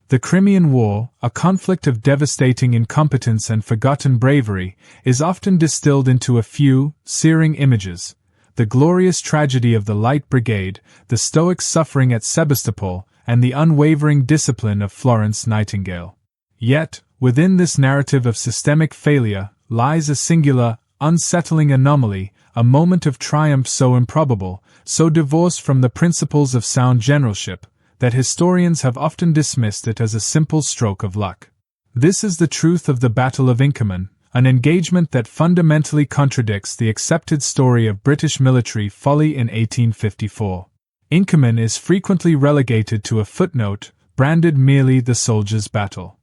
The Crimean War, a conflict of devastating incompetence and forgotten bravery, is often distilled into a few, searing images. The glorious tragedy of the Light Brigade, the stoic suffering at Sebastopol, and the unwavering discipline of Florence Nightingale. Yet, within this narrative of systemic failure, lies a singular, unsettling anomaly, a moment of triumph so improbable, so divorced from the principles of sound generalship, that historians have often dismissed it as a simple stroke of luck. This is the truth of the Battle of Inkerman, an engagement that fundamentally contradicts the accepted story of British military folly in 1854. Inkerman is frequently relegated to a footnote, branded merely the soldier's battle.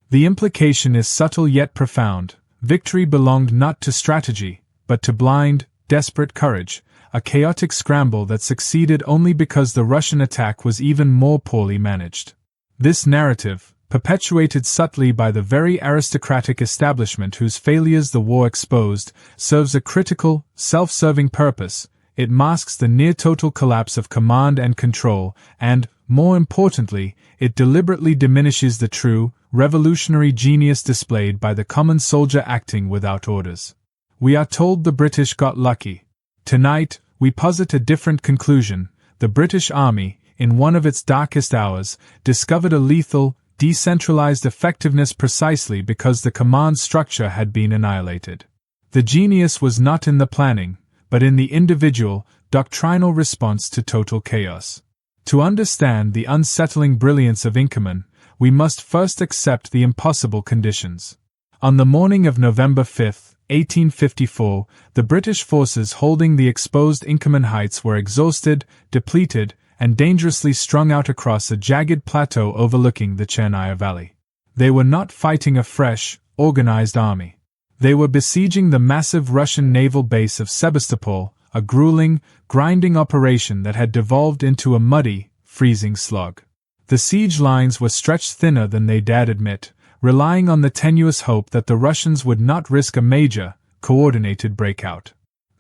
The implication is subtle yet profound. Victory belonged not to strategy, but to blind, desperate courage, a chaotic scramble that succeeded only because the Russian attack was even more poorly managed. This narrative, perpetuated subtly by the very aristocratic establishment whose failures the war exposed, serves a critical, self-serving purpose. It masks the near-total collapse of command and control, and, more importantly, it deliberately diminishes the true, revolutionary genius displayed by the common soldier acting without orders. We are told the British got lucky. Tonight, we posit a different conclusion. The British Army, in one of its darkest hours, discovered a lethal, decentralized effectiveness precisely because the command structure had been annihilated. The genius was not in the planning, but in the individual, doctrinal response to total chaos. To understand the unsettling brilliance of Inkerman, we must first accept the impossible conditions. On the morning of November 5, 1854, the British forces holding the exposed Inkerman Heights were exhausted, depleted, and dangerously strung out across a jagged plateau overlooking the Chernaya Valley. They were not fighting a fresh, organized army. They were besieging the massive Russian naval base of Sebastopol, a grueling, grinding operation that had devolved into a muddy, freezing slog. The siege lines were stretched thinner than they dared admit, relying on the tenuous hope that the Russians would not risk a major, coordinated breakout.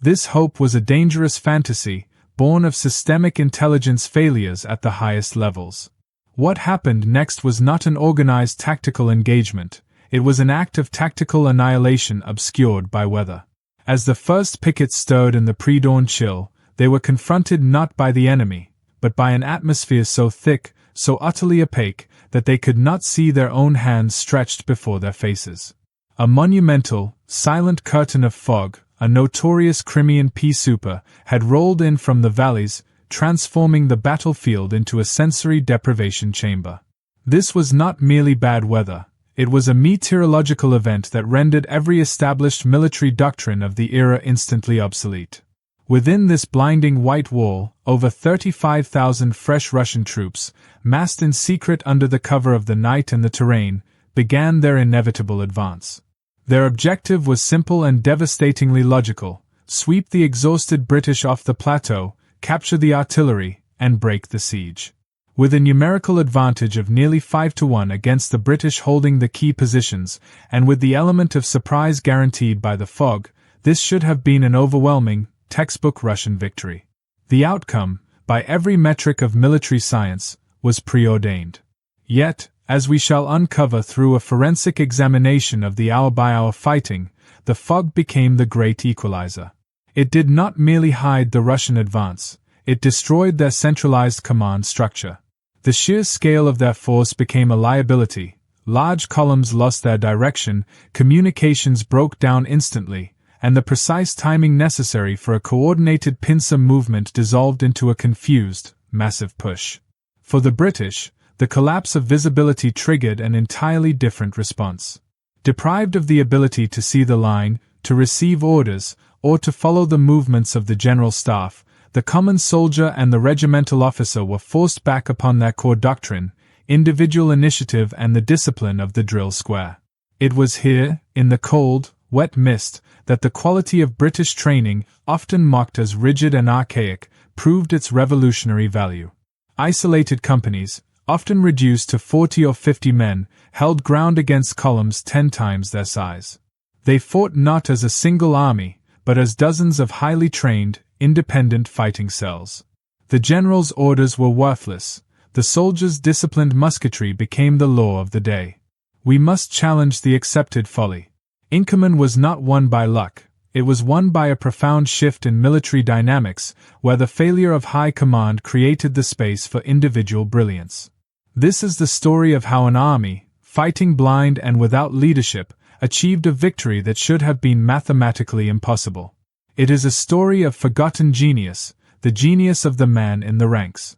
This hope was a dangerous fantasy, born of systemic intelligence failures at the highest levels. What happened next was not an organized tactical engagement, it was an act of tactical annihilation obscured by weather. As the first pickets stirred in the pre-dawn chill, they were confronted not by the enemy, but by an atmosphere so thick, so utterly opaque, that they could not see their own hands stretched before their faces. A monumental, silent curtain of fog, a notorious Crimean pea souper, had rolled in from the valleys, transforming the battlefield into a sensory deprivation chamber. This was not merely bad weather, it was a meteorological event that rendered every established military doctrine of the era instantly obsolete. Within this blinding white wall, over 35,000 fresh Russian troops, massed in secret under the cover of the night and the terrain, began their inevitable advance. Their objective was simple and devastatingly logical: sweep the exhausted British off the plateau, capture the artillery, and break the siege. With a numerical advantage of nearly 5-1 against the British holding the key positions, and with the element of surprise guaranteed by the fog, this should have been an overwhelming, textbook Russian victory. The outcome, by every metric of military science, was preordained. Yet, as we shall uncover through a forensic examination of the hour-by-hour fighting, the fog became the great equalizer. It did not merely hide the Russian advance, it destroyed their centralized command structure. The sheer scale of their force became a liability, large columns lost their direction, communications broke down instantly, and the precise timing necessary for a coordinated pincer movement dissolved into a confused, massive push. For the British, the collapse of visibility triggered an entirely different response. Deprived of the ability to see the line, to receive orders, or to follow the movements of the general staff, the common soldier and the regimental officer were forced back upon their core doctrine, individual initiative and the discipline of the drill square. It was here, in the cold, wet mist, that the quality of British training, often mocked as rigid and archaic, proved its revolutionary value. Isolated companies, often reduced to 40 or 50 men, held ground against columns 10 times their size. They fought not as a single army, but as dozens of highly trained, independent fighting cells. The general's orders were worthless. The The soldiers' disciplined musketry became the law of the day. We must challenge the accepted folly. Inkerman was not won by luck, it was won by a profound shift in military dynamics, where the failure of high command created the space for individual brilliance. This is the story of how an army, fighting blind and without leadership, achieved a victory that should have been mathematically impossible. It is a story of forgotten genius, the genius of the man in the ranks.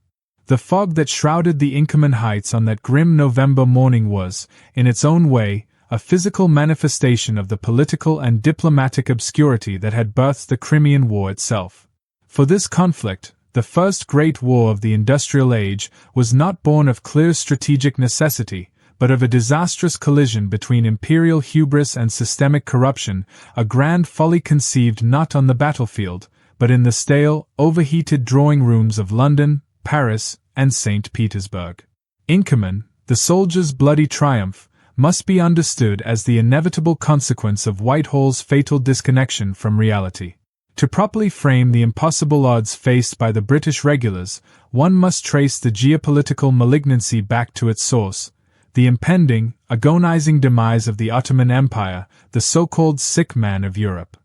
The fog that shrouded the Inkerman heights on that grim November morning was, in its own way, a physical manifestation of the political and diplomatic obscurity that had birthed the Crimean War itself. For this conflict, the first great war of the industrial age, was not born of clear strategic necessity, but of a disastrous collision between imperial hubris and systemic corruption, a grand folly conceived not on the battlefield, but in the stale, overheated drawing rooms of London, Paris, and St. Petersburg. Inkerman, the soldier's bloody triumph, must be understood as the inevitable consequence of Whitehall's fatal disconnection from reality. To properly frame the impossible odds faced by the British regulars, one must trace the geopolitical malignancy back to its source, the impending, agonizing demise of the Ottoman Empire, the so-called sick man of Europe.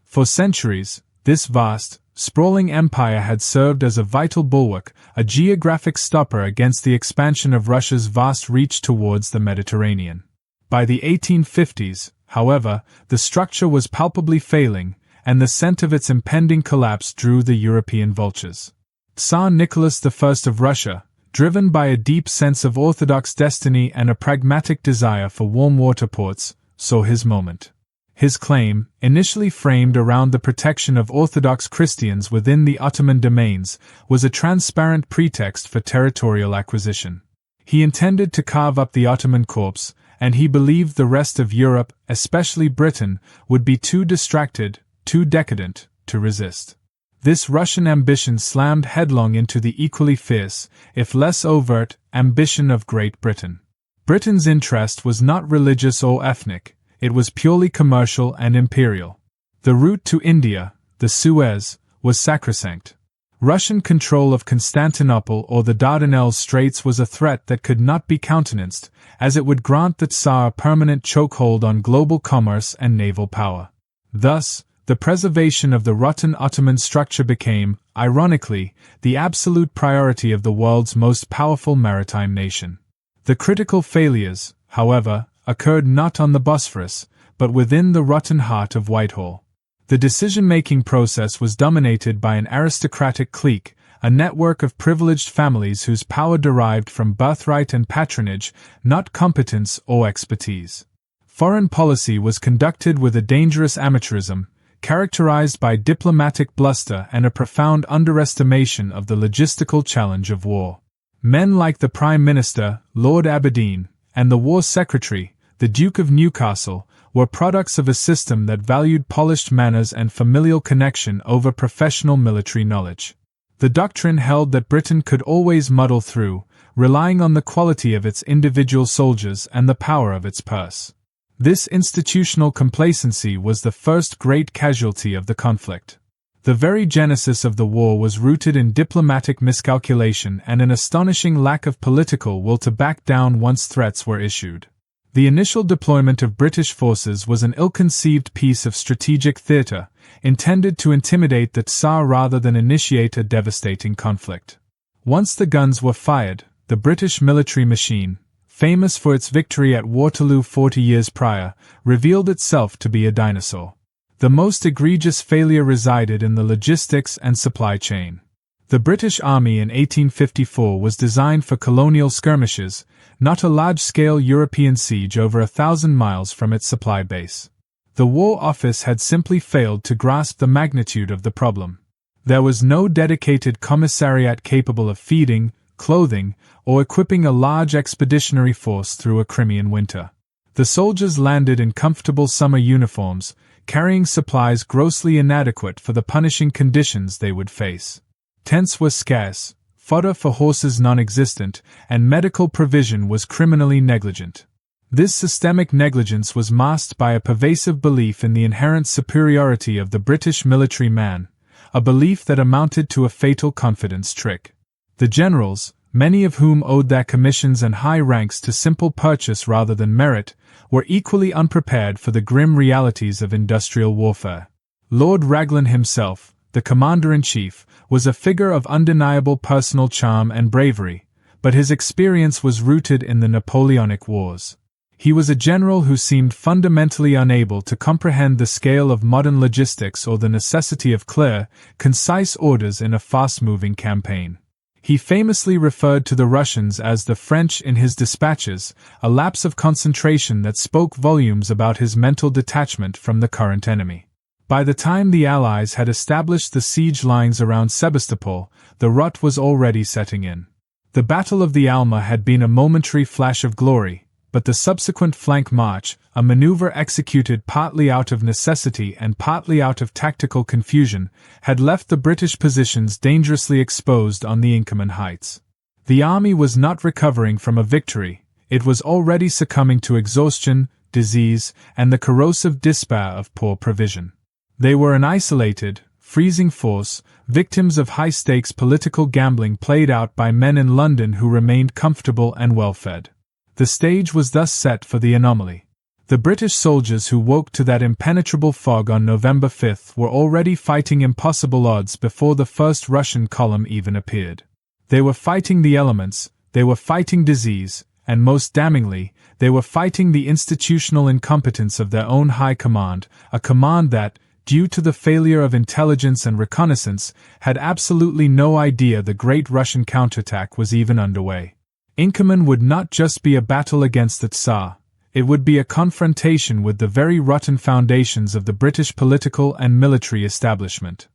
For centuries, this vast, sprawling empire had served as a vital bulwark, a geographic stopper against the expansion of Russia's vast reach towards the Mediterranean. By the 1850s, however, the structure was palpably failing, and the scent of its impending collapse drew the European vultures. Tsar Nicholas I of Russia, driven by a deep sense of orthodox destiny and a pragmatic desire for warm water ports, saw his moment. His claim, initially framed around the protection of Orthodox Christians within the Ottoman domains, was a transparent pretext for territorial acquisition. He intended to carve up the Ottoman corpse, and he believed the rest of Europe, especially Britain, would be too distracted, too decadent, to resist. This Russian ambition slammed headlong into the equally fierce, if less overt, ambition of Great Britain. Britain's interest was not religious or ethnic. It was purely commercial and imperial. The route to India, the Suez, was sacrosanct. Russian control of Constantinople or the Dardanelles Straits was a threat that could not be countenanced, as it would grant the Tsar a permanent chokehold on global commerce and naval power. Thus, the preservation of the rotten Ottoman structure became, ironically, the absolute priority of the world's most powerful maritime nation. The critical failures, however, occurred not on the Bosphorus, but within the rotten heart of Whitehall. The decision-making process was dominated by an aristocratic clique, a network of privileged families whose power derived from birthright and patronage, not competence or expertise. Foreign policy was conducted with a dangerous amateurism, characterized by diplomatic bluster and a profound underestimation of the logistical challenge of war. Men like the Prime Minister, Lord Aberdeen, and the War Secretary, the Duke of Newcastle, were products of a system that valued polished manners and familial connection over professional military knowledge. The doctrine held that Britain could always muddle through, relying on the quality of its individual soldiers and the power of its purse. This institutional complacency was the first great casualty of the conflict. The very genesis of the war was rooted in diplomatic miscalculation and an astonishing lack of political will to back down once threats were issued. The initial deployment of British forces was an ill-conceived piece of strategic theatre, intended to intimidate the Tsar rather than initiate a devastating conflict. Once the guns were fired, the British military machine, famous for its victory at Waterloo 40 years prior, revealed itself to be a dinosaur. The most egregious failure resided in the logistics and supply chain. The British Army in 1854 was designed for colonial skirmishes, not a large-scale European siege over 1,000 miles from its supply base. The War Office had simply failed to grasp the magnitude of the problem. There was no dedicated commissariat capable of feeding, clothing, or equipping a large expeditionary force through a Crimean winter. The soldiers landed in comfortable summer uniforms, carrying supplies grossly inadequate for the punishing conditions they would face. Tents were scarce, fodder for horses non-existent, and medical provision was criminally negligent. This systemic negligence was masked by a pervasive belief in the inherent superiority of the British military man, a belief that amounted to a fatal confidence trick. The generals, many of whom owed their commissions and high ranks to simple purchase rather than merit, were equally unprepared for the grim realities of industrial warfare. Lord Raglan himself, the commander-in-chief, was a figure of undeniable personal charm and bravery, but his experience was rooted in the Napoleonic Wars. He was a general who seemed fundamentally unable to comprehend the scale of modern logistics or the necessity of clear, concise orders in a fast-moving campaign. He famously referred to the Russians as the French in his dispatches, a lapse of concentration that spoke volumes about his mental detachment from the current enemy. By the time the Allies had established the siege lines around Sebastopol, the rut was already setting in. The Battle of the Alma had been a momentary flash of glory, but the subsequent flank march, a maneuver executed partly out of necessity and partly out of tactical confusion, had left the British positions dangerously exposed on the Inkerman heights. The army was not recovering from a victory, it was already succumbing to exhaustion, disease, and the corrosive despair of poor provision. They were an isolated, freezing force, victims of high-stakes political gambling played out by men in London who remained comfortable and well-fed. The stage was thus set for the anomaly. The British soldiers who woke to that impenetrable fog on November 5 were already fighting impossible odds before the first Russian column even appeared. They were fighting the elements, they were fighting disease, and most damningly, they were fighting the institutional incompetence of their own high command, a command that, due to the failure of intelligence and reconnaissance, had absolutely no idea the great Russian counterattack was even underway. Inkerman would not just be a battle against the Tsar, it would be a confrontation with the very rotten foundations of the British political and military establishment.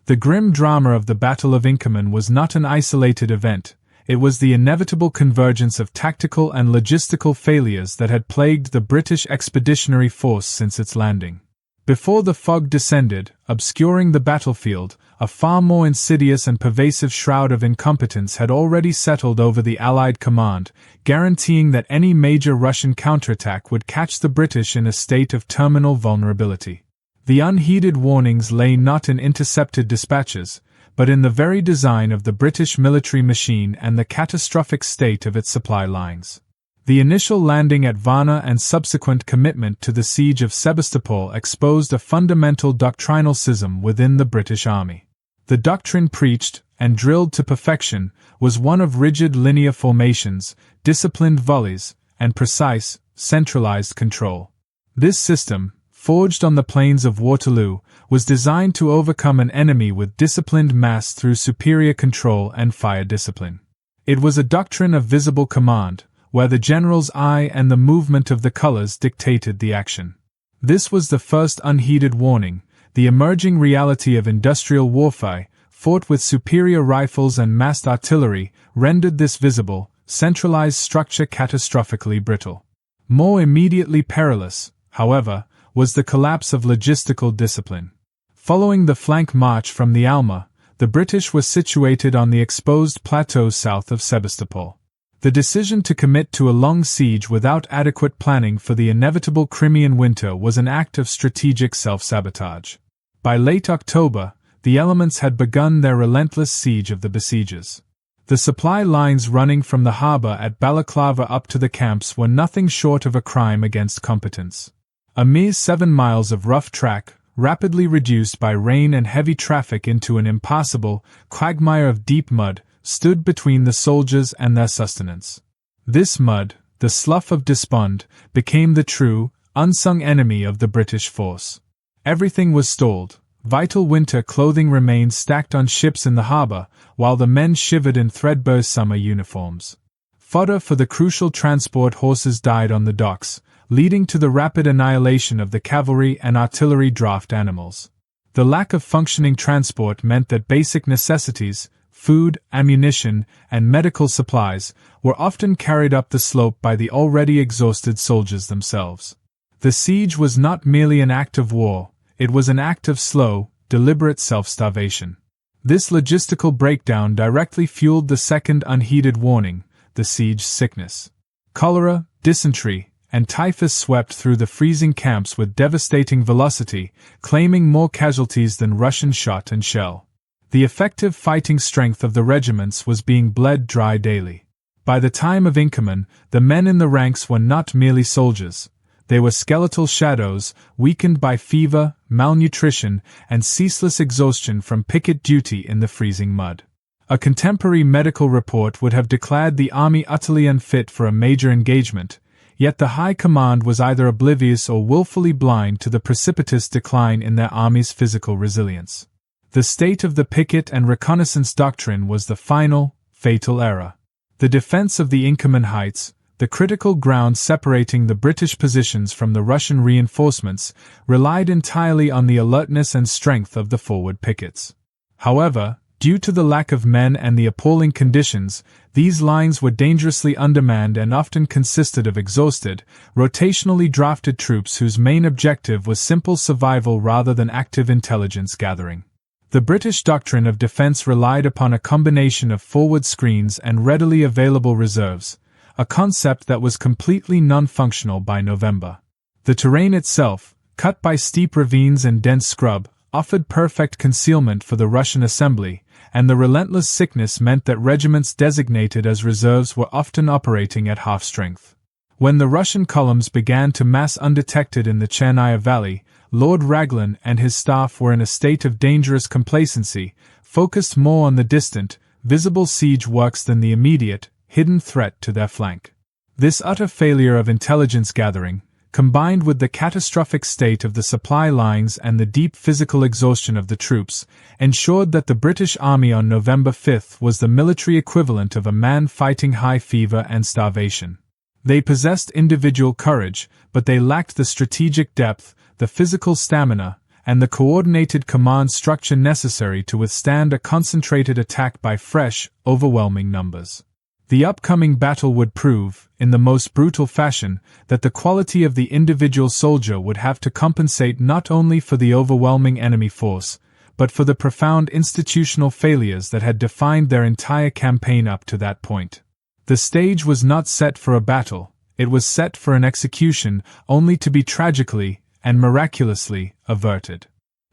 The grim drama of the Battle of Inkerman was not an isolated event, it was the inevitable convergence of tactical and logistical failures that had plagued the British expeditionary force since its landing. Before the fog descended, obscuring the battlefield, a far more insidious and pervasive shroud of incompetence had already settled over the Allied command, guaranteeing that any major Russian counterattack would catch the British in a state of terminal vulnerability. The unheeded warnings lay not in intercepted dispatches, but in the very design of the British military machine and the catastrophic state of its supply lines. The initial landing at Varna and subsequent commitment to the siege of Sebastopol exposed a fundamental doctrinal schism within the British Army. The doctrine preached, and drilled to perfection, was one of rigid linear formations, disciplined volleys, and precise, centralized control. This system, forged on the plains of Waterloo, was designed to overcome an enemy with disciplined mass through superior control and fire discipline. It was a doctrine of visible command, where the general's eye and the movement of the colors dictated the action. This was the first unheeded warning. The emerging reality of industrial warfare, fought with superior rifles and massed artillery, rendered this visible, centralized structure catastrophically brittle. More immediately perilous, however, was the collapse of logistical discipline. Following the flank march from the Alma, the British were situated on the exposed plateau south of Sebastopol. The decision to commit to a long siege without adequate planning for the inevitable Crimean winter was an act of strategic self-sabotage. By late October, the elements had begun their relentless siege of the besiegers. The supply lines running from the harbor at Balaclava up to the camps were nothing short of a crime against competence. A mere 7 miles of rough track, rapidly reduced by rain and heavy traffic into an impassable quagmire of deep mud, stood between the soldiers and their sustenance. This mud, the slough of despond, became the true, unsung enemy of the British force. Everything was stalled, vital winter clothing remained stacked on ships in the harbor, while the men shivered in threadbare summer uniforms. Fodder for the crucial transport horses died on the docks, leading to the rapid annihilation of the cavalry and artillery draft animals. The lack of functioning transport meant that basic necessities, food, ammunition, and medical supplies, were often carried up the slope by the already exhausted soldiers themselves. The siege was not merely an act of war, it was an act of slow, deliberate self-starvation. This logistical breakdown directly fueled the second unheeded warning, the siege sickness. Cholera, dysentery, and typhus swept through the freezing camps with devastating velocity, claiming more casualties than Russian shot and shell. The effective fighting strength of the regiments was being bled dry daily. By the time of Inkerman, the men in the ranks were not merely soldiers. They were skeletal shadows, weakened by fever, malnutrition, and ceaseless exhaustion from picket duty in the freezing mud. A contemporary medical report would have declared the army utterly unfit for a major engagement, yet the high command was either oblivious or willfully blind to the precipitous decline in their army's physical resilience. The state of the picket and reconnaissance doctrine was the final, fatal error. The defense of the Inkerman Heights, the critical ground separating the British positions from the Russian reinforcements, relied entirely on the alertness and strength of the forward pickets. However, due to the lack of men and the appalling conditions, these lines were dangerously undermanned and often consisted of exhausted, rotationally drafted troops whose main objective was simple survival rather than active intelligence gathering. The British doctrine of defense relied upon a combination of forward screens and readily available reserves, a concept that was completely non-functional by November. The terrain itself, cut by steep ravines and dense scrub, offered perfect concealment for the Russian assembly, and the relentless sickness meant that regiments designated as reserves were often operating at half strength. When the Russian columns began to mass undetected in the Chernaya Valley, Lord Raglan and his staff were in a state of dangerous complacency, focused more on the distant, visible siege works than the immediate, hidden threat to their flank. This utter failure of intelligence gathering, combined with the catastrophic state of the supply lines and the deep physical exhaustion of the troops, ensured that the British Army on November 5 was the military equivalent of a man fighting high fever and starvation. They possessed individual courage, but they lacked the strategic depth, the physical stamina, and the coordinated command structure necessary to withstand a concentrated attack by fresh, overwhelming numbers. The upcoming battle would prove, in the most brutal fashion, that the quality of the individual soldier would have to compensate not only for the overwhelming enemy force, but for the profound institutional failures that had defined their entire campaign up to that point. The stage was not set for a battle, it was set for an execution, only to be tragically and miraculously averted.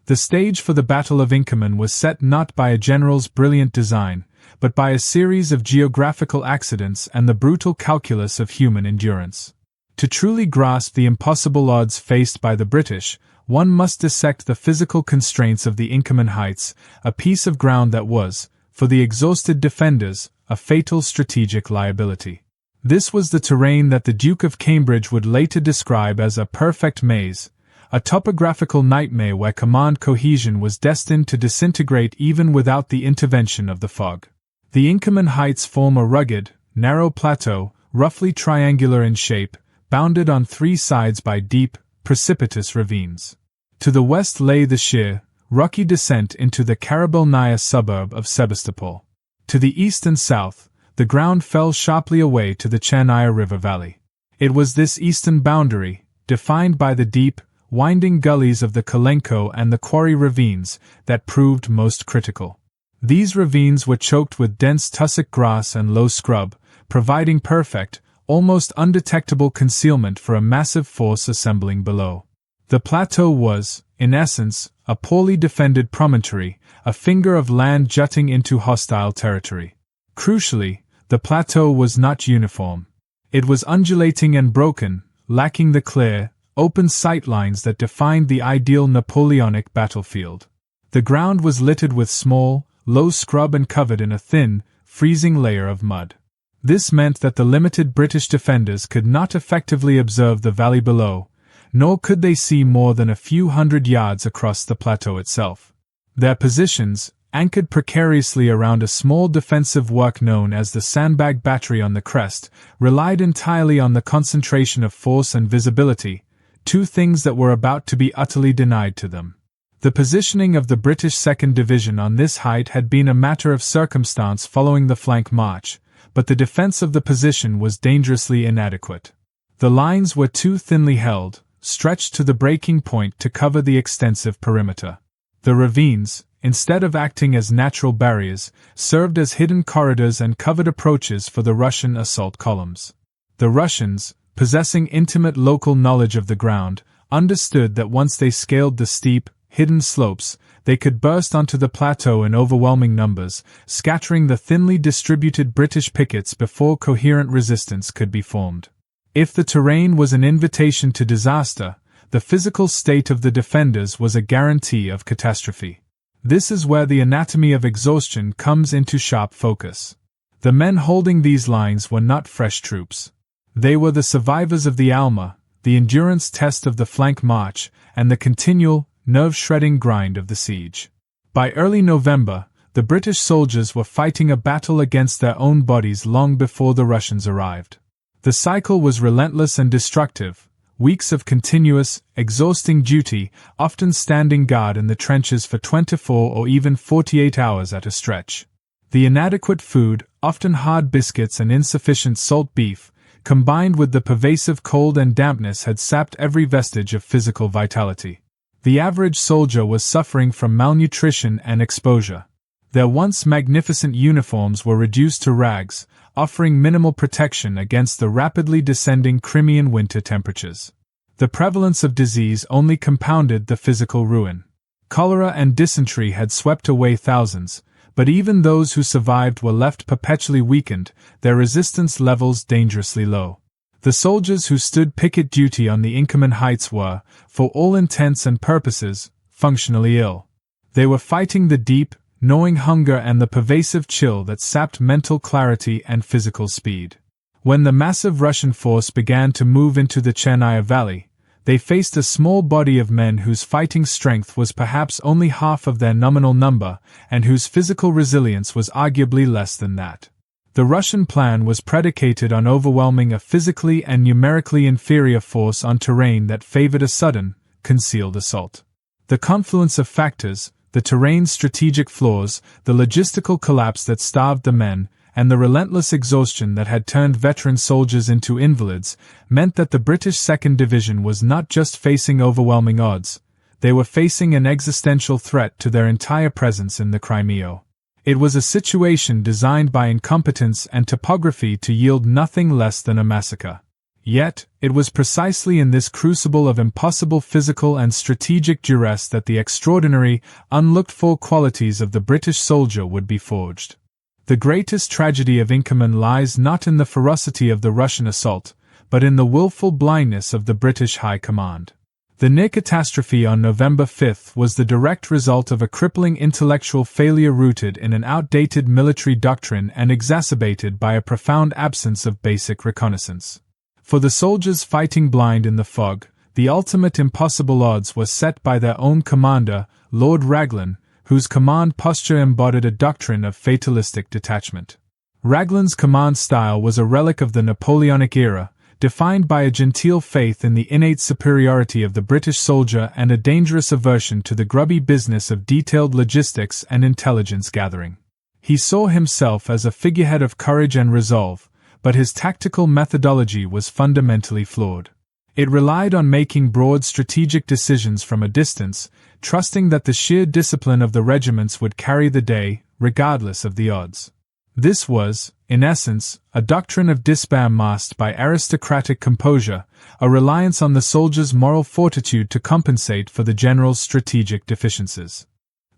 The stage for the Battle of Inkerman was set not by a general's brilliant design, but by a series of geographical accidents and the brutal calculus of human endurance. To truly grasp the impossible odds faced by the British, one must dissect the physical constraints of the Inkerman Heights, a piece of ground that was, for the exhausted defenders, a fatal strategic liability. This was the terrain that the Duke of Cambridge would later describe as a perfect maze, a topographical nightmare where command cohesion was destined to disintegrate even without the intervention of the fog. The Inkerman Heights form a rugged, narrow plateau, roughly triangular in shape, bounded on three sides by deep, precipitous ravines. To the west lay the sheer, rocky descent into the Karabelnaya suburb of Sebastopol. To the east and south, the ground fell sharply away to the Chernaya River Valley. It was this eastern boundary, defined by the deep, winding gullies of the Kolenko and the Quarry ravines, that proved most critical. These ravines were choked with dense tussock grass and low scrub, providing perfect, almost undetectable concealment for a massive force assembling below. The plateau was, in essence, a poorly defended promontory, a finger of land jutting into hostile territory. Crucially, the plateau was not uniform. It was undulating and broken, lacking the clear, open sight lines that defined the ideal Napoleonic battlefield. The ground was littered with small, low scrub and covered in a thin, freezing layer of mud. This meant that the limited British defenders could not effectively observe the valley below, nor could they see more than a few hundred yards across the plateau itself. Their positions, anchored precariously around a small defensive work known as the sandbag battery on the crest, relied entirely on the concentration of force and visibility, two things that were about to be utterly denied to them. The positioning of the British 2nd Division on this height had been a matter of circumstance following the flank march, but the defense of the position was dangerously inadequate. The lines were too thinly held, stretched to the breaking point to cover the extensive perimeter. The ravines, instead of acting as natural barriers, served as hidden corridors and covered approaches for the Russian assault columns. The Russians, possessing intimate local knowledge of the ground, understood that once they scaled the steep, hidden slopes, they could burst onto the plateau in overwhelming numbers, scattering the thinly distributed British pickets before coherent resistance could be formed. If the terrain was an invitation to disaster, the physical state of the defenders was a guarantee of catastrophe. This is where the anatomy of exhaustion comes into sharp focus. The men holding these lines were not fresh troops. They were the survivors of the Alma, the endurance test of the flank march, and the continual, nerve-shredding grind of the siege. By early November, the British soldiers were fighting a battle against their own bodies long before the Russians arrived. The cycle was relentless and destructive, weeks of continuous, exhausting duty, often standing guard in the trenches for 24 or even 48 hours at a stretch. The inadequate food, often hard biscuits and insufficient salt beef, combined with the pervasive cold and dampness, had sapped every vestige of physical vitality. The average soldier was suffering from malnutrition and exposure. Their once magnificent uniforms were reduced to rags, offering minimal protection against the rapidly descending Crimean winter temperatures. The prevalence of disease only compounded the physical ruin. Cholera and dysentery had swept away thousands, but even those who survived were left perpetually weakened, their resistance levels dangerously low. The soldiers who stood picket duty on the Inkerman heights were, for all intents and purposes, functionally ill. They were fighting the deep, gnawing hunger and the pervasive chill that sapped mental clarity and physical speed. When the massive Russian force began to move into the Chernaya Valley, they faced a small body of men whose fighting strength was perhaps only half of their nominal number, and whose physical resilience was arguably less than that. The Russian plan was predicated on overwhelming a physically and numerically inferior force on terrain that favored a sudden, concealed assault. The confluence of factors, the terrain's strategic flaws, the logistical collapse that starved the men, and the relentless exhaustion that had turned veteran soldiers into invalids, meant that the British 2nd Division was not just facing overwhelming odds, they were facing an existential threat to their entire presence in the Crimea. It was a situation designed by incompetence and topography to yield nothing less than a massacre. Yet, it was precisely in this crucible of impossible physical and strategic duress that the extraordinary, unlooked-for qualities of the British soldier would be forged. The greatest tragedy of Inkerman lies not in the ferocity of the Russian assault, but in the willful blindness of the British High Command. The near catastrophe on November 5 was the direct result of a crippling intellectual failure rooted in an outdated military doctrine and exacerbated by a profound absence of basic reconnaissance. For the soldiers fighting blind in the fog, the ultimate impossible odds were set by their own commander, Lord Raglan, whose command posture embodied a doctrine of fatalistic detachment. Raglan's command style was a relic of the Napoleonic era, defined by a genteel faith in the innate superiority of the British soldier and a dangerous aversion to the grubby business of detailed logistics and intelligence gathering. He saw himself as a figurehead of courage and resolve, but his tactical methodology was fundamentally flawed. It relied on making broad strategic decisions from a distance, trusting that the sheer discipline of the regiments would carry the day, regardless of the odds. This was, in essence, a doctrine of despair masked by aristocratic composure, a reliance on the soldier's moral fortitude to compensate for the general's strategic deficiencies.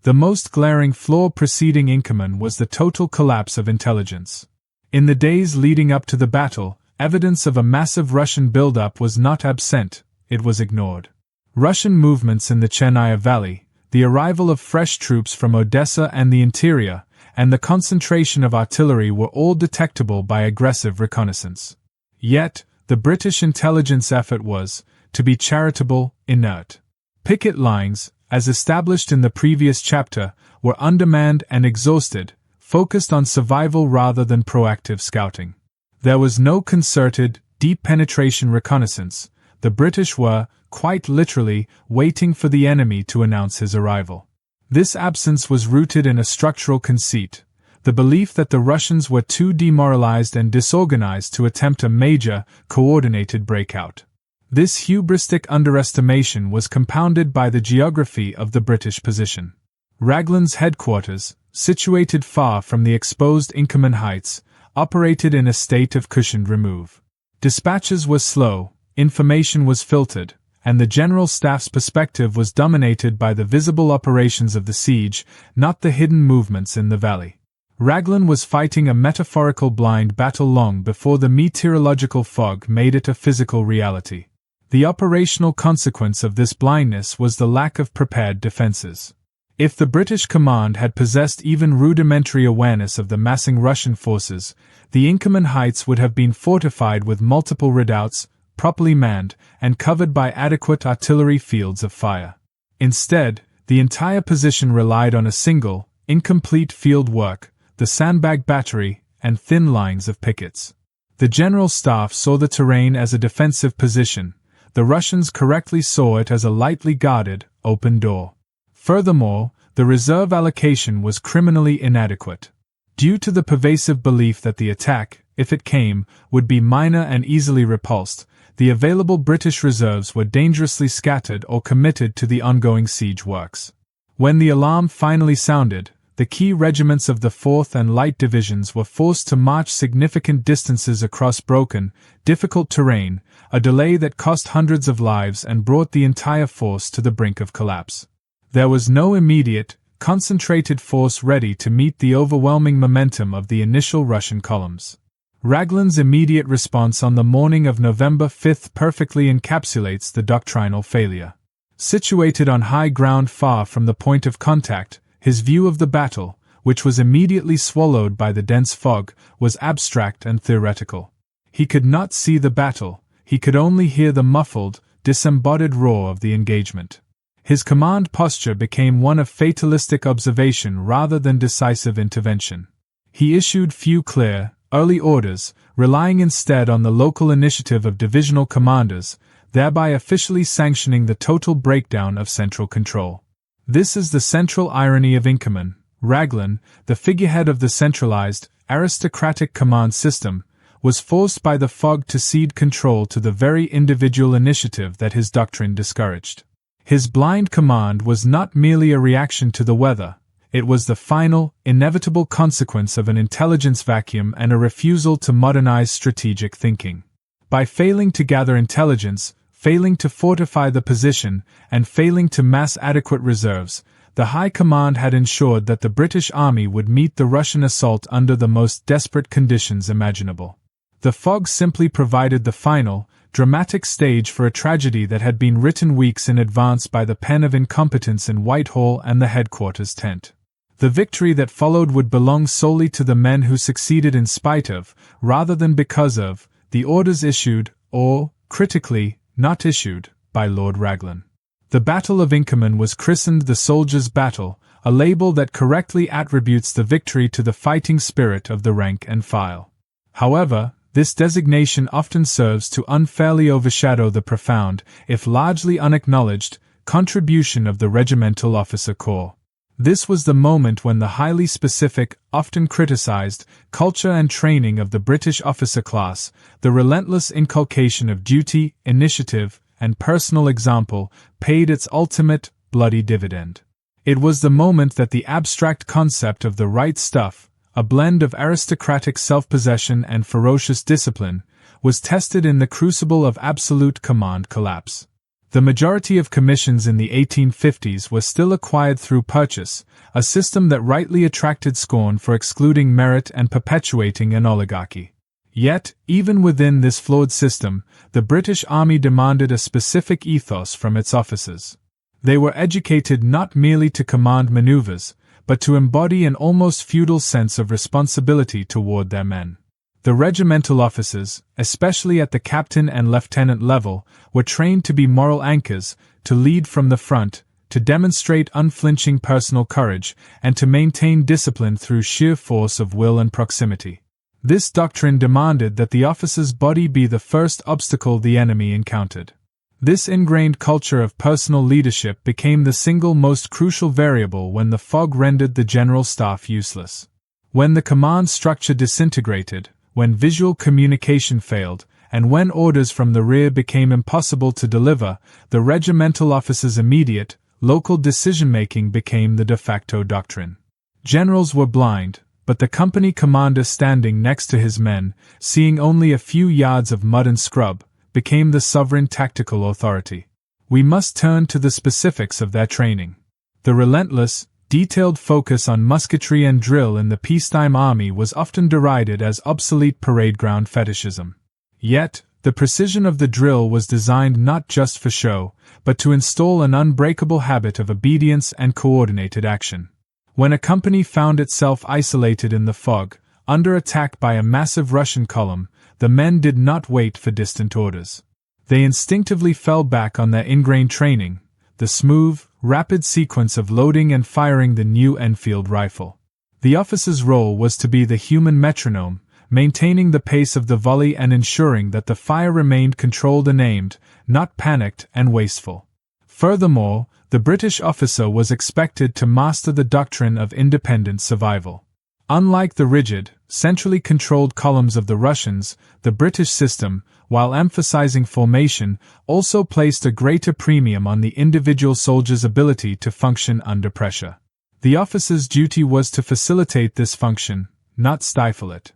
The most glaring flaw preceding Inkerman was the total collapse of intelligence. In the days leading up to the battle, evidence of a massive Russian buildup was not absent, it was ignored. Russian movements in the Chernaya Valley, the arrival of fresh troops from Odessa and the interior, and the concentration of artillery were all detectable by aggressive reconnaissance. Yet, the British intelligence effort was, to be charitable, inert. Picket lines, as established in the previous chapter, were undermanned and exhausted, focused on survival rather than proactive scouting. There was no concerted, deep penetration reconnaissance. The British were, quite literally, waiting for the enemy to announce his arrival. This absence was rooted in a structural conceit, the belief that the Russians were too demoralized and disorganized to attempt a major, coordinated breakout. This hubristic underestimation was compounded by the geography of the British position. Raglan's headquarters, situated far from the exposed Inkerman heights, operated in a state of cushioned remove. Dispatches were slow, information was filtered, and the general staff's perspective was dominated by the visible operations of the siege, not the hidden movements in the valley. Raglan was fighting a metaphorical blind battle long before the meteorological fog made it a physical reality. The operational consequence of this blindness was the lack of prepared defenses. If the British command had possessed even rudimentary awareness of the massing Russian forces, the Inkerman heights would have been fortified with multiple redoubts, properly manned, and covered by adequate artillery fields of fire. Instead, the entire position relied on a single, incomplete field work, the sandbag battery, and thin lines of pickets. The general staff saw the terrain as a defensive position. The Russians correctly saw it as a lightly guarded, open door. Furthermore, the reserve allocation was criminally inadequate. Due to the pervasive belief that the attack, if it came, would be minor and easily repulsed, the available British reserves were dangerously scattered or committed to the ongoing siege works. When the alarm finally sounded, the key regiments of the 4th and Light Divisions were forced to march significant distances across broken, difficult terrain, a delay that cost hundreds of lives and brought the entire force to the brink of collapse. There was no immediate, concentrated force ready to meet the overwhelming momentum of the initial Russian columns. Raglan's immediate response on the morning of November 5 perfectly encapsulates the doctrinal failure. Situated on high ground far from the point of contact, his view of the battle, which was immediately swallowed by the dense fog, was abstract and theoretical. He could not see the battle, he could only hear the muffled, disembodied roar of the engagement. His command posture became one of fatalistic observation rather than decisive intervention. He issued few clear, early orders, relying instead on the local initiative of divisional commanders, thereby officially sanctioning the total breakdown of central control. This is the central irony of Inkerman. Raglan, the figurehead of the centralized, aristocratic command system, was forced by the fog to cede control to the very individual initiative that his doctrine discouraged. His blind command was not merely a reaction to the weather, it was the final, inevitable consequence of an intelligence vacuum and a refusal to modernize strategic thinking. By failing to gather intelligence, failing to fortify the position, and failing to mass adequate reserves, the High Command had ensured that the British Army would meet the Russian assault under the most desperate conditions imaginable. The fog simply provided the final, dramatic stage for a tragedy that had been written weeks in advance by the pen of incompetence in Whitehall and the headquarters tent. The victory that followed would belong solely to the men who succeeded in spite of, rather than because of, the orders issued, or, critically, not issued, by Lord Raglan. The Battle of Inkerman was christened the Soldiers' Battle, a label that correctly attributes the victory to the fighting spirit of the rank and file. However, this designation often serves to unfairly overshadow the profound, if largely unacknowledged, contribution of the regimental officer corps. This was the moment when the highly specific, often criticized, culture and training of the British officer class, the relentless inculcation of duty, initiative, and personal example, paid its ultimate, bloody dividend. It was the moment that the abstract concept of the right stuff, a blend of aristocratic self-possession and ferocious discipline, was tested in the crucible of absolute command collapse. The majority of commissions in the 1850s were still acquired through purchase, a system that rightly attracted scorn for excluding merit and perpetuating an oligarchy. Yet, even within this flawed system, the British Army demanded a specific ethos from its officers. They were educated not merely to command maneuvers, but to embody an almost feudal sense of responsibility toward their men. The regimental officers, especially at the captain and lieutenant level, were trained to be moral anchors, to lead from the front, to demonstrate unflinching personal courage, and to maintain discipline through sheer force of will and proximity. This doctrine demanded that the officer's body be the first obstacle the enemy encountered. This ingrained culture of personal leadership became the single most crucial variable when the fog rendered the general staff useless. When the command structure disintegrated, when visual communication failed, and when orders from the rear became impossible to deliver, the regimental officer's immediate, local decision-making became the de facto doctrine. Generals were blind, but the company commander standing next to his men, seeing only a few yards of mud and scrub, became the sovereign tactical authority. we must turn to the specifics of their training. The relentless, detailed focus on musketry and drill in the peacetime army was often derided as obsolete parade ground fetishism. Yet, the precision of the drill was designed not just for show, but to install an unbreakable habit of obedience and coordinated action. When a company found itself isolated in the fog, under attack by a massive Russian column, the men did not wait for distant orders. They instinctively fell back on their ingrained training, the smooth, rapid sequence of loading and firing the new Enfield rifle. The officer's role was to be the human metronome, maintaining the pace of the volley and ensuring that the fire remained controlled and aimed, not panicked and wasteful. Furthermore, the British officer was expected to master the doctrine of independent survival. Unlike the rigid, centrally controlled columns of the Russians, the British system, while emphasizing formation, also placed a greater premium on the individual soldier's ability to function under pressure. The officer's duty was to facilitate this function, not stifle it.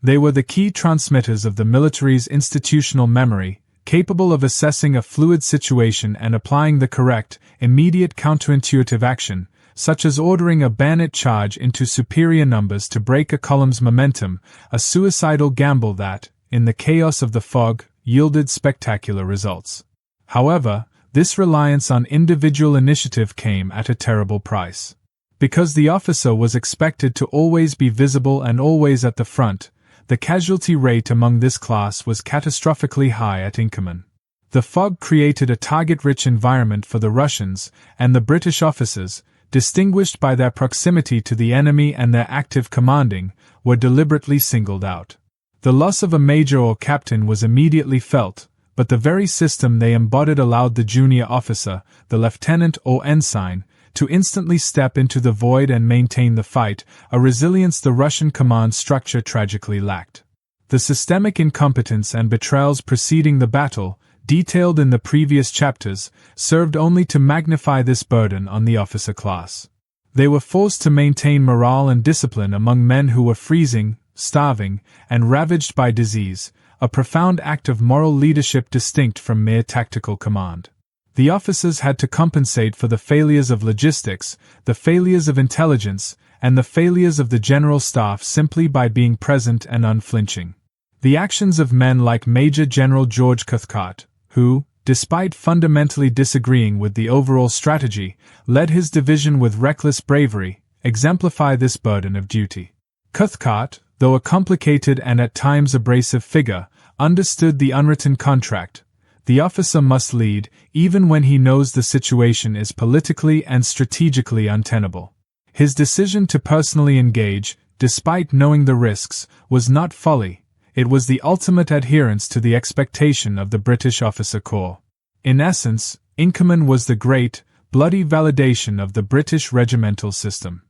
They were the key transmitters of the military's institutional memory, capable of assessing a fluid situation and applying the correct, immediate counterintuitive action, such as ordering a bayonet charge into superior numbers to break a column's momentum, a suicidal gamble that, in the chaos of the fog, yielded spectacular results. However, this reliance on individual initiative came at a terrible price. Because the officer was expected to always be visible and always at the front, the casualty rate among this class was catastrophically high at Inkerman. The fog created a target-rich environment for the Russians, and the British officers, distinguished by their proximity to the enemy and their active commanding, were deliberately singled out. The loss of a major or captain was immediately felt, but the very system they embodied allowed the junior officer, the lieutenant or ensign, to instantly step into the void and maintain the fight, a resilience the Russian command structure tragically lacked. The systemic incompetence and betrayals preceding the battle, detailed in the previous chapters, served only to magnify this burden on the officer class. They were forced to maintain morale and discipline among men who were freezing, starving, and ravaged by disease, a profound act of moral leadership distinct from mere tactical command. The officers had to compensate for the failures of logistics, the failures of intelligence, and the failures of the general staff simply by being present and unflinching. The actions of men like Major General George Cathcart, who, despite fundamentally disagreeing with the overall strategy, led his division with reckless bravery, exemplify this burden of duty. Cathcart, though a complicated and at times abrasive figure, understood the unwritten contract. The officer must lead, even when he knows the situation is politically and strategically untenable. His decision to personally engage, despite knowing the risks, was not folly. It was the ultimate adherence to the expectation of the British officer corps. In essence, Inkerman was the great, bloody validation of the British regimental system.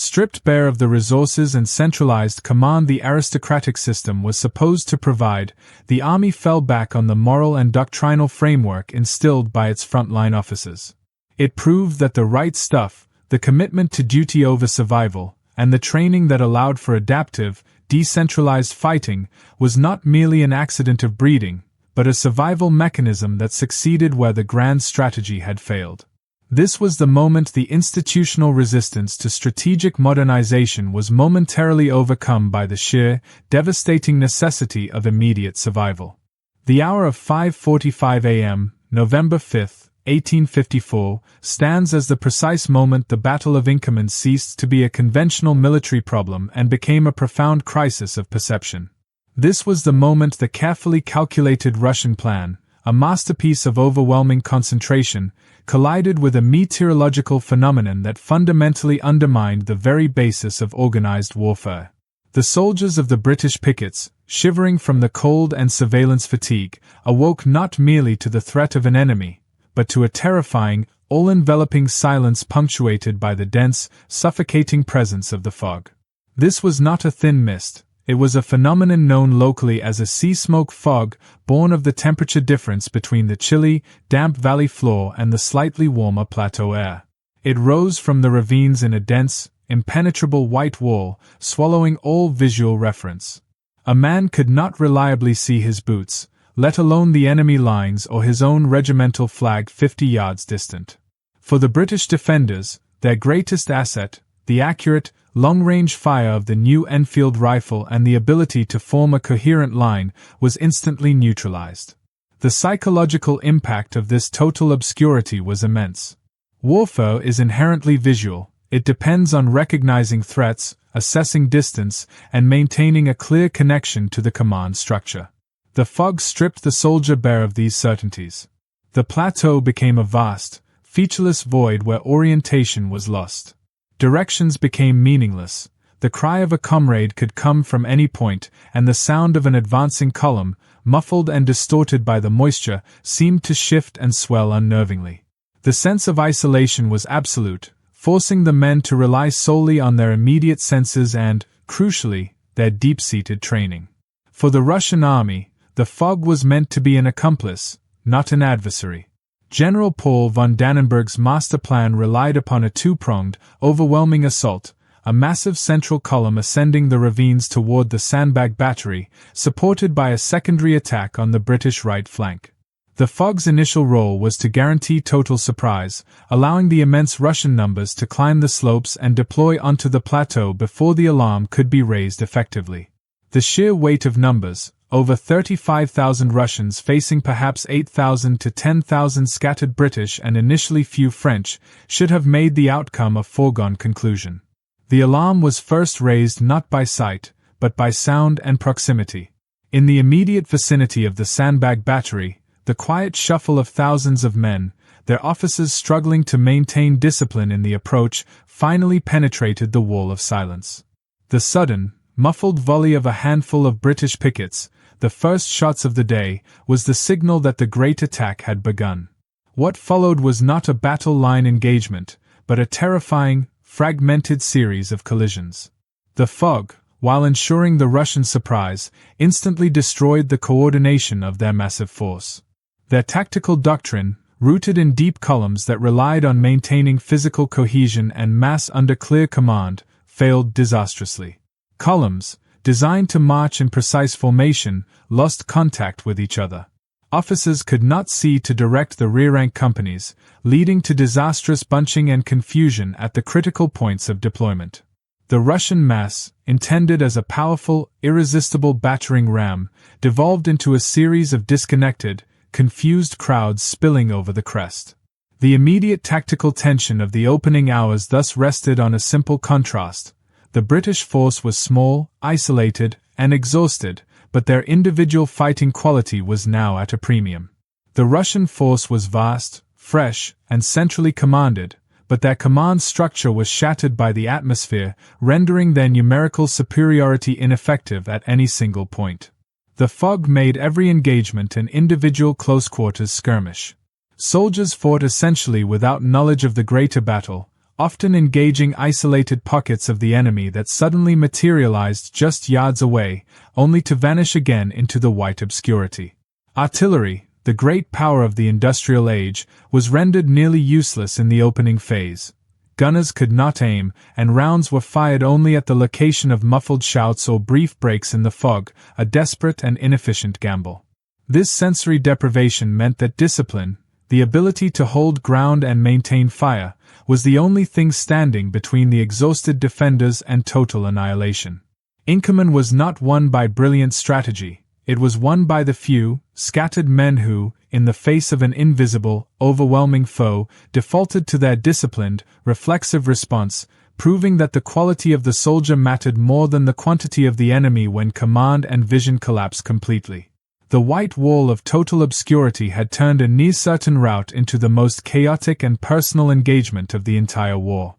Stripped bare of the resources and centralized command the aristocratic system was supposed to provide, the army fell back on the moral and doctrinal framework instilled by its frontline officers. It proved that the right stuff, the commitment to duty over survival, and the training that allowed for adaptive, decentralized fighting, was not merely an accident of breeding, but a survival mechanism that succeeded where the grand strategy had failed. This was the moment the institutional resistance to strategic modernization was momentarily overcome by the sheer, devastating necessity of immediate survival. The hour of 5:45 a.m., November 5, 1854, stands as the precise moment the Battle of Inkerman ceased to be a conventional military problem and became a profound crisis of perception. This was the moment the carefully calculated Russian plan, a masterpiece of overwhelming concentration, collided with a meteorological phenomenon that fundamentally undermined the very basis of organized warfare. The soldiers of the British pickets, shivering from the cold and surveillance fatigue, awoke not merely to the threat of an enemy, but to a terrifying, all-enveloping silence punctuated by the dense, suffocating presence of the fog. This was not a thin mist. It was a phenomenon known locally as a sea smoke fog, born of the temperature difference between the chilly, damp valley floor and the slightly warmer plateau air. It rose from the ravines in a dense, impenetrable white wall, swallowing all visual reference. A man could not reliably see his boots, let alone the enemy lines or his own regimental flag 50 yards distant. For the British defenders, their greatest asset, the accurate, long-range fire of the new Enfield rifle and the ability to form a coherent line, was instantly neutralized. The psychological impact of this total obscurity was immense. Warfare is inherently visual. It depends on recognizing threats, assessing distance, and maintaining a clear connection to the command structure. The fog stripped the soldier bare of these certainties. The plateau became a vast, featureless void where orientation was lost. Directions became meaningless. The cry of a comrade could come from any point, and the sound of an advancing column, muffled and distorted by the moisture, seemed to shift and swell unnervingly. The sense of isolation was absolute, forcing the men to rely solely on their immediate senses and, crucially, their deep-seated training. For the Russian army, the fog was meant to be an accomplice, not an adversary. General Paul von Dannenberg's master plan relied upon a two-pronged, overwhelming assault, a massive central column ascending the ravines toward the sandbag battery, supported by a secondary attack on the British right flank. The fog's initial role was to guarantee total surprise, allowing the immense Russian numbers to climb the slopes and deploy onto the plateau before the alarm could be raised effectively. The sheer weight of numbers, over 35,000 Russians facing perhaps 8,000 to 10,000 scattered British and initially few French, should have made the outcome a foregone conclusion. The alarm was first raised not by sight, but by sound and proximity. In the immediate vicinity of the sandbag battery, the quiet shuffle of thousands of men, their officers struggling to maintain discipline in the approach, finally penetrated the wall of silence. The sudden, muffled volley of a handful of British pickets, the first shots of the day, was the signal that the great attack had begun. What followed was not a battle line engagement, but a terrifying, fragmented series of collisions. The fog, while ensuring the Russian surprise, instantly destroyed the coordination of their massive force. Their tactical doctrine, rooted in deep columns that relied on maintaining physical cohesion and mass under clear command, failed disastrously. Columns, designed to march in precise formation, lost contact with each other. Officers could not see to direct the rear-rank companies, leading to disastrous bunching and confusion at the critical points of deployment. The Russian mass, intended as a powerful, irresistible battering ram, devolved into a series of disconnected, confused crowds spilling over the crest. The immediate tactical tension of the opening hours thus rested on a simple contrast. The British force was small, isolated, and exhausted, but their individual fighting quality was now at a premium. The Russian force was vast, fresh, and centrally commanded, but their command structure was shattered by the atmosphere, rendering their numerical superiority ineffective at any single point. The fog made every engagement an individual close-quarters skirmish. Soldiers fought essentially without knowledge of the greater battle, often engaging isolated pockets of the enemy that suddenly materialized just yards away, only to vanish again into the white obscurity. Artillery, the great power of the industrial age, was rendered nearly useless in the opening phase. Gunners could not aim, and rounds were fired only at the location of muffled shouts or brief breaks in the fog, a desperate and inefficient gamble. This sensory deprivation meant that discipline, the ability to hold ground and maintain fire, was the only thing standing between the exhausted defenders and total annihilation. Inkerman was not won by brilliant strategy, it was won by the few, scattered men who, in the face of an invisible, overwhelming foe, defaulted to their disciplined, reflexive response, proving that the quality of the soldier mattered more than the quantity of the enemy when command and vision collapsed completely. The white wall of total obscurity had turned a near-certain rout into the most chaotic and personal engagement of the entire war.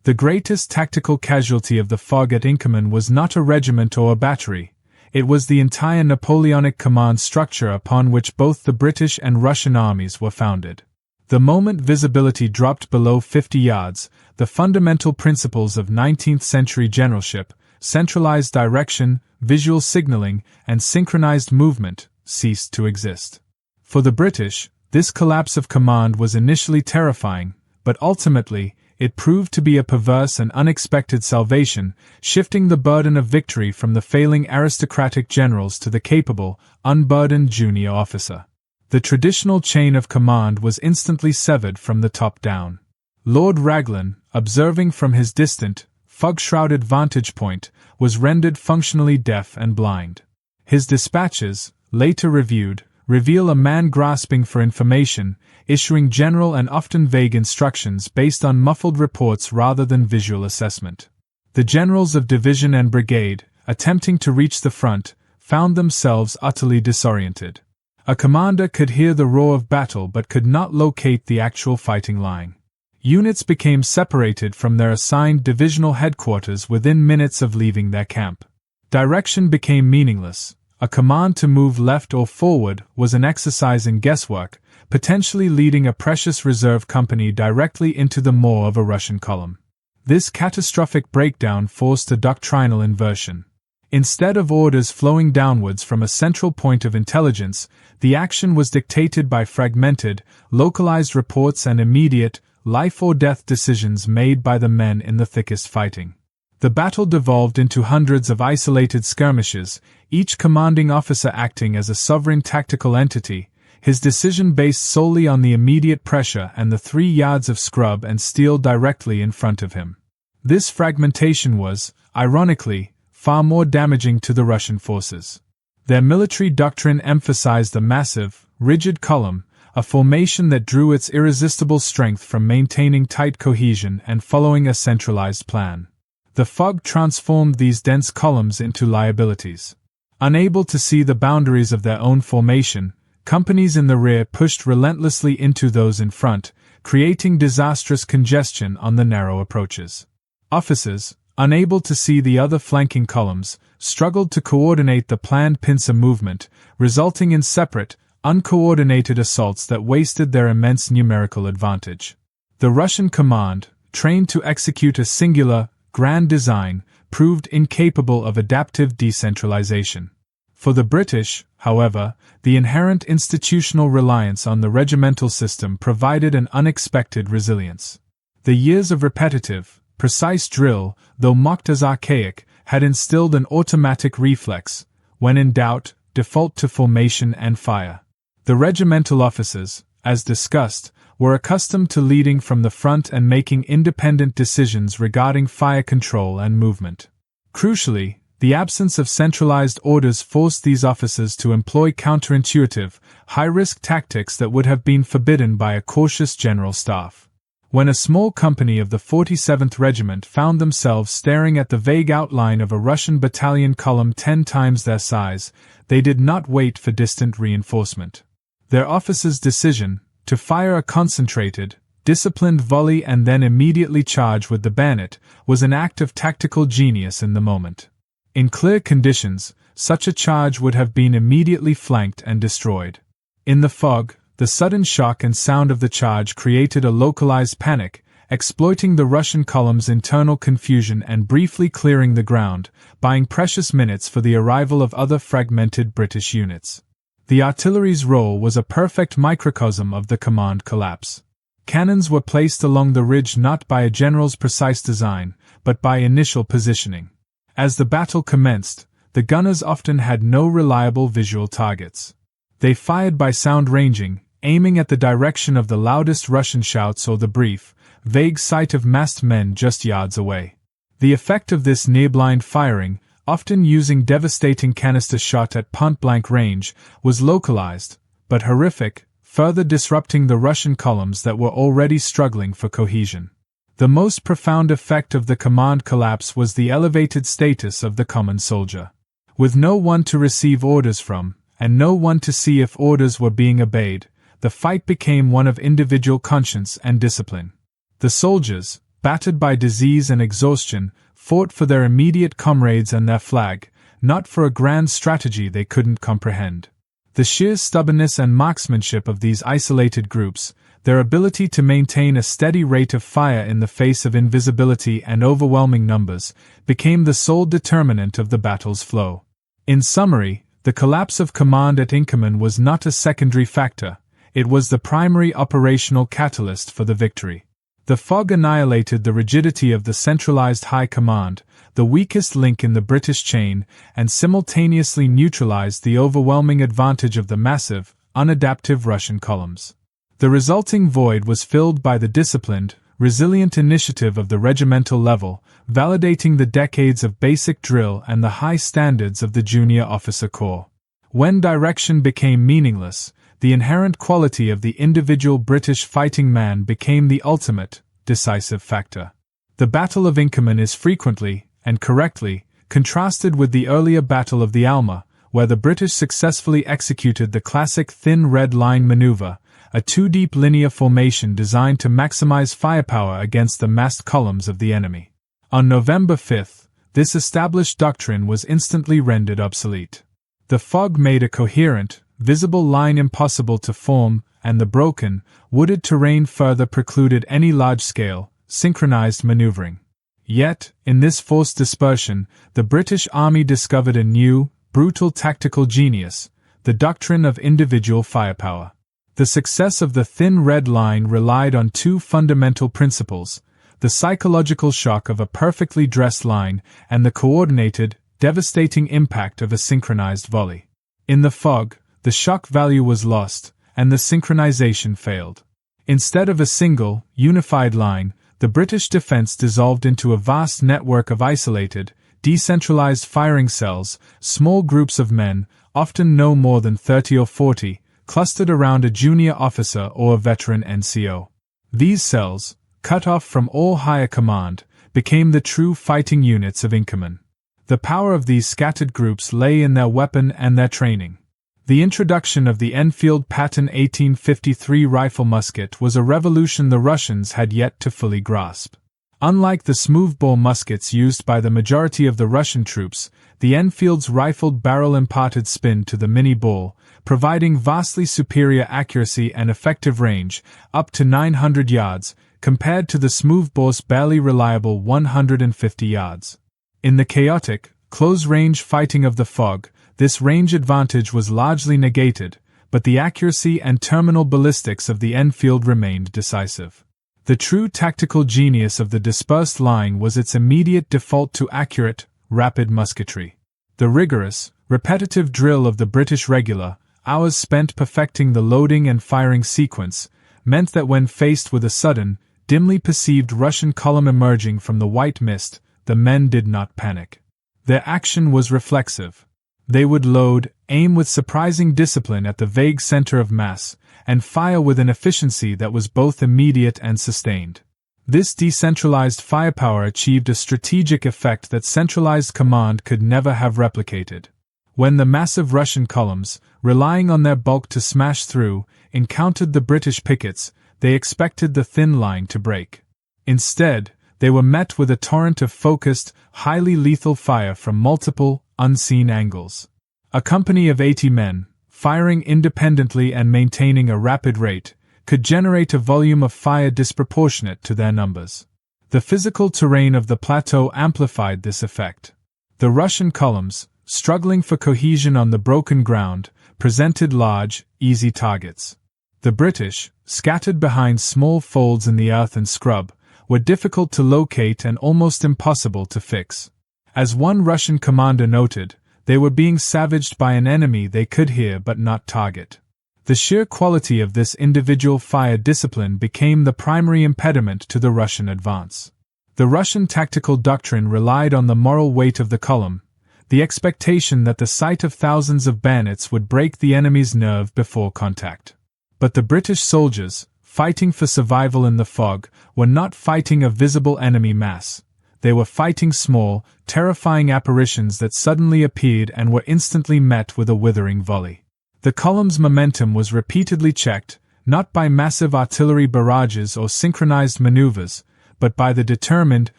The greatest tactical casualty of the fog at Inkerman was not a regiment or a battery. It was the entire Napoleonic command structure upon which both the British and Russian armies were founded. The moment visibility dropped below 50 yards, the fundamental principles of 19th-century generalship, centralized direction, visual signaling, and synchronized movement, ceased to exist. For the British, this collapse of command was initially terrifying, but ultimately, it proved to be a perverse and unexpected salvation, shifting the burden of victory from the failing aristocratic generals to the capable, unburdened junior officer. The traditional chain of command was instantly severed from the top down. Lord Raglan, observing from his distant, fog-shrouded vantage point, was rendered functionally deaf and blind. His dispatches, later reviewed, reveal a man grasping for information, issuing general and often vague instructions based on muffled reports rather than visual assessment. The generals of division and brigade, attempting to reach the front, found themselves utterly disoriented. A commander could hear the roar of battle but could not locate the actual fighting line. Units became separated from their assigned divisional headquarters within minutes of leaving their camp. Direction became meaningless. A command to move left or forward was an exercise in guesswork, potentially leading a precious reserve company directly into the maw of a Russian column. This catastrophic breakdown forced a doctrinal inversion. Instead of orders flowing downwards from a central point of intelligence, the action was dictated by fragmented, localized reports and immediate, life-or-death decisions made by the men in the thickest fighting. The battle devolved into hundreds of isolated skirmishes, each commanding officer acting as a sovereign tactical entity, his decision based solely on the immediate pressure and the 3 yards of scrub and steel directly in front of him. This fragmentation was, ironically, far more damaging to the Russian forces. Their military doctrine emphasized the massive, rigid column, a formation that drew its irresistible strength from maintaining tight cohesion and following a centralized plan. The fog transformed these dense columns into liabilities. Unable to see the boundaries of their own formation, companies in the rear pushed relentlessly into those in front, creating disastrous congestion on the narrow approaches. Officers, unable to see the other flanking columns, struggled to coordinate the planned pincer movement, resulting in separate, uncoordinated assaults that wasted their immense numerical advantage. The Russian command, trained to execute a singular, grand design, proved incapable of adaptive decentralization. For the British, however, the inherent institutional reliance on the regimental system provided an unexpected resilience. The years of repetitive, precise drill, though mocked as archaic, had instilled an automatic reflex: when in doubt, default to formation and fire. The regimental officers, as discussed, were accustomed to leading from the front and making independent decisions regarding fire control and movement. Crucially, the absence of centralized orders forced these officers to employ counterintuitive, high-risk tactics that would have been forbidden by a cautious general staff. When a small company of the 47th Regiment found themselves staring at the vague outline of a Russian battalion column 10 times their size, they did not wait for distant reinforcement. Their officers' decision, to fire a concentrated, disciplined volley and then immediately charge with the bayonet, was an act of tactical genius in the moment. In clear conditions, such a charge would have been immediately flanked and destroyed. In the fog, the sudden shock and sound of the charge created a localized panic, exploiting the Russian column's internal confusion and briefly clearing the ground, buying precious minutes for the arrival of other fragmented British units. The artillery's role was a perfect microcosm of the command collapse. Cannons were placed along the ridge not by a general's precise design, but by initial positioning. As the battle commenced, the gunners often had no reliable visual targets. They fired by sound ranging, aiming at the direction of the loudest Russian shouts or the brief, vague sight of massed men just yards away. The effect of this near-blind firing, often using devastating canister shot at point-blank range, was localized, but horrific, further disrupting the Russian columns that were already struggling for cohesion. The most profound effect of the command collapse was the elevated status of the common soldier. With no one to receive orders from, and no one to see if orders were being obeyed, the fight became one of individual conscience and discipline. The soldiers, battered by disease and exhaustion, fought for their immediate comrades and their flag, not for a grand strategy they couldn't comprehend. The sheer stubbornness and marksmanship of these isolated groups, their ability to maintain a steady rate of fire in the face of invisibility and overwhelming numbers, became the sole determinant of the battle's flow. In summary, the collapse of command at Inkerman was not a secondary factor, it was the primary operational catalyst for the victory. The fog annihilated the rigidity of the centralized high command, the weakest link in the British chain, and simultaneously neutralized the overwhelming advantage of the massive, unadaptive Russian columns. The resulting void was filled by the disciplined, resilient initiative of the regimental level, validating the decades of basic drill and the high standards of the junior officer corps. When direction became meaningless, the inherent quality of the individual British fighting man became the ultimate, decisive factor. The Battle of Inkerman is frequently, and correctly, contrasted with the earlier Battle of the Alma, where the British successfully executed the classic thin red line maneuver, a two-deep linear formation designed to maximize firepower against the massed columns of the enemy. On November 5, this established doctrine was instantly rendered obsolete. The fog made a coherent, visible line impossible to form, and the broken, wooded terrain further precluded any large-scale, synchronized maneuvering. Yet, in this forced dispersion, the British Army discovered a new, brutal tactical genius, the doctrine of individual firepower. The success of the thin red line relied on two fundamental principles: the psychological shock of a perfectly dressed line and the coordinated, devastating impact of a synchronized volley. In the fog, the shock value was lost, and the synchronization failed. Instead of a single, unified line, the British defense dissolved into a vast network of isolated, decentralized firing cells, small groups of men, often no more than 30 or 40, clustered around a junior officer or a veteran NCO. These cells, cut off from all higher command, became the true fighting units of Inkerman. The power of these scattered groups lay in their weapon and their training. The introduction of the Enfield Pattern 1853 rifle musket was a revolution the Russians had yet to fully grasp. Unlike the smoothbore muskets used by the majority of the Russian troops, the Enfield's rifled barrel imparted spin to the mini-ball, providing vastly superior accuracy and effective range, up to 900 yards, compared to the smoothbore's barely reliable 150 yards. In the chaotic, close-range fighting of the fog, this range advantage was largely negated, but the accuracy and terminal ballistics of the Enfield remained decisive. The true tactical genius of the dispersed line was its immediate default to accurate, rapid musketry. The rigorous, repetitive drill of the British regular, hours spent perfecting the loading and firing sequence, meant that when faced with a sudden, dimly perceived Russian column emerging from the white mist, the men did not panic. Their action was reflexive. They would load, aim with surprising discipline at the vague center of mass, and fire with an efficiency that was both immediate and sustained. This decentralized firepower achieved a strategic effect that centralized command could never have replicated. When the massive Russian columns, relying on their bulk to smash through, encountered the British pickets, they expected the thin line to break. Instead, they were met with a torrent of focused, highly lethal fire from multiple, unseen angles. A company of 80 men, firing independently and maintaining a rapid rate, could generate a volume of fire disproportionate to their numbers. The physical terrain of the plateau amplified this effect. The Russian columns, struggling for cohesion on the broken ground, presented large, easy targets. The British, scattered behind small folds in the earth and scrub, were difficult to locate and almost impossible to fix. As one Russian commander noted, they were being savaged by an enemy they could hear but not target. The sheer quality of this individual fire discipline became the primary impediment to the Russian advance. The Russian tactical doctrine relied on the moral weight of the column, the expectation that the sight of thousands of bayonets would break the enemy's nerve before contact. But the British soldiers, fighting for survival in the fog, were not fighting a visible enemy mass. They were fighting small, terrifying apparitions that suddenly appeared and were instantly met with a withering volley. The column's momentum was repeatedly checked, not by massive artillery barrages or synchronized maneuvers, but by the determined,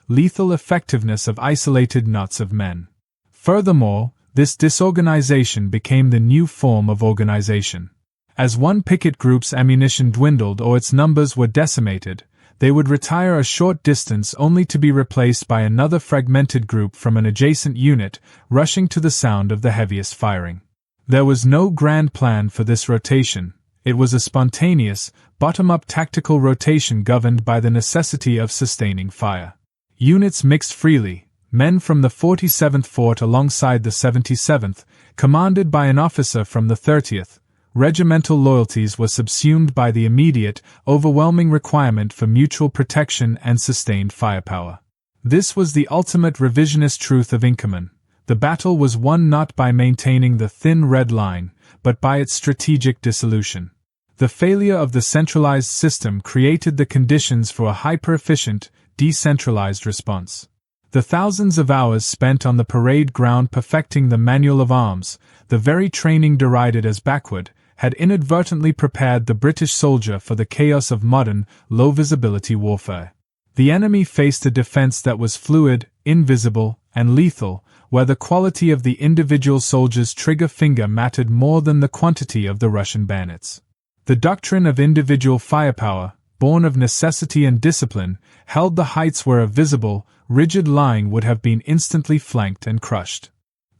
lethal effectiveness of isolated knots of men. Furthermore, this disorganization became the new form of organization. As one picket group's ammunition dwindled or its numbers were decimated, they would retire a short distance only to be replaced by another fragmented group from an adjacent unit, rushing to the sound of the heaviest firing. There was no grand plan for this rotation, It was a spontaneous, bottom-up tactical rotation governed by the necessity of sustaining fire. Units mixed freely. Men from the 47th fought alongside the 77th, commanded by an officer from the 30th. Regimental loyalties were subsumed by the immediate, overwhelming requirement for mutual protection and sustained firepower. This was the ultimate revisionist truth of Inkerman. The battle was won not by maintaining the thin red line, but by its strategic dissolution. The failure of the centralized system created the conditions for a hyper-efficient, decentralized response. The thousands of hours spent on the parade ground perfecting the manual of arms, the very training derided as backward, had inadvertently prepared the British soldier for the chaos of modern, low-visibility warfare. The enemy faced a defense that was fluid, invisible, and lethal, where the quality of the individual soldier's trigger finger mattered more than the quantity of the Russian bayonets. The doctrine of individual firepower, born of necessity and discipline, held the heights where a visible, rigid line would have been instantly flanked and crushed.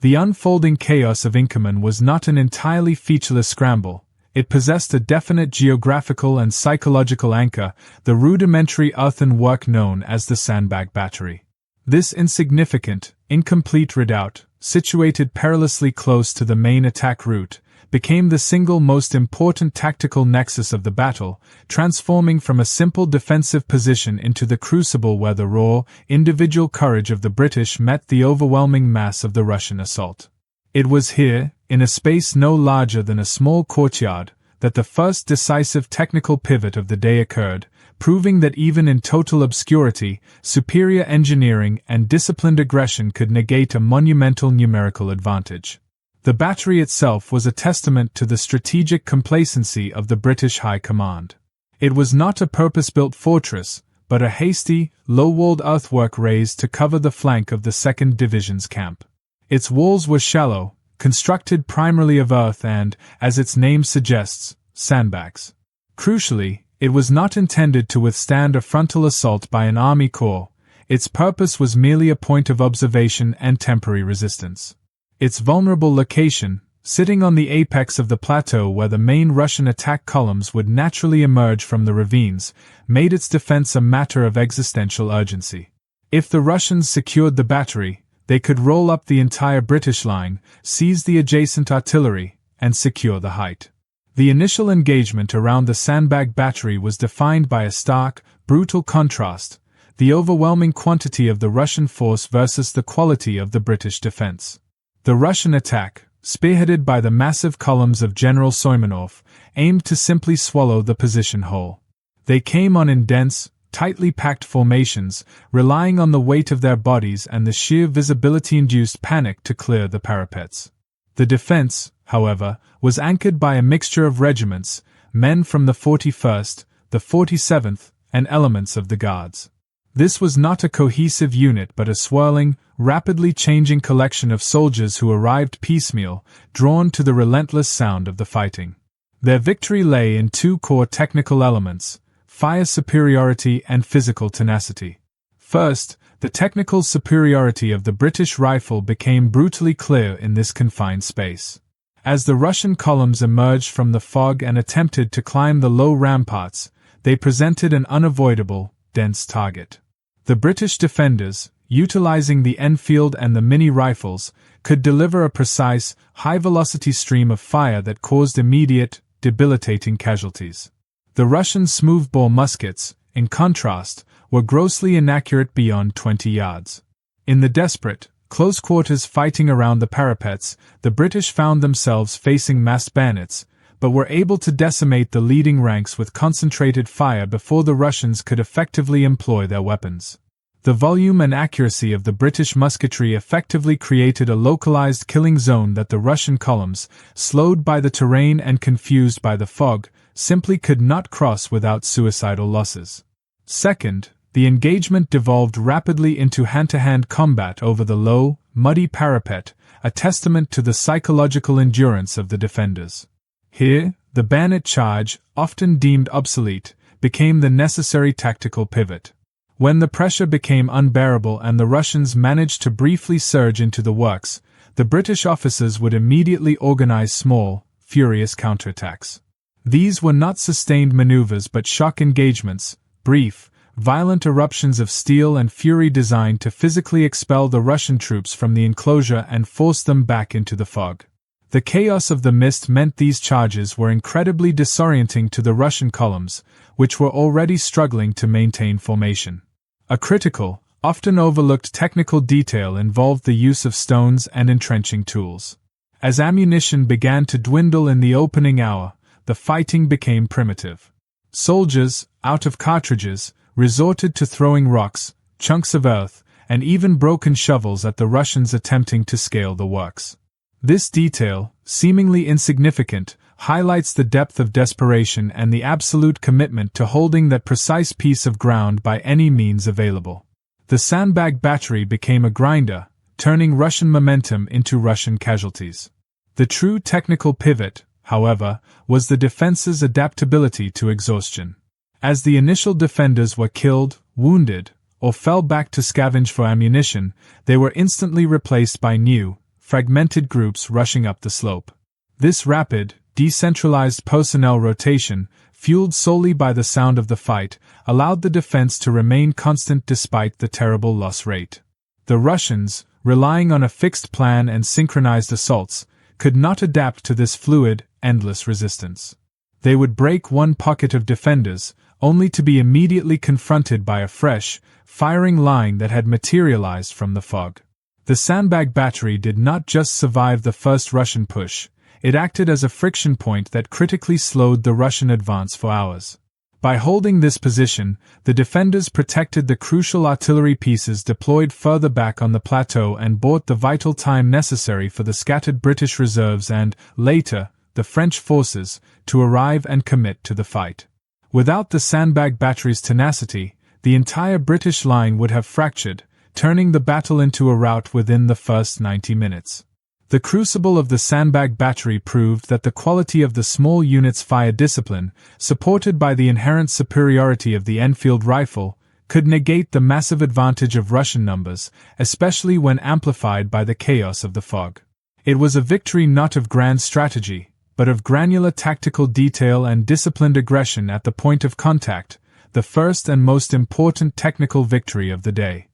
The unfolding chaos of Inkerman was not an entirely featureless scramble. It possessed a definite geographical and psychological anchor, the rudimentary earthen work known as the sandbag battery. This insignificant, incomplete redoubt, situated perilously close to the main attack route, became the single most important tactical nexus of the battle, transforming from a simple defensive position into the crucible where the raw, individual courage of the British met the overwhelming mass of the Russian assault. It was here, in a space no larger than a small courtyard, that the first decisive technical pivot of the day occurred, proving that even in total obscurity, superior engineering and disciplined aggression could negate a monumental numerical advantage. The battery itself was a testament to the strategic complacency of the British High Command. It was not a purpose-built fortress, but a hasty, low-walled earthwork raised to cover the flank of the 2nd Division's camp. Its walls were shallow, constructed primarily of earth and, as its name suggests, sandbags. Crucially, it was not intended to withstand a frontal assault by an army corps. Its purpose was merely a point of observation and temporary resistance. Its vulnerable location, sitting on the apex of the plateau where the main Russian attack columns would naturally emerge from the ravines, made its defense a matter of existential urgency. If the Russians secured the battery, they could roll up the entire British line, seize the adjacent artillery, and secure the height. The initial engagement around the sandbag battery was defined by a stark, brutal contrast, the overwhelming quantity of the Russian force versus the quality of the British defense. The Russian attack, spearheaded by the massive columns of General Soimenov, aimed to simply swallow the position whole. They came on in dense, tightly packed formations, relying on the weight of their bodies and the sheer visibility-induced panic to clear the parapets. The defense, however, was anchored by a mixture of regiments, men from the 41st, the 47th, and elements of the Guards. This was not a cohesive unit but a swirling, rapidly changing collection of soldiers who arrived piecemeal, drawn to the relentless sound of the fighting. Their victory lay in two core technical elements: fire superiority and physical tenacity. First, the technical superiority of the British rifle became brutally clear in this confined space. As the Russian columns emerged from the fog and attempted to climb the low ramparts, they presented an unavoidable, dense target. The British defenders, utilizing the Enfield and the mini rifles, could deliver a precise, high-velocity stream of fire that caused immediate, debilitating casualties. The Russian smoothbore muskets, in contrast, were grossly inaccurate beyond 20 yards. In the desperate, close-quarters fighting around the parapets, the British found themselves facing massed bayonets, but were able to decimate the leading ranks with concentrated fire before the Russians could effectively employ their weapons. The volume and accuracy of the British musketry effectively created a localized killing zone that the Russian columns, slowed by the terrain and confused by the fog, simply could not cross without suicidal losses. Second, the engagement devolved rapidly into hand-to-hand combat over the low, muddy parapet, a testament to the psychological endurance of the defenders. Here, the bayonet charge, often deemed obsolete, became the necessary tactical pivot. When the pressure became unbearable and the Russians managed to briefly surge into the works, the British officers would immediately organize small, furious counterattacks. These were not sustained maneuvers but shock engagements, brief, violent eruptions of steel and fury designed to physically expel the Russian troops from the enclosure and force them back into the fog. The chaos of the mist meant these charges were incredibly disorienting to the Russian columns, which were already struggling to maintain formation. A critical, often overlooked technical detail involved the use of stones and entrenching tools. As ammunition began to dwindle in the opening hour, the fighting became primitive. Soldiers, out of cartridges, resorted to throwing rocks, chunks of earth, and even broken shovels at the Russians attempting to scale the works. This detail, seemingly insignificant, highlights the depth of desperation and the absolute commitment to holding that precise piece of ground by any means available. The sandbag battery became a grinder, turning Russian momentum into Russian casualties. The true technical pivot, however, was the defense's adaptability to exhaustion. As the initial defenders were killed, wounded, or fell back to scavenge for ammunition, they were instantly replaced by new, fragmented groups rushing up the slope. This rapid, decentralized personnel rotation, fueled solely by the sound of the fight, allowed the defense to remain constant despite the terrible loss rate. The Russians, relying on a fixed plan and synchronized assaults, could not adapt to this fluid, endless resistance. They would break one pocket of defenders, only to be immediately confronted by a fresh, firing line that had materialized from the fog. The sandbag battery did not just survive the first Russian push, it acted as a friction point that critically slowed the Russian advance for hours. By holding this position, the defenders protected the crucial artillery pieces deployed further back on the plateau and bought the vital time necessary for the scattered British reserves and, later, the French forces, to arrive and commit to the fight. Without the sandbag battery's tenacity, the entire British line would have fractured, turning the battle into a rout within the first 90 minutes. The crucible of the sandbag battery proved that the quality of the small unit's fire discipline, supported by the inherent superiority of the Enfield rifle, could negate the massive advantage of Russian numbers, especially when amplified by the chaos of the fog. It was a victory not of grand strategy, but of granular tactical detail and disciplined aggression at the point of contact, the first and most important technical victory of the day.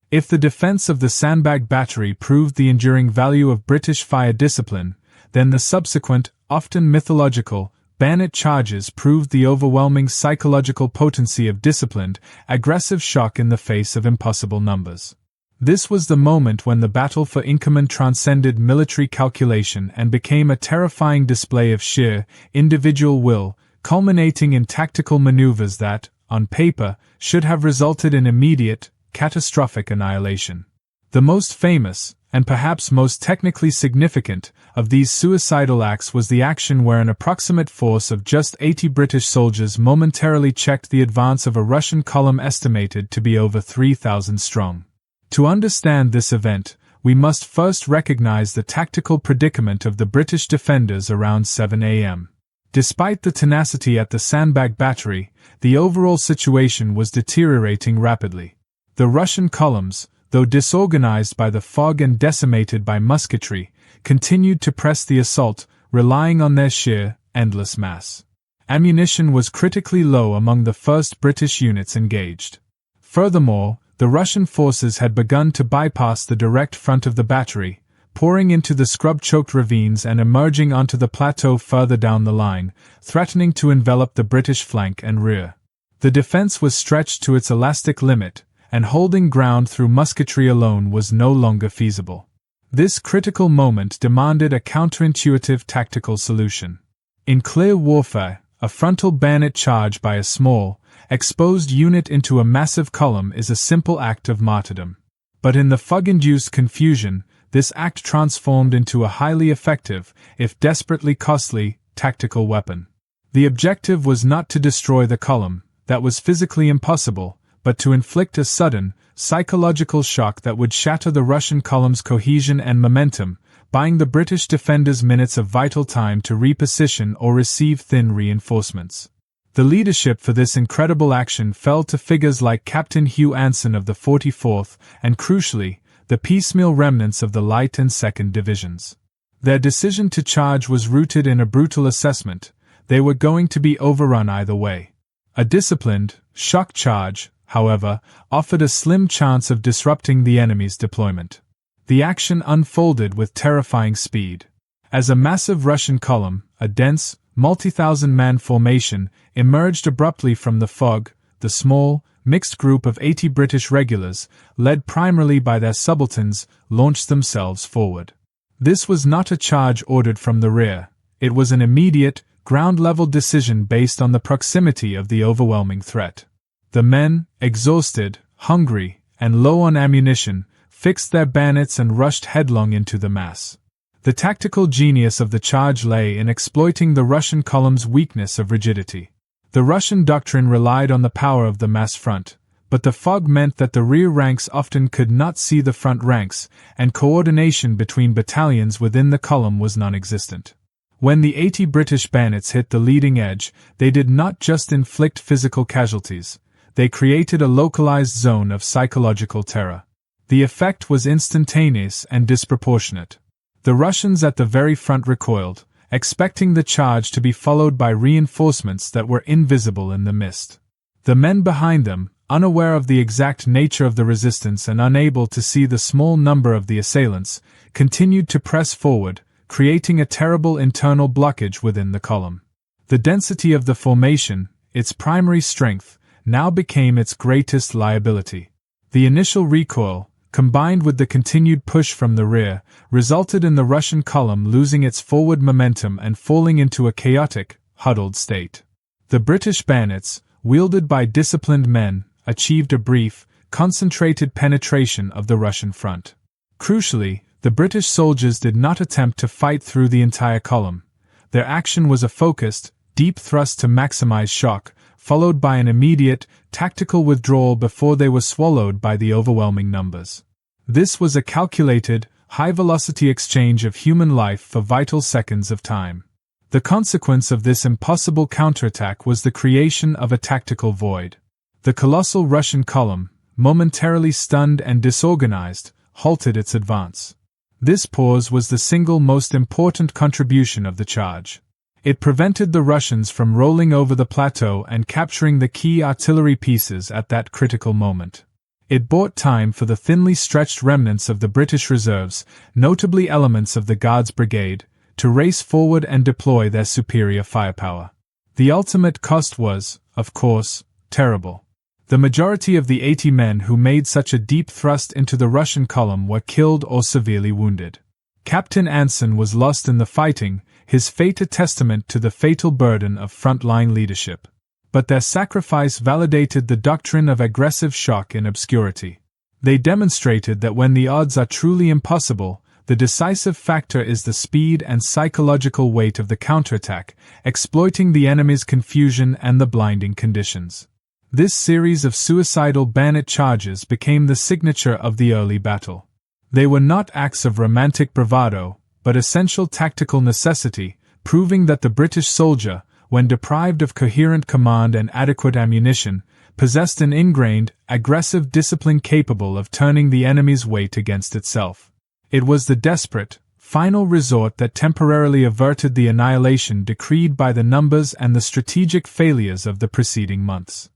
If the defense of the sandbag battery proved the enduring value of British fire discipline, then the subsequent, often mythological, bayonet charges proved the overwhelming psychological potency of disciplined, aggressive shock in the face of impossible numbers. This was the moment when the Battle for Inkerman transcended military calculation and became a terrifying display of sheer, individual will, culminating in tactical maneuvers that, on paper, should have resulted in immediate, catastrophic annihilation. The most famous, and perhaps most technically significant, of these suicidal acts was the action where an approximate force of just 80 British soldiers momentarily checked the advance of a Russian column estimated to be over 3,000 strong. To understand this event, we must first recognize the tactical predicament of the British defenders around 7 a.m. Despite the tenacity at the sandbag battery, the overall situation was deteriorating rapidly. The Russian columns, though disorganized by the fog and decimated by musketry, continued to press the assault, relying on their sheer, endless mass. Ammunition was critically low among the first British units engaged. Furthermore, the Russian forces had begun to bypass the direct front of the battery, pouring into the scrub-choked ravines and emerging onto the plateau further down the line, threatening to envelop the British flank and rear. The defense was stretched to its elastic limit, and holding ground through musketry alone was no longer feasible. This critical moment demanded a counterintuitive tactical solution. In clear warfare, a frontal bayonet charge by a small, exposed unit into a massive column is a simple act of martyrdom. But in the fog-induced confusion, this act transformed into a highly effective, if desperately costly, tactical weapon. The objective was not to destroy the column, that was physically impossible, but to inflict a sudden, psychological shock that would shatter the Russian column's cohesion and momentum, buying the British defenders minutes of vital time to reposition or receive thin reinforcements. The leadership for this incredible action fell to figures like Captain Hugh Anson of the 44th, and crucially, the piecemeal remnants of the Light and 2nd Divisions. Their decision to charge was rooted in a brutal assessment. They were going to be overrun either way. A disciplined, shock charge, however, offered a slim chance of disrupting the enemy's deployment. The action unfolded with terrifying speed. As a massive Russian column, a dense, multi-thousand-man formation, emerged abruptly from the fog, the small, mixed group of 80 British regulars, led primarily by their subalterns, launched themselves forward. This was not a charge ordered from the rear. It was an immediate, ground-level decision based on the proximity of the overwhelming threat. The men, exhausted, hungry, and low on ammunition, fixed their bayonets and rushed headlong into the mass. The tactical genius of the charge lay in exploiting the Russian column's weakness of rigidity. The Russian doctrine relied on the power of the mass front, but the fog meant that the rear ranks often could not see the front ranks, and coordination between battalions within the column was non-existent. When the 80 British bayonets hit the leading edge, they did not just inflict physical casualties, they created a localized zone of psychological terror. The effect was instantaneous and disproportionate. The Russians at the very front recoiled, expecting the charge to be followed by reinforcements that were invisible in the mist. The men behind them, unaware of the exact nature of the resistance and unable to see the small number of the assailants, continued to press forward, creating a terrible internal blockage within the column. The density of the formation, its primary strength, now became its greatest liability. The initial recoil, combined with the continued push from the rear, resulted in the Russian column losing its forward momentum and falling into a chaotic, huddled state. The British bayonets, wielded by disciplined men, achieved a brief, concentrated penetration of the Russian front. Crucially, the British soldiers did not attempt to fight through the entire column. Their action was a focused, deep thrust to maximize shock, followed by an immediate, tactical withdrawal before they were swallowed by the overwhelming numbers. This was a calculated, high-velocity exchange of human life for vital seconds of time. The consequence of this impossible counterattack was the creation of a tactical void. The colossal Russian column, momentarily stunned and disorganized, halted its advance. This pause was the single most important contribution of the charge. It prevented the Russians from rolling over the plateau and capturing the key artillery pieces at that critical moment. It bought time for the thinly stretched remnants of the British reserves, notably elements of the Guards Brigade, to race forward and deploy their superior firepower. The ultimate cost was, of course, terrible. The majority of the 80 men who made such a deep thrust into the Russian column were killed or severely wounded. Captain Anson was lost in the fighting, his fate a testament to the fatal burden of front-line leadership. But their sacrifice validated the doctrine of aggressive shock in obscurity. They demonstrated that when the odds are truly impossible, the decisive factor is the speed and psychological weight of the counterattack, exploiting the enemy's confusion and the blinding conditions. This series of suicidal bayonet charges became the signature of the early battle. They were not acts of romantic bravado, but essential tactical necessity, proving that the British soldier, when deprived of coherent command and adequate ammunition, possessed an ingrained, aggressive discipline capable of turning the enemy's weight against itself. It was the desperate, final resort that temporarily averted the annihilation decreed by the numbers and the strategic failures of the preceding months.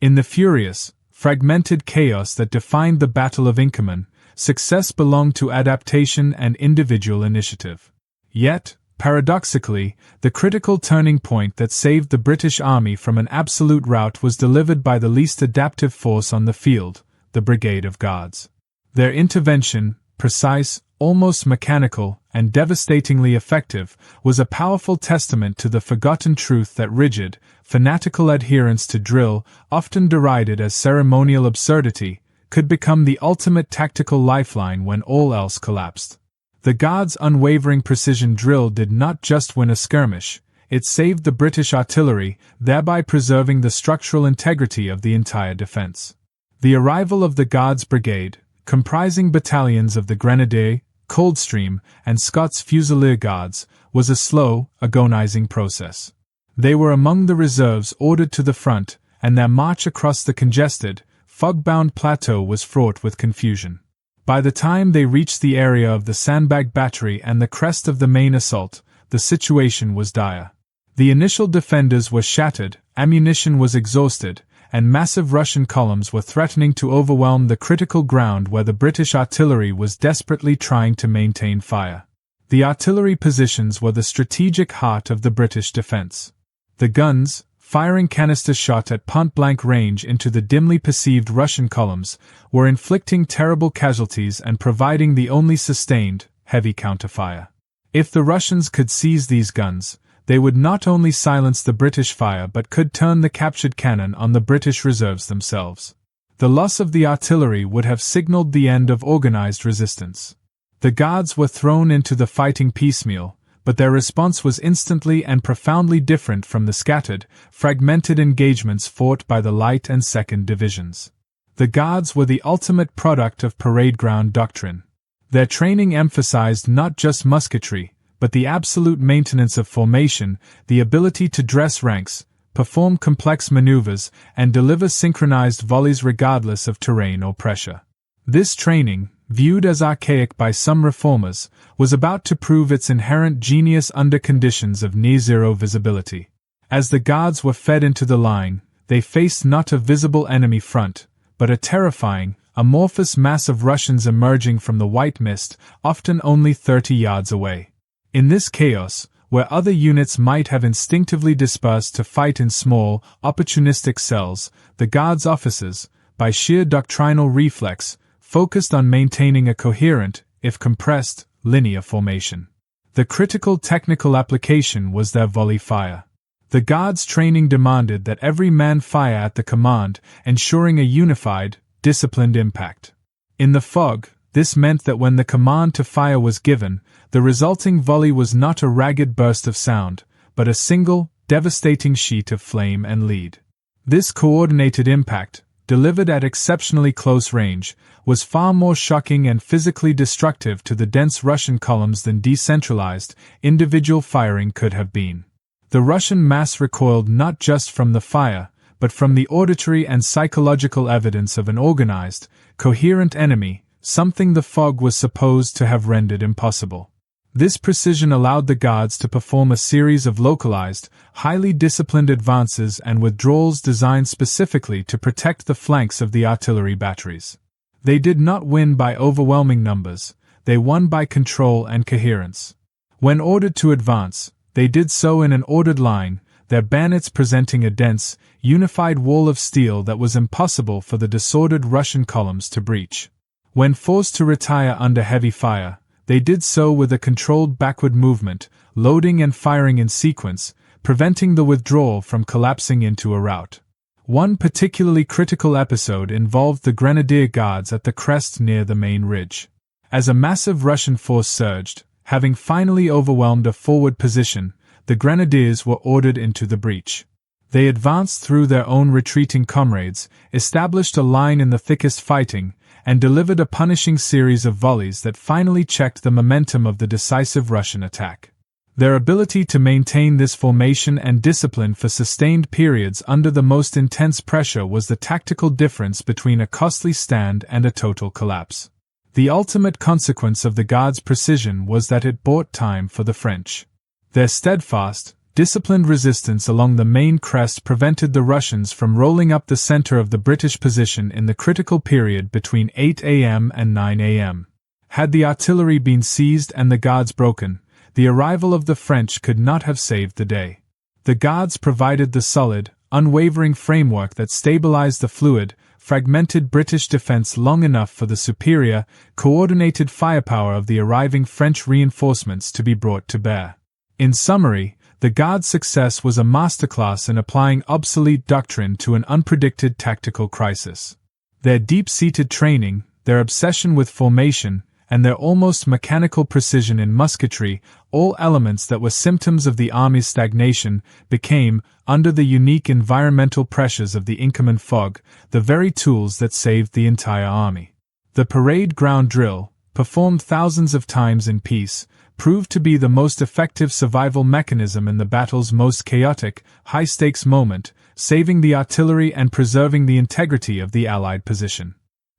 In the furious, fragmented chaos that defined the Battle of Inkerman, success belonged to adaptation and individual initiative. Yet, paradoxically, the critical turning point that saved the British Army from an absolute rout was delivered by the least adaptive force on the field, the Brigade of Guards. Their intervention, precise, almost mechanical, and devastatingly effective, was a powerful testament to the forgotten truth that rigid, fanatical adherence to drill, often derided as ceremonial absurdity, could become the ultimate tactical lifeline when all else collapsed. The Guards' unwavering precision drill did not just win a skirmish, it saved the British artillery, thereby preserving the structural integrity of the entire defense. The arrival of the Guards Brigade, comprising battalions of the Grenadier, Coldstream, and Scots Fusilier Guards, was a slow, agonizing process. They were among the reserves ordered to the front, and their march across the congested, fog-bound plateau was fraught with confusion. By the time they reached the area of the sandbag battery and the crest of the main assault, the situation was dire. The initial defenders were shattered, ammunition was exhausted, and massive Russian columns were threatening to overwhelm the critical ground where the British artillery was desperately trying to maintain fire. The artillery positions were the strategic heart of the British defense. The guns, firing canister shot at point-blank range into the dimly perceived Russian columns, were inflicting terrible casualties and providing the only sustained, heavy counterfire. If the Russians could seize these guns, they would not only silence the British fire but could turn the captured cannon on the British reserves themselves. The loss of the artillery would have signaled the end of organized resistance. The Guards were thrown into the fighting piecemeal, but their response was instantly and profoundly different from the scattered, fragmented engagements fought by the Light and Second Divisions. The Guards were the ultimate product of parade ground doctrine. Their training emphasized not just musketry, but the absolute maintenance of formation, the ability to dress ranks, perform complex maneuvers, and deliver synchronized volleys regardless of terrain or pressure. This training, viewed as archaic by some reformers, was about to prove its inherent genius under conditions of near-zero visibility. As the Guards were fed into the line, they faced not a visible enemy front, but a terrifying, amorphous mass of Russians emerging from the white mist, often only 30 yards away. In this chaos, where other units might have instinctively dispersed to fight in small, opportunistic cells, the Guards' officers, by sheer doctrinal reflex, focused on maintaining a coherent, if compressed, linear formation. The critical technical application was their volley fire. The Guards' training demanded that every man fire at the command, ensuring a unified, disciplined impact. In the fog, this meant that when the command to fire was given, the resulting volley was not a ragged burst of sound, but a single, devastating sheet of flame and lead. This coordinated impact, delivered at exceptionally close range, was far more shocking and physically destructive to the dense Russian columns than decentralized, individual firing could have been. The Russian mass recoiled not just from the fire, but from the auditory and psychological evidence of an organized, coherent enemy, something the fog was supposed to have rendered impossible. This precision allowed the Guards to perform a series of localized, highly disciplined advances and withdrawals designed specifically to protect the flanks of the artillery batteries. They did not win by overwhelming numbers, they won by control and coherence. When ordered to advance, they did so in an ordered line, their bayonets presenting a dense, unified wall of steel that was impossible for the disordered Russian columns to breach. When forced to retire under heavy fire, they did so with a controlled backward movement, loading and firing in sequence, preventing the withdrawal from collapsing into a rout. One particularly critical episode involved the Grenadier Guards at the crest near the main ridge. As a massive Russian force surged, having finally overwhelmed a forward position, the Grenadiers were ordered into the breach. They advanced through their own retreating comrades, established a line in the thickest fighting, and delivered a punishing series of volleys that finally checked the momentum of the decisive Russian attack. Their ability to maintain this formation and discipline for sustained periods under the most intense pressure was the tactical difference between a costly stand and a total collapse. The ultimate consequence of the Guards' precision was that it bought time for the French. Their steadfast, disciplined resistance along the main crest prevented the Russians from rolling up the center of the British position in the critical period between 8 a.m. and 9 a.m. Had the artillery been seized and the Guards broken, the arrival of the French could not have saved the day. The Guards provided the solid, unwavering framework that stabilized the fluid, fragmented British defense long enough for the superior, coordinated firepower of the arriving French reinforcements to be brought to bear. In summary, the Guards' success was a masterclass in applying obsolete doctrine to an unpredicted tactical crisis. Their deep-seated training, their obsession with formation, and their almost mechanical precision in musketry, all elements that were symptoms of the army's stagnation, became, under the unique environmental pressures of the Inkerman fog, the very tools that saved the entire army. The parade ground drill, performed thousands of times in peace, proved to be the most effective survival mechanism in the battle's most chaotic, high-stakes moment, saving the artillery and preserving the integrity of the Allied position.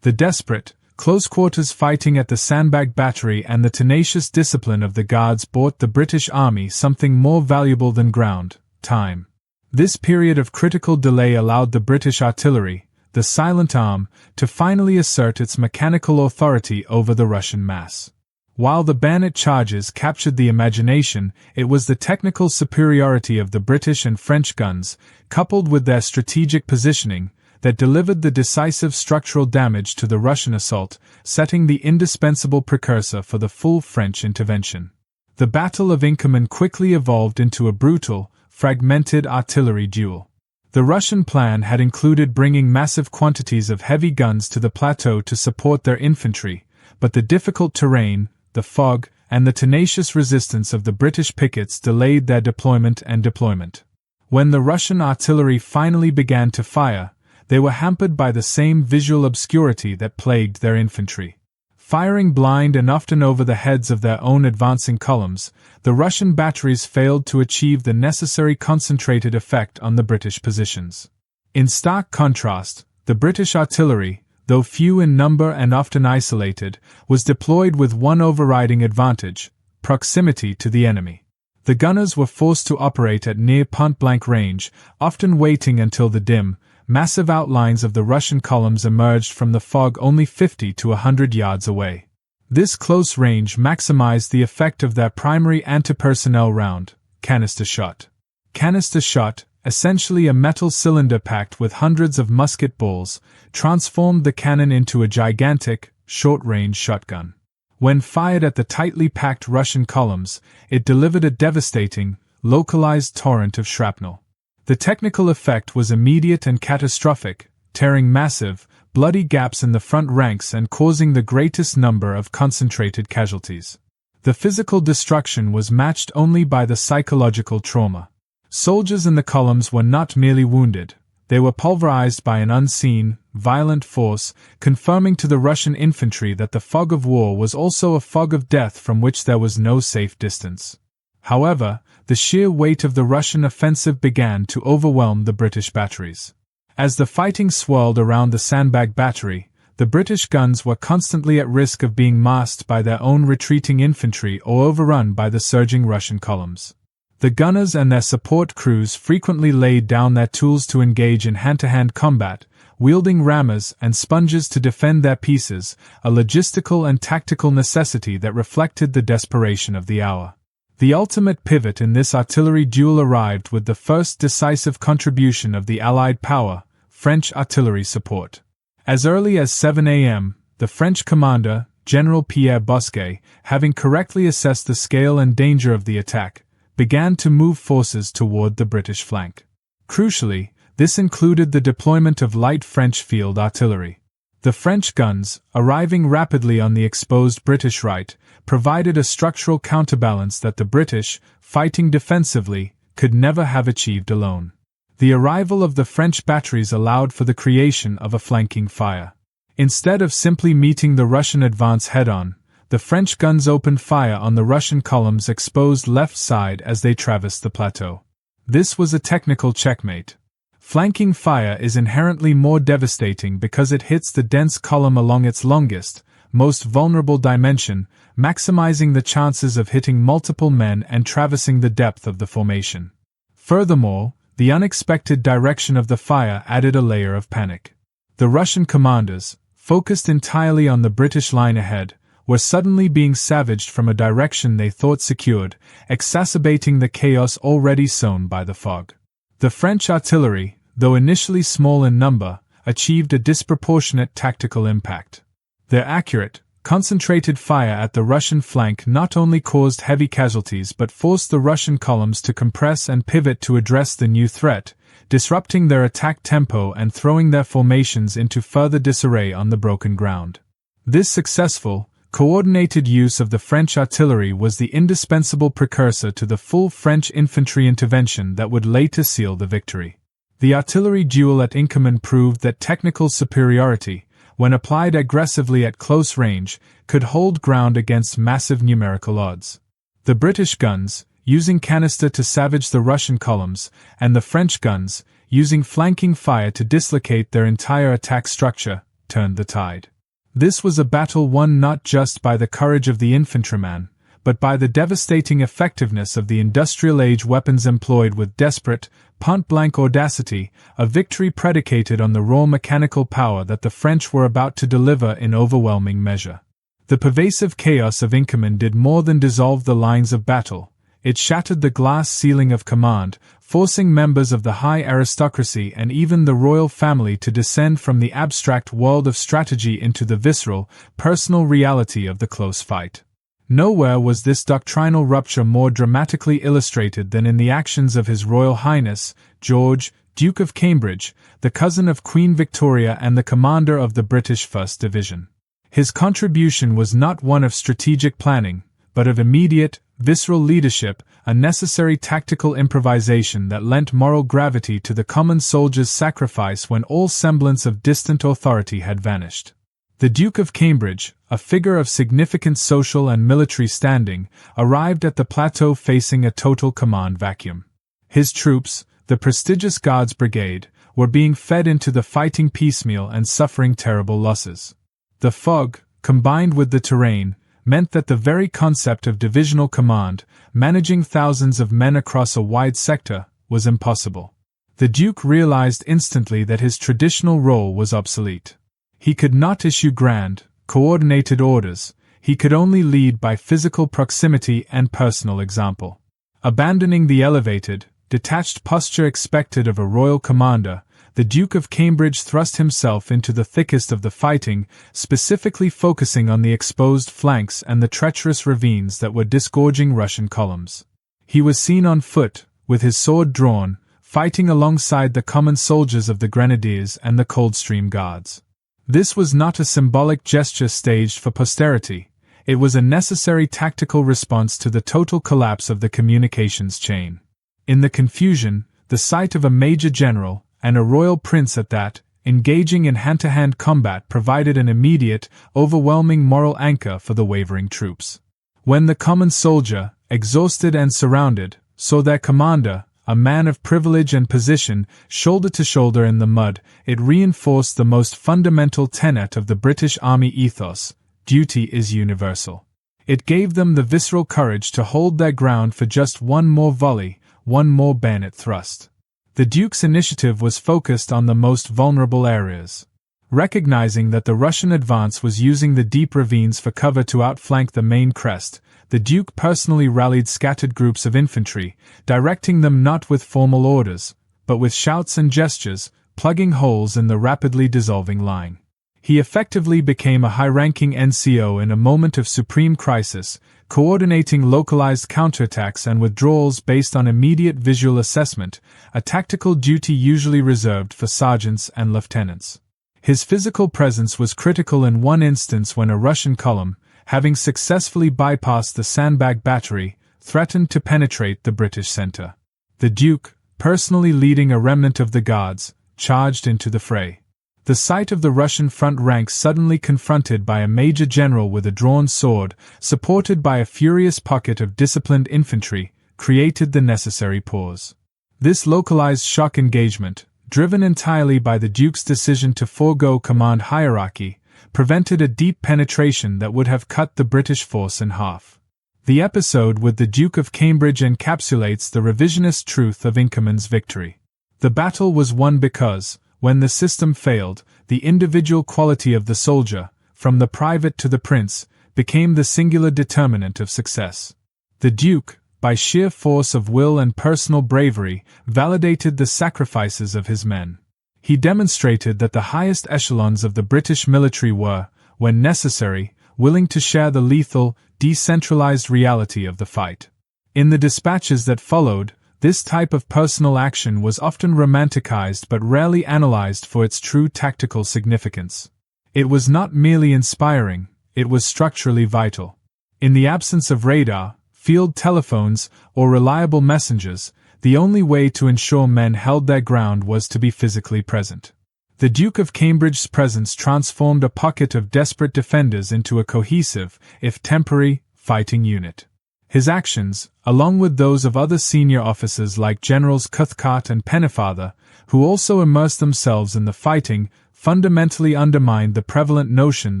The desperate, close-quarters fighting at the Sandbag Battery and the tenacious discipline of the Guards bought the British Army something more valuable than ground, time. This period of critical delay allowed the British artillery, the silent arm, to finally assert its mechanical authority over the Russian mass. While the bayonet charges captured the imagination, it was the technical superiority of the British and French guns, coupled with their strategic positioning, that delivered the decisive structural damage to the Russian assault, setting the indispensable precursor for the full French intervention. The Battle of Inkerman quickly evolved into a brutal, fragmented artillery duel. The Russian plan had included bringing massive quantities of heavy guns to the plateau to support their infantry, but the difficult terrain, the fog, and the tenacious resistance of the British pickets delayed their deployment. When the Russian artillery finally began to fire, they were hampered by the same visual obscurity that plagued their infantry. Firing blind and often over the heads of their own advancing columns, the Russian batteries failed to achieve the necessary concentrated effect on the British positions. In stark contrast, the British artillery, though few in number and often isolated, was deployed with one overriding advantage: proximity to the enemy. The gunners were forced to operate at near point-blank range, often waiting until the dim, massive outlines of the Russian columns emerged from the fog only 50 to 100 yards away. This close range maximized the effect of their primary anti-personnel round, canister shot. Canister shot, essentially a metal cylinder packed with hundreds of musket balls, transformed the cannon into a gigantic, short-range shotgun. When fired at the tightly packed Russian columns, it delivered a devastating, localized torrent of shrapnel. The technical effect was immediate and catastrophic, tearing massive, bloody gaps in the front ranks and causing the greatest number of concentrated casualties. The physical destruction was matched only by the psychological trauma. Soldiers in the columns were not merely wounded, they were pulverized by an unseen, violent force, confirming to the Russian infantry that the fog of war was also a fog of death from which there was no safe distance. However, the sheer weight of the Russian offensive began to overwhelm the British batteries. As the fighting swirled around the sandbag battery, the British guns were constantly at risk of being masked by their own retreating infantry or overrun by the surging Russian columns. The gunners and their support crews frequently laid down their tools to engage in hand-to-hand combat, wielding rammers and sponges to defend their pieces, a logistical and tactical necessity that reflected the desperation of the hour. The ultimate pivot in this artillery duel arrived with the first decisive contribution of the Allied power, French artillery support. As early as 7 a.m., the French commander, General Pierre Bosquet, having correctly assessed the scale and danger of the attack, began to move forces toward the British flank. Crucially, this included the deployment of light French field artillery. The French guns, arriving rapidly on the exposed British right, provided a structural counterbalance that the British, fighting defensively, could never have achieved alone. The arrival of the French batteries allowed for the creation of a flanking fire. Instead of simply meeting the Russian advance head-on, the French guns opened fire on the Russian columns' exposed left side as they traversed the plateau. This was a technical checkmate. Flanking fire is inherently more devastating because it hits the dense column along its longest, most vulnerable dimension, maximizing the chances of hitting multiple men and traversing the depth of the formation. Furthermore, the unexpected direction of the fire added a layer of panic. The Russian commanders, focused entirely on the British line ahead, were suddenly being savaged from a direction they thought secured, exacerbating the chaos already sown by the fog. The French artillery, though initially small in number, achieved a disproportionate tactical impact. Their accurate, concentrated fire at the Russian flank not only caused heavy casualties but forced the Russian columns to compress and pivot to address the new threat, disrupting their attack tempo and throwing their formations into further disarray on the broken ground. This successful, coordinated use of the French artillery was the indispensable precursor to the full French infantry intervention that would later seal the victory. The artillery duel at Inkerman proved that technical superiority, when applied aggressively at close range, could hold ground against massive numerical odds. The British guns, using canister to savage the Russian columns, and the French guns, using flanking fire to dislocate their entire attack structure, turned the tide. This was a battle won not just by the courage of the infantryman, but by the devastating effectiveness of the industrial age weapons employed with desperate, point-blank audacity, a victory predicated on the raw mechanical power that the French were about to deliver in overwhelming measure. The pervasive chaos of Inkerman did more than dissolve the lines of battle. It shattered the glass ceiling of command, forcing members of the high aristocracy and even the royal family to descend from the abstract world of strategy into the visceral, personal reality of the close fight. Nowhere was this doctrinal rupture more dramatically illustrated than in the actions of His Royal Highness, George, Duke of Cambridge, the cousin of Queen Victoria and the commander of the British 1st Division. His contribution was not one of strategic planning, but of immediate, visceral leadership, a necessary tactical improvisation that lent moral gravity to the common soldier's sacrifice when all semblance of distant authority had vanished. The Duke of Cambridge, a figure of significant social and military standing, arrived at the plateau facing a total command vacuum. His troops, the prestigious Guards Brigade, were being fed into the fighting piecemeal and suffering terrible losses. The fog, combined with the terrain, meant that the very concept of divisional command, managing thousands of men across a wide sector, was impossible. The Duke realized instantly that his traditional role was obsolete. He could not issue grand, coordinated orders, he could only lead by physical proximity and personal example. Abandoning the elevated, detached posture expected of a royal commander, the Duke of Cambridge thrust himself into the thickest of the fighting, specifically focusing on the exposed flanks and the treacherous ravines that were disgorging Russian columns. He was seen on foot, with his sword drawn, fighting alongside the common soldiers of the Grenadiers and the Coldstream Guards. This was not a symbolic gesture staged for posterity, it was a necessary tactical response to the total collapse of the communications chain. In the confusion, the sight of a major general, and a royal prince at that, engaging in hand-to-hand combat provided an immediate, overwhelming moral anchor for the wavering troops. When the common soldier, exhausted and surrounded, saw their commander, a man of privilege and position, shoulder to shoulder in the mud, it reinforced the most fundamental tenet of the British Army ethos: duty is universal. It gave them the visceral courage to hold their ground for just one more volley, one more bayonet thrust. The Duke's initiative was focused on the most vulnerable areas. Recognizing that the Russian advance was using the deep ravines for cover to outflank the main crest, the Duke personally rallied scattered groups of infantry, directing them not with formal orders, but with shouts and gestures, plugging holes in the rapidly dissolving line. He effectively became a high-ranking NCO in a moment of supreme crisis, coordinating localized counterattacks and withdrawals based on immediate visual assessment, a tactical duty usually reserved for sergeants and lieutenants. His physical presence was critical in one instance when a Russian column, having successfully bypassed the sandbag battery, threatened to penetrate the British center. The Duke, personally leading a remnant of the Guards, charged into the fray. The sight of the Russian front ranks suddenly confronted by a major general with a drawn sword, supported by a furious pocket of disciplined infantry, created the necessary pause. This localized shock engagement, driven entirely by the Duke's decision to forego command hierarchy, prevented a deep penetration that would have cut the British force in half. The episode with the Duke of Cambridge encapsulates the revisionist truth of Inkerman's victory. The battle was won because, when the system failed, the individual quality of the soldier, from the private to the prince, became the singular determinant of success. The Duke, by sheer force of will and personal bravery, validated the sacrifices of his men. He demonstrated that the highest echelons of the British military were, when necessary, willing to share the lethal, decentralized reality of the fight. In the dispatches that followed, this type of personal action was often romanticized but rarely analyzed for its true tactical significance. It was not merely inspiring, it was structurally vital. In the absence of radar, field telephones, or reliable messengers, the only way to ensure men held their ground was to be physically present. The Duke of Cambridge's presence transformed a pocket of desperate defenders into a cohesive, if temporary, fighting unit. His actions, along with those of other senior officers like Generals Cathcart and Pennefather, who also immersed themselves in the fighting, fundamentally undermined the prevalent notion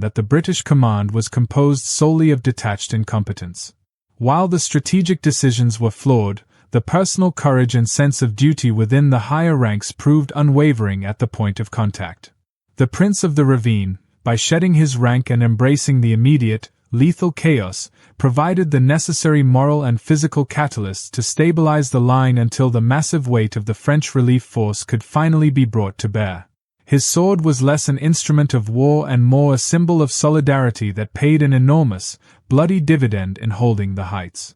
that the British command was composed solely of detached incompetents. While the strategic decisions were flawed, the personal courage and sense of duty within the higher ranks proved unwavering at the point of contact. The Prince of the Ravine, by shedding his rank and embracing the immediate, lethal chaos, provided the necessary moral and physical catalysts to stabilize the line until the massive weight of the French relief force could finally be brought to bear. His sword was less an instrument of war and more a symbol of solidarity that paid an enormous, bloody dividend in holding the heights.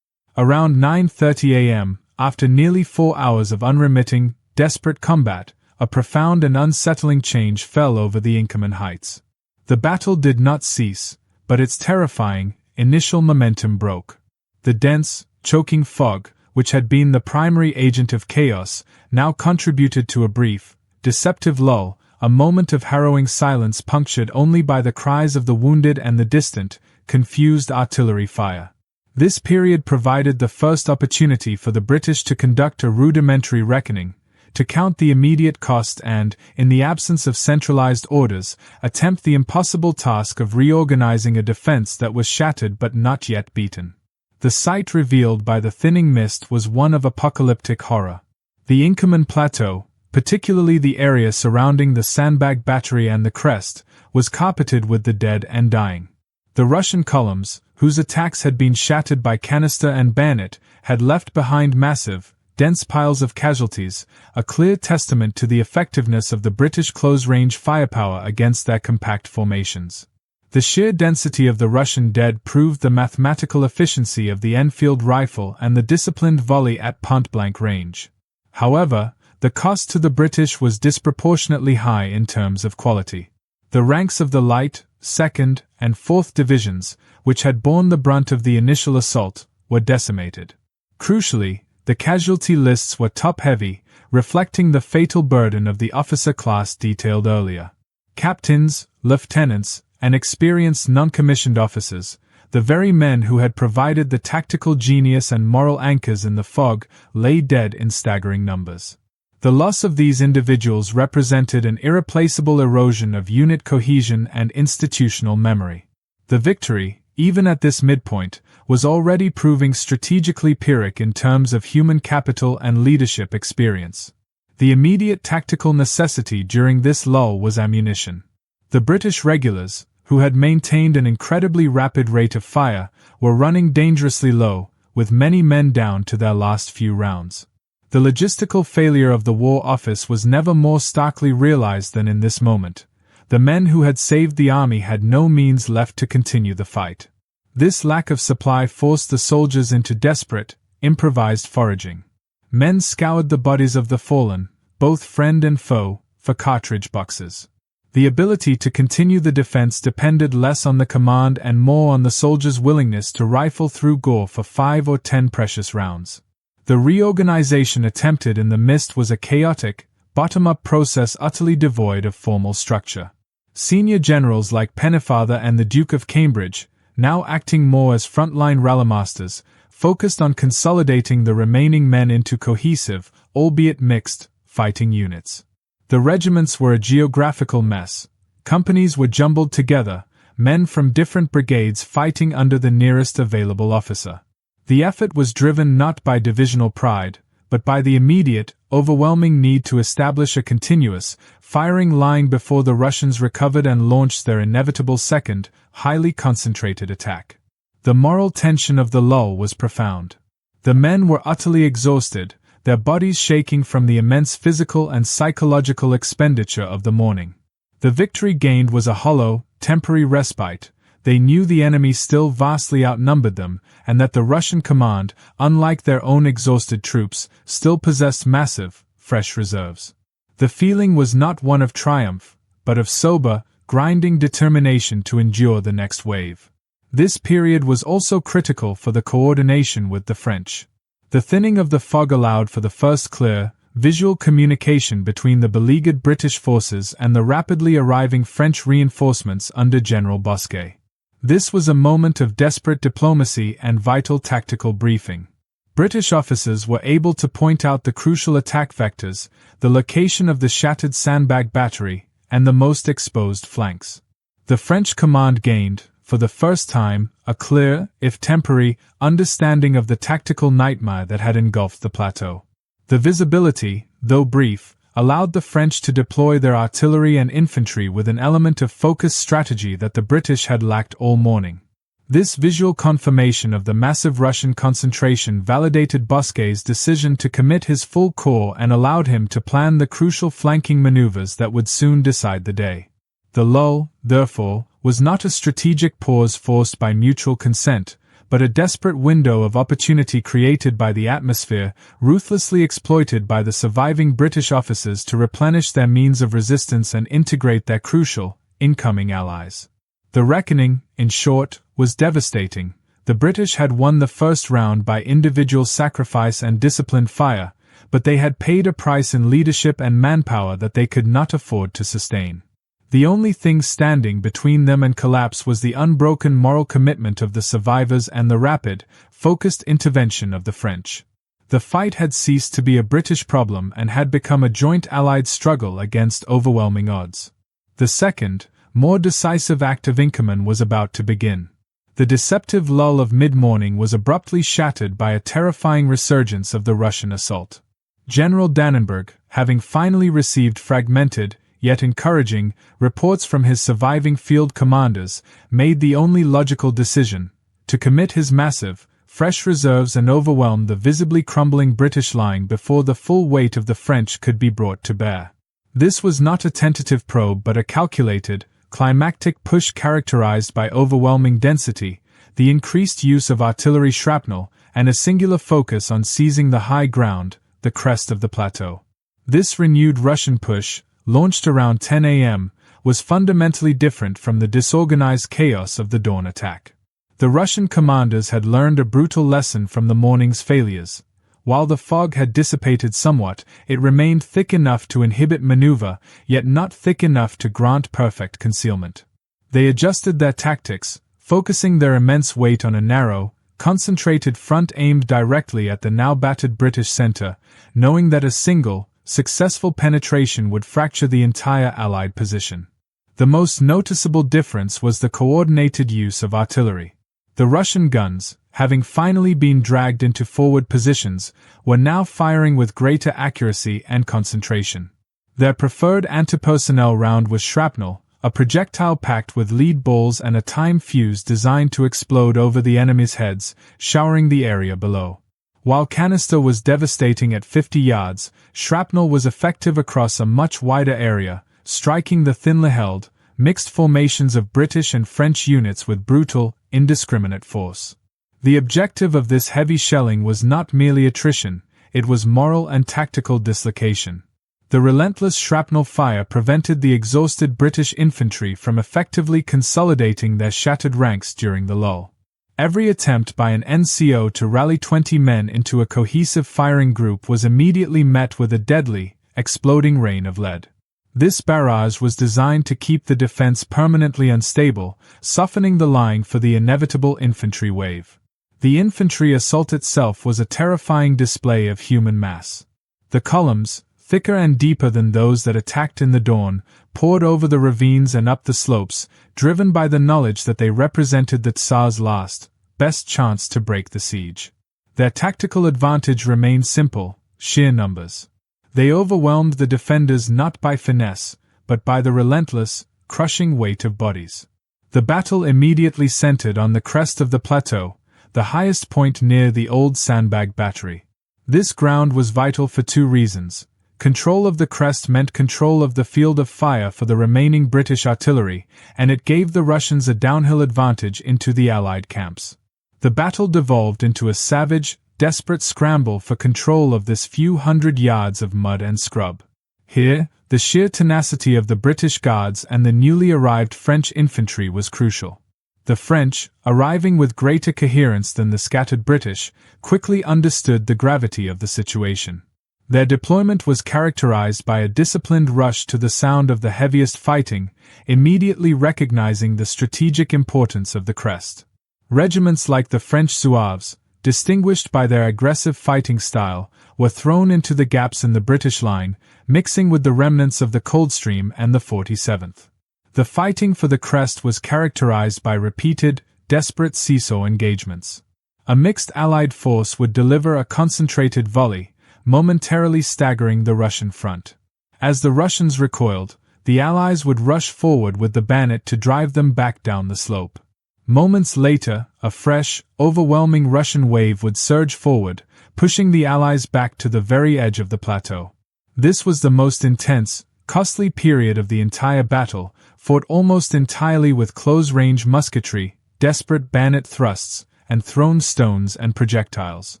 Around 9:30 a.m., after nearly 4 hours of unremitting, desperate combat, a profound and unsettling change fell over the Inkerman heights. The battle did not cease, but its terrifying, initial momentum broke. The dense, choking fog, which had been the primary agent of chaos, now contributed to a brief, deceptive lull, a moment of harrowing silence punctured only by the cries of the wounded and the distant, confused artillery fire. This period provided the first opportunity for the British to conduct a rudimentary reckoning, to count the immediate cost and, in the absence of centralized orders, attempt the impossible task of reorganizing a defense that was shattered but not yet beaten. The sight revealed by the thinning mist was one of apocalyptic horror. The Inkerman Plateau, particularly the area surrounding the sandbag battery and the crest, was carpeted with the dead and dying. The Russian columns, whose attacks had been shattered by canister and bayonet, had left behind massive, dense piles of casualties, a clear testament to the effectiveness of the British close-range firepower against their compact formations. The sheer density of the Russian dead proved the mathematical efficiency of the Enfield rifle and the disciplined volley at point-blank range. However, the cost to the British was disproportionately high in terms of quality. The ranks of the Light, 2nd, and 4th Divisions, which had borne the brunt of the initial assault, were decimated. Crucially, the casualty lists were top-heavy, reflecting the fatal burden of the officer class detailed earlier. Captains, lieutenants, and experienced non-commissioned officers, the very men who had provided the tactical genius and moral anchors in the fog, lay dead in staggering numbers. The loss of these individuals represented an irreplaceable erosion of unit cohesion and institutional memory. The victory, even at this midpoint, was already proving strategically pyrrhic in terms of human capital and leadership experience. The immediate tactical necessity during this lull was ammunition. The British regulars, who had maintained an incredibly rapid rate of fire, were running dangerously low, with many men down to their last few rounds. The logistical failure of the War Office was never more starkly realized than in this moment. The men who had saved the army had no means left to continue the fight. This lack of supply forced the soldiers into desperate, improvised foraging. Men scoured the bodies of the fallen, both friend and foe, for cartridge boxes. The ability to continue the defense depended less on the command and more on the soldiers' willingness to rifle through gore for 5 or 10 precious rounds. The reorganization attempted in the mist was a chaotic, bottom-up process utterly devoid of formal structure. Senior generals like Pennefather and the Duke of Cambridge, now acting more as frontline ralliemasters, focused on consolidating the remaining men into cohesive, albeit mixed, fighting units. The regiments were a geographical mess. Companies were jumbled together, men from different brigades fighting under the nearest available officer. The effort was driven not by divisional pride, but by the immediate, overwhelming need to establish a continuous, firing line before the Russians recovered and launched their inevitable second, highly concentrated attack. The moral tension of the lull was profound. The men were utterly exhausted, their bodies shaking from the immense physical and psychological expenditure of the morning. The victory gained was a hollow, temporary respite. They knew the enemy still vastly outnumbered them, and that the Russian command, unlike their own exhausted troops, still possessed massive, fresh reserves. The feeling was not one of triumph, but of sober, grinding determination to endure the next wave. This period was also critical for the coordination with the French. The thinning of the fog allowed for the first clear, visual communication between the beleaguered British forces and the rapidly arriving French reinforcements under General Bosquet. This was a moment of desperate diplomacy and vital tactical briefing. British officers were able to point out the crucial attack vectors, the location of the shattered sandbag battery, and the most exposed flanks. The French command gained, for the first time, a clear, if temporary, understanding of the tactical nightmare that had engulfed the plateau. The visibility, though brief, allowed the French to deploy their artillery and infantry with an element of focused strategy that the British had lacked all morning. This visual confirmation of the massive Russian concentration validated Bosquet's decision to commit his full corps and allowed him to plan the crucial flanking maneuvers that would soon decide the day. The lull, therefore, was not a strategic pause forced by mutual consent, but a desperate window of opportunity created by the atmosphere, ruthlessly exploited by the surviving British officers to replenish their means of resistance and integrate their crucial, incoming allies. The reckoning, in short, was devastating. The British had won the first round by individual sacrifice and disciplined fire, but they had paid a price in leadership and manpower that they could not afford to sustain. The only thing standing between them and collapse was the unbroken moral commitment of the survivors and the rapid, focused intervention of the French. The fight had ceased to be a British problem and had become a joint Allied struggle against overwhelming odds. The second, more decisive act of Inkerman was about to begin. The deceptive lull of mid-morning was abruptly shattered by a terrifying resurgence of the Russian assault. General Dannenberg, having finally received fragmented, yet encouraging, reports from his surviving field commanders, made the only logical decision: to commit his massive, fresh reserves and overwhelm the visibly crumbling British line before the full weight of the French could be brought to bear. This was not a tentative probe but a calculated, climactic push characterized by overwhelming density, the increased use of artillery shrapnel, and a singular focus on seizing the high ground, the crest of the plateau. This renewed Russian push, launched around 10 a.m., was fundamentally different from the disorganized chaos of the dawn attack. The Russian commanders had learned a brutal lesson from the morning's failures. While the fog had dissipated somewhat, it remained thick enough to inhibit maneuver, yet not thick enough to grant perfect concealment. They adjusted their tactics, focusing their immense weight on a narrow, concentrated front aimed directly at the now battered British center, knowing that a single, successful penetration would fracture the entire Allied position. The most noticeable difference was the coordinated use of artillery. The Russian guns, having finally been dragged into forward positions, were now firing with greater accuracy and concentration. Their preferred anti-personnel round was shrapnel, a projectile packed with lead balls and a time fuse designed to explode over the enemy's heads, showering the area below. While canister was devastating at 50 yards, shrapnel was effective across a much wider area, striking the thinly held, mixed formations of British and French units with brutal, indiscriminate force. The objective of this heavy shelling was not merely attrition, it was moral and tactical dislocation. The relentless shrapnel fire prevented the exhausted British infantry from effectively consolidating their shattered ranks during the lull. Every attempt by an NCO to rally 20 men into a cohesive firing group was immediately met with a deadly, exploding rain of lead. This barrage was designed to keep the defense permanently unstable, softening the line for the inevitable infantry wave. The infantry assault itself was a terrifying display of human mass. The columns, thicker and deeper than those that attacked in the dawn, poured over the ravines and up the slopes, driven by the knowledge that they represented the Tsar's last, best chance to break the siege. Their tactical advantage remained simple: sheer numbers. They overwhelmed the defenders not by finesse, but by the relentless, crushing weight of bodies. The battle immediately centered on the crest of the plateau, the highest point near the old sandbag battery. This ground was vital for two reasons. Control of the crest meant control of the field of fire for the remaining British artillery, and it gave the Russians a downhill advantage into the Allied camps. The battle devolved into a savage, desperate scramble for control of this few hundred yards of mud and scrub. Here, the sheer tenacity of the British Guards and the newly arrived French infantry was crucial. The French, arriving with greater coherence than the scattered British, quickly understood the gravity of the situation. Their deployment was characterized by a disciplined rush to the sound of the heaviest fighting, immediately recognizing the strategic importance of the crest. Regiments like the French Zouaves, distinguished by their aggressive fighting style, were thrown into the gaps in the British line, mixing with the remnants of the Coldstream and the 47th. The fighting for the crest was characterized by repeated, desperate seesaw engagements. A mixed Allied force would deliver a concentrated volley, momentarily staggering the Russian front. As the Russians recoiled, the Allies would rush forward with the bayonet to drive them back down the slope. Moments later, a fresh, overwhelming Russian wave would surge forward, pushing the Allies back to the very edge of the plateau. This was the most intense, costly period of the entire battle, fought almost entirely with close-range musketry, desperate bayonet thrusts, and thrown stones and projectiles.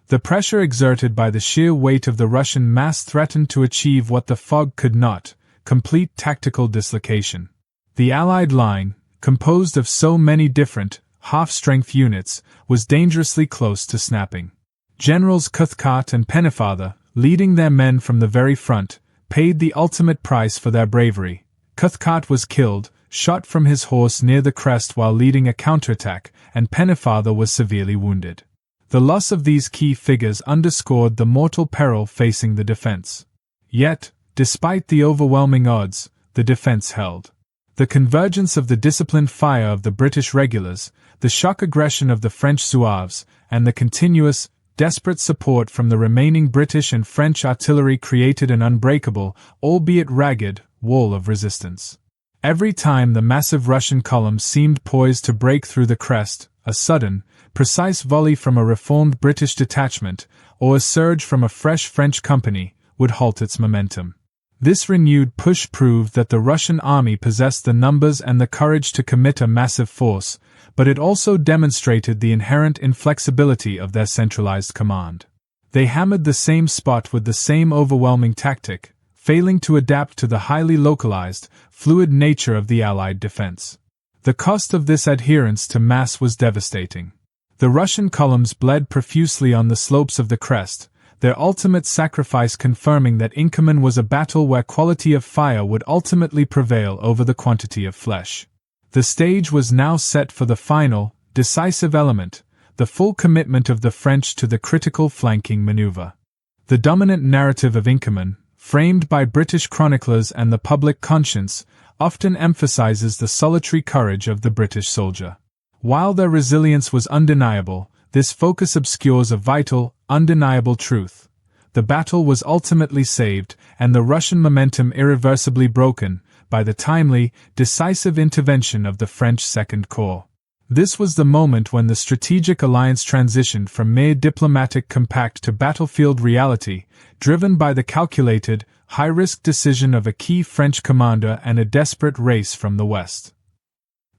The pressure exerted by the sheer weight of the Russian mass threatened to achieve what the fog could not: complete tactical dislocation. The Allied line, composed of so many different, half-strength units, was dangerously close to snapping. Generals Cathcart and Pennefather, leading their men from the very front, paid the ultimate price for their bravery. Cathcart was killed, shot from his horse near the crest while leading a counterattack, and Pennefather was severely wounded. The loss of these key figures underscored the mortal peril facing the defense. Yet, despite the overwhelming odds, the defense held. The convergence of the disciplined fire of the British regulars, the shock aggression of the French Zouaves, and the continuous, desperate support from the remaining British and French artillery created an unbreakable, albeit ragged, wall of resistance. Every time the massive Russian column seemed poised to break through the crest, a sudden, precise volley from a reformed British detachment, or a surge from a fresh French company, would halt its momentum. This renewed push proved that the Russian army possessed the numbers and the courage to commit a massive force, but it also demonstrated the inherent inflexibility of their centralized command. They hammered the same spot with the same overwhelming tactic, failing to adapt to the highly localized, fluid nature of the Allied defense. The cost of this adherence to mass was devastating. The Russian columns bled profusely on the slopes of the crest, their ultimate sacrifice confirming that Inkerman was a battle where quality of fire would ultimately prevail over the quantity of flesh. The stage was now set for the final, decisive element, the full commitment of the French to the critical flanking maneuver. The dominant narrative of Inkerman, framed by British chroniclers and the public conscience, often emphasizes the solitary courage of the British soldier. While their resilience was undeniable, this focus obscures a vital, undeniable truth. The battle was ultimately saved, and the Russian momentum irreversibly broken, by the timely, decisive intervention of the French Second Corps. This was the moment when the strategic alliance transitioned from mere diplomatic compact to battlefield reality, driven by the calculated, high-risk decision of a key French commander and a desperate race from the west.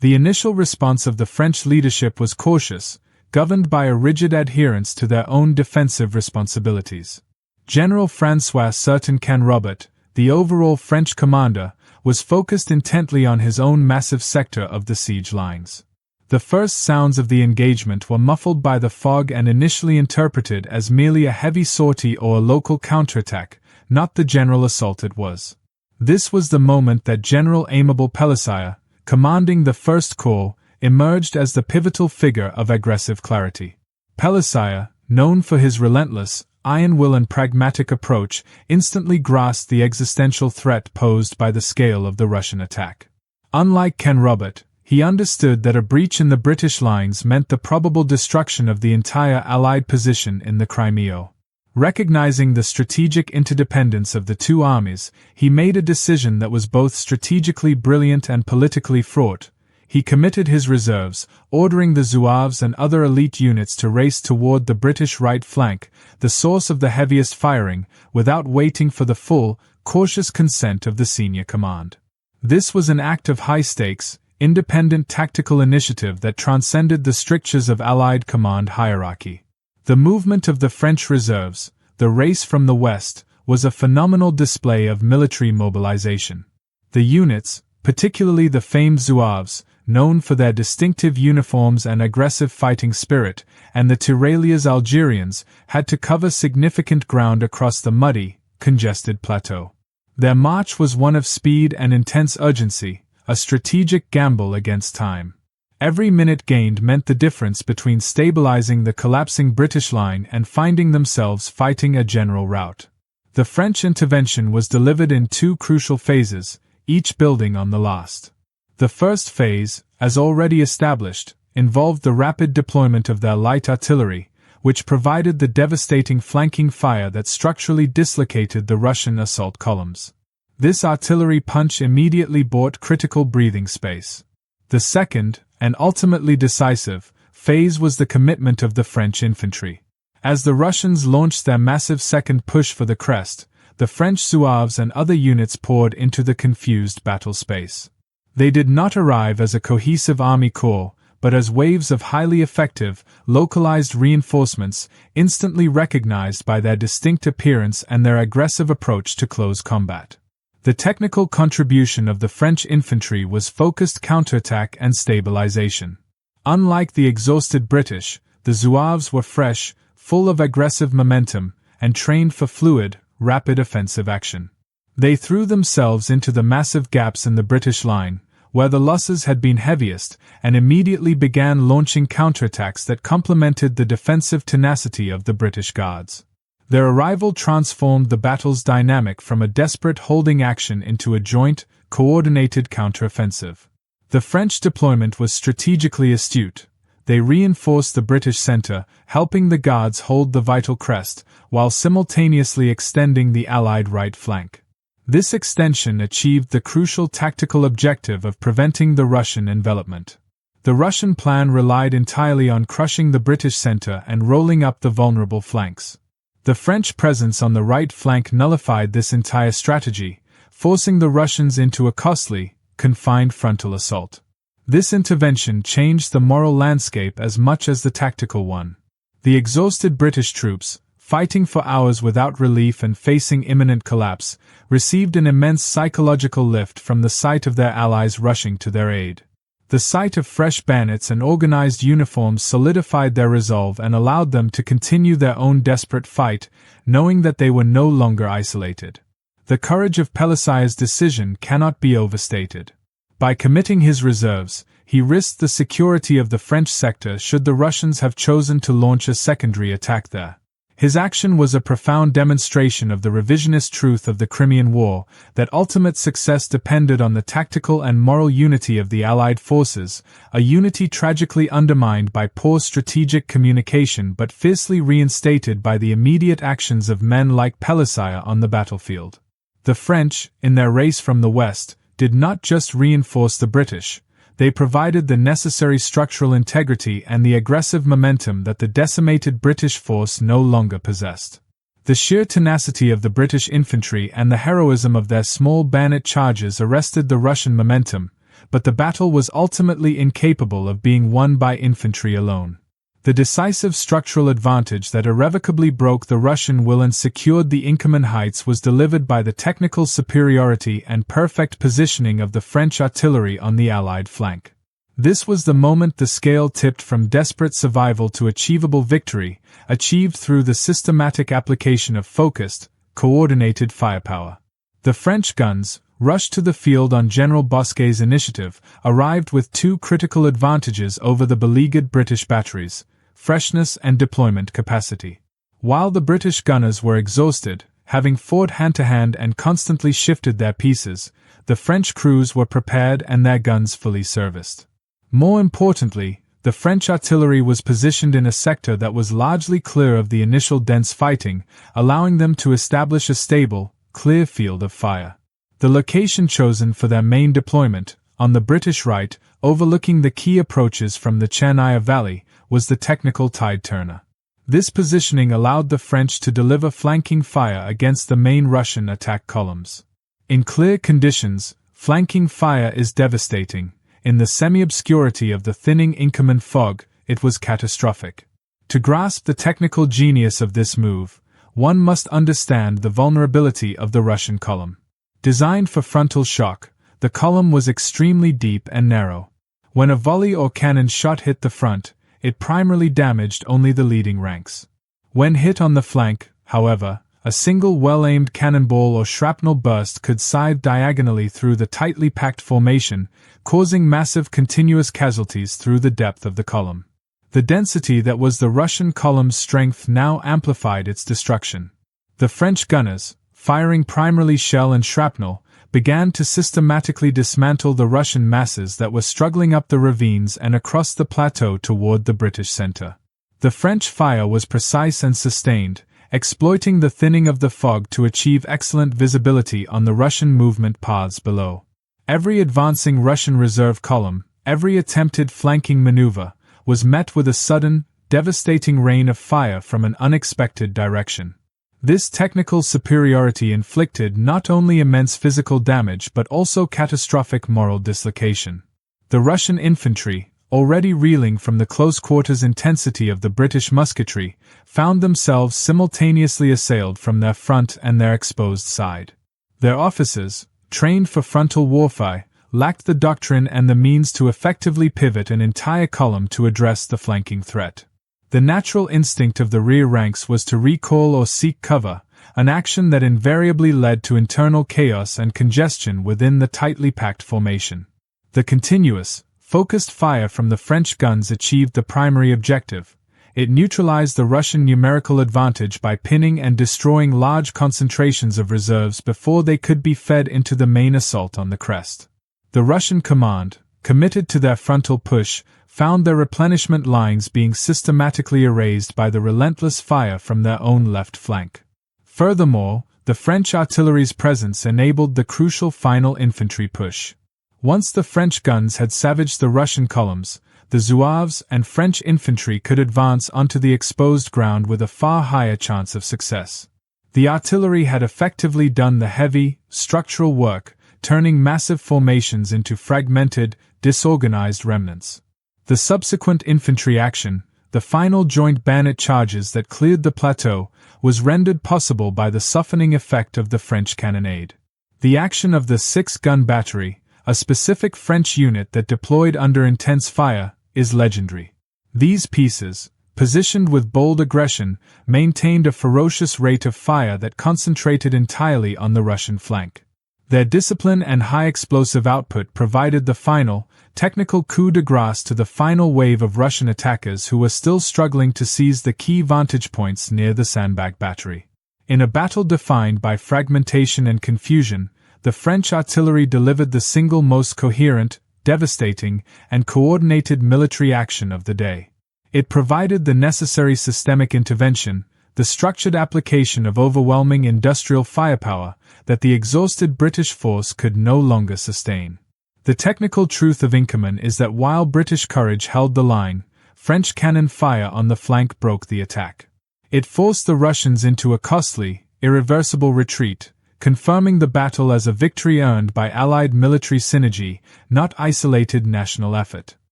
The initial response of the French leadership was cautious, governed by a rigid adherence to their own defensive responsibilities. General François Certain-Canrobert, the overall French commander, was focused intently on his own massive sector of the siege lines. The first sounds of the engagement were muffled by the fog and initially interpreted as merely a heavy sortie or a local counterattack, not the general assault it was. This was the moment that General Aimable Pélisson, commanding the First Corps, emerged as the pivotal figure of aggressive clarity. Pélisson, known for his relentless, iron will and pragmatic approach, instantly grasped the existential threat posed by the scale of the Russian attack. Unlike Canrobert, he understood that a breach in the British lines meant the probable destruction of the entire Allied position in the Crimea. Recognizing the strategic interdependence of the two armies, he made a decision that was both strategically brilliant and politically fraught. He committed his reserves, ordering the Zouaves and other elite units to race toward the British right flank, the source of the heaviest firing, without waiting for the full, cautious consent of the senior command. This was an act of high-stakes, independent tactical initiative that transcended the strictures of Allied command hierarchy. The movement of the French reserves, the race from the west, was a phenomenal display of military mobilization. The units, particularly the famed Zouaves, known for their distinctive uniforms and aggressive fighting spirit, and the Tirailleurs Algerians, had to cover significant ground across the muddy, congested plateau. Their march was one of speed and intense urgency, a strategic gamble against time. Every minute gained meant the difference between stabilizing the collapsing British line and finding themselves fighting a general rout. The French intervention was delivered in two crucial phases, each building on the last. The first phase, as already established, involved the rapid deployment of their light artillery, which provided the devastating flanking fire that structurally dislocated the Russian assault columns. This artillery punch immediately bought critical breathing space. The second, and ultimately decisive, phase was the commitment of the French infantry. As the Russians launched their massive second push for the crest, the French Zouaves and other units poured into the confused battle space. They did not arrive as a cohesive army corps, but as waves of highly effective, localized reinforcements, instantly recognized by their distinct appearance and their aggressive approach to close combat. The technical contribution of the French infantry was focused counterattack and stabilization. Unlike the exhausted British, the Zouaves were fresh, full of aggressive momentum, and trained for fluid, rapid offensive action. They threw themselves into the massive gaps in the British line, where the losses had been heaviest, and immediately began launching counterattacks that complemented the defensive tenacity of the British Guards. Their arrival transformed the battle's dynamic from a desperate holding action into a joint, coordinated counteroffensive. The French deployment was strategically astute. They reinforced the British center, helping the Guards hold the vital crest, while simultaneously extending the Allied right flank. This extension achieved the crucial tactical objective of preventing the Russian envelopment. The Russian plan relied entirely on crushing the British center and rolling up the vulnerable flanks. The French presence on the right flank nullified this entire strategy, forcing the Russians into a costly, confined frontal assault. This intervention changed the moral landscape as much as the tactical one. The exhausted British troops, fighting for hours without relief and facing imminent collapse, received an immense psychological lift from the sight of their allies rushing to their aid. The sight of fresh bayonets and organized uniforms solidified their resolve and allowed them to continue their own desperate fight, knowing that they were no longer isolated. The courage of Pelissar's decision cannot be overstated. By committing his reserves, he risked the security of the French sector should the Russians have chosen to launch a secondary attack there. His action was a profound demonstration of the revisionist truth of the Crimean War, that ultimate success depended on the tactical and moral unity of the Allied forces, a unity tragically undermined by poor strategic communication but fiercely reinstated by the immediate actions of men like Pelissar on the battlefield. The French, in their race from the west, did not just reinforce the British. They provided the necessary structural integrity and the aggressive momentum that the decimated British force no longer possessed. The sheer tenacity of the British infantry and the heroism of their small bayonet charges arrested the Russian momentum, but the battle was ultimately incapable of being won by infantry alone. The decisive structural advantage that irrevocably broke the Russian will and secured the Inkerman heights was delivered by the technical superiority and perfect positioning of the French artillery on the Allied flank. This was the moment the scale tipped from desperate survival to achievable victory, achieved through the systematic application of focused, coordinated firepower. The French guns, rushed to the field on General Bosquet's initiative, arrived with two critical advantages over the beleaguered British batteries: freshness and deployment capacity. While the British gunners were exhausted, having fought hand-to-hand and constantly shifted their pieces, the French crews were prepared and their guns fully serviced. More importantly, the French artillery was positioned in a sector that was largely clear of the initial dense fighting, allowing them to establish a stable, clear field of fire. The location chosen for their main deployment, on the British right, overlooking the key approaches from the Chernaya Valley, was the technical tide-turner. This positioning allowed the French to deliver flanking fire against the main Russian attack columns. In clear conditions, flanking fire is devastating. In the semi-obscurity of the thinning Inkerman fog, it was catastrophic. To grasp the technical genius of this move, one must understand the vulnerability of the Russian column. Designed for frontal shock, the column was extremely deep and narrow. When a volley or cannon shot hit the front, it primarily damaged only the leading ranks. When hit on the flank, however, a single well-aimed cannonball or shrapnel burst could scythe diagonally through the tightly packed formation, causing massive continuous casualties through the depth of the column. The density that was the Russian column's strength now amplified its destruction. The French gunners, firing primarily shell and shrapnel, began to systematically dismantle the Russian masses that were struggling up the ravines and across the plateau toward the British center. The French fire was precise and sustained, exploiting the thinning of the fog to achieve excellent visibility on the Russian movement paths below. Every advancing Russian reserve column, every attempted flanking maneuver, was met with a sudden, devastating rain of fire from an unexpected direction. This technical superiority inflicted not only immense physical damage but also catastrophic moral dislocation. The Russian infantry, already reeling from the close-quarters intensity of the British musketry, found themselves simultaneously assailed from their front and their exposed side. Their officers, trained for frontal warfare, lacked the doctrine and the means to effectively pivot an entire column to address the flanking threat. The natural instinct of the rear ranks was to recoil or seek cover, an action that invariably led to internal chaos and congestion within the tightly packed formation. The continuous, focused fire from the French guns achieved the primary objective. It neutralized the Russian numerical advantage by pinning and destroying large concentrations of reserves before they could be fed into the main assault on the crest. The Russian command, committed to their frontal push, found their replenishment lines being systematically erased by the relentless fire from their own left flank. Furthermore, the French artillery's presence enabled the crucial final infantry push. Once the French guns had savaged the Russian columns, the Zouaves and French infantry could advance onto the exposed ground with a far higher chance of success. The artillery had effectively done the heavy, structural work, turning massive formations into fragmented, disorganized remnants. The subsequent infantry action, the final joint bayonet charges that cleared the plateau, was rendered possible by the softening effect of the French cannonade. The action of the 6-gun battery, a specific French unit that deployed under intense fire, is legendary. These pieces, positioned with bold aggression, maintained a ferocious rate of fire that concentrated entirely on the Russian flank. Their discipline and high explosive output provided the final, technical coup de grace to the final wave of Russian attackers who were still struggling to seize the key vantage points near the sandbag battery. In a battle defined by fragmentation and confusion, the French artillery delivered the single most coherent, devastating, and coordinated military action of the day. It provided the necessary systemic intervention, the structured application of overwhelming industrial firepower that the exhausted British force could no longer sustain. The technical truth of Inkerman is that while British courage held the line, French cannon fire on the flank broke the attack. It forced the Russians into a costly, irreversible retreat, confirming the battle as a victory earned by Allied military synergy, not isolated national effort.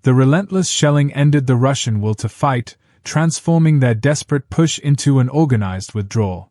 The relentless shelling ended the Russian will to fight, transforming their desperate push into an organized withdrawal.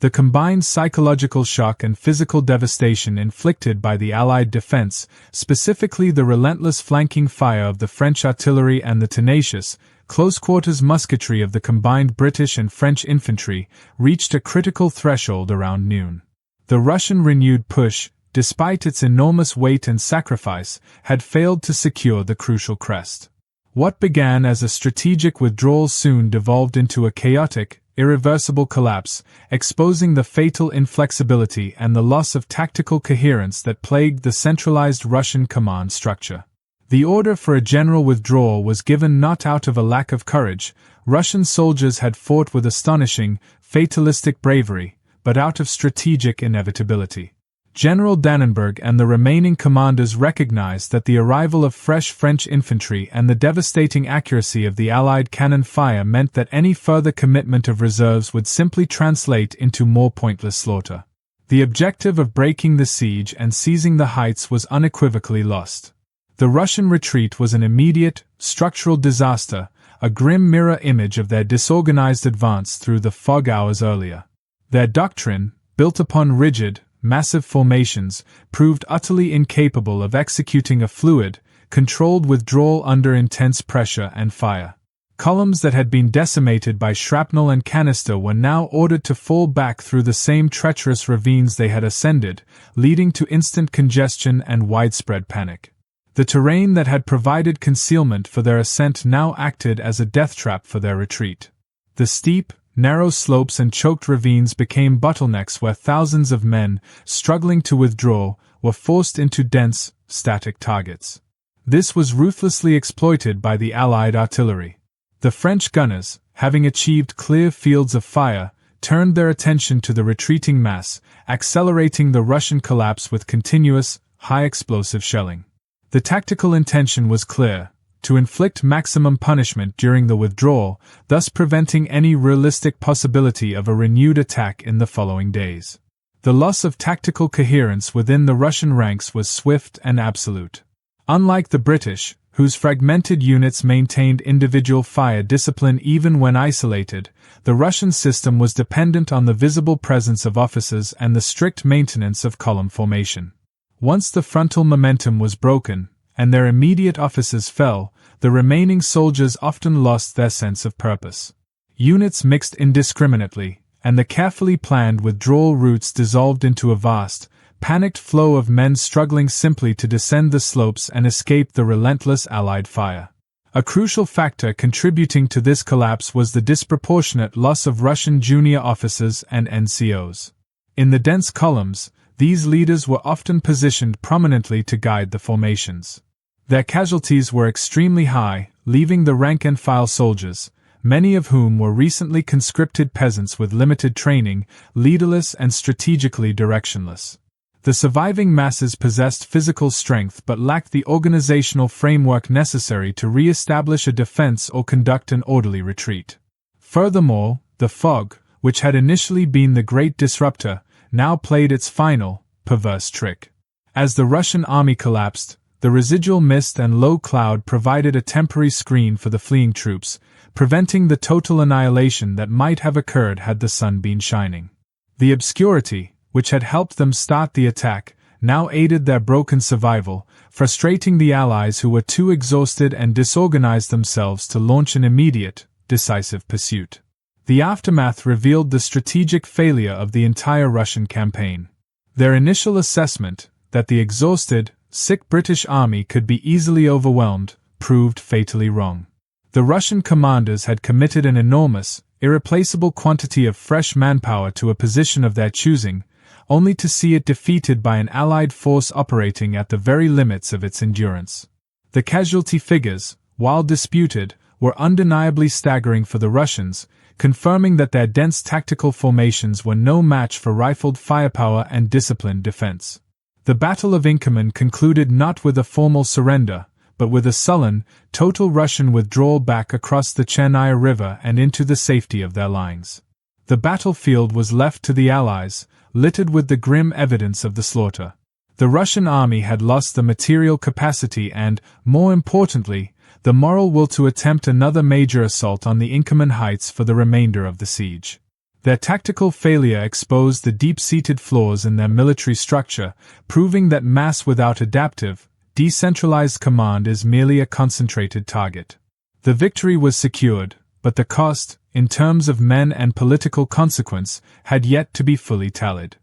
The combined psychological shock and physical devastation inflicted by the Allied defense, specifically the relentless flanking fire of the French artillery and the tenacious, close-quarters musketry of the combined British and French infantry, reached a critical threshold around noon. The Russian renewed push, despite its enormous weight and sacrifice, had failed to secure the crucial crest. What began as a strategic withdrawal soon devolved into a chaotic, irreversible collapse, exposing the fatal inflexibility and the loss of tactical coherence that plagued the centralized Russian command structure. The order for a general withdrawal was given not out of a lack of courage. Russian soldiers had fought with astonishing, fatalistic bravery, but out of strategic inevitability. General Dannenberg and the remaining commanders recognized that the arrival of fresh French infantry and the devastating accuracy of the Allied cannon fire meant that any further commitment of reserves would simply translate into more pointless slaughter. The objective of breaking the siege and seizing the heights was unequivocally lost. The Russian retreat was an immediate, structural disaster, a grim mirror image of their disorganized advance through the fog hours earlier. Their doctrine, built upon rigid, massive formations, proved utterly incapable of executing a fluid, controlled withdrawal under intense pressure and fire. Columns that had been decimated by shrapnel and canister were now ordered to fall back through the same treacherous ravines they had ascended, leading to instant congestion and widespread panic. The terrain that had provided concealment for their ascent now acted as a death trap for their retreat. The steep, narrow slopes and choked ravines became bottlenecks where thousands of men, struggling to withdraw, were forced into dense, static targets. This was ruthlessly exploited by the Allied artillery. The French gunners, having achieved clear fields of fire, turned their attention to the retreating mass, accelerating the Russian collapse with continuous, high-explosive shelling. The tactical intention was clear: to inflict maximum punishment during the withdrawal, thus preventing any realistic possibility of a renewed attack in the following days. The loss of tactical coherence within the Russian ranks was swift and absolute. Unlike the British, whose fragmented units maintained individual fire discipline even when isolated, the Russian system was dependent on the visible presence of officers and the strict maintenance of column formation. Once the frontal momentum was broken, and their immediate officers fell, the remaining soldiers often lost their sense of purpose. Units mixed indiscriminately, and the carefully planned withdrawal routes dissolved into a vast, panicked flow of men struggling simply to descend the slopes and escape the relentless Allied fire. A crucial factor contributing to this collapse was the disproportionate loss of Russian junior officers and NCOs. In the dense columns, these leaders were often positioned prominently to guide the formations. Their casualties were extremely high, leaving the rank-and-file soldiers, many of whom were recently conscripted peasants with limited training, leaderless and strategically directionless. The surviving masses possessed physical strength but lacked the organizational framework necessary to re-establish a defense or conduct an orderly retreat. Furthermore, the fog, which had initially been the great disruptor, now played its final, perverse trick. As the Russian army collapsed, the residual mist and low cloud provided a temporary screen for the fleeing troops, preventing the total annihilation that might have occurred had the sun been shining. The obscurity, which had helped them start the attack, now aided their broken survival, frustrating the Allies who were too exhausted and disorganized themselves to launch an immediate, decisive pursuit. The aftermath revealed the strategic failure of the entire Russian campaign. Their initial assessment, that the exhausted, sick British army could be easily overwhelmed, proved fatally wrong. The Russian commanders had committed an enormous, irreplaceable quantity of fresh manpower to a position of their choosing, only to see it defeated by an Allied force operating at the very limits of its endurance. The casualty figures, while disputed, were undeniably staggering for the Russians, confirming that their dense tactical formations were no match for rifled firepower and disciplined defense. The Battle of Inkerman concluded not with a formal surrender, but with a sullen, total Russian withdrawal back across the Chernaya River and into the safety of their lines. The battlefield was left to the Allies, littered with the grim evidence of the slaughter. The Russian army had lost the material capacity and, more importantly, the moral will to attempt another major assault on the Inkerman heights for the remainder of the siege. Their tactical failure exposed the deep-seated flaws in their military structure, proving that mass without adaptive, decentralized command is merely a concentrated target. The victory was secured, but the cost, in terms of men and political consequence, had yet to be fully tallied.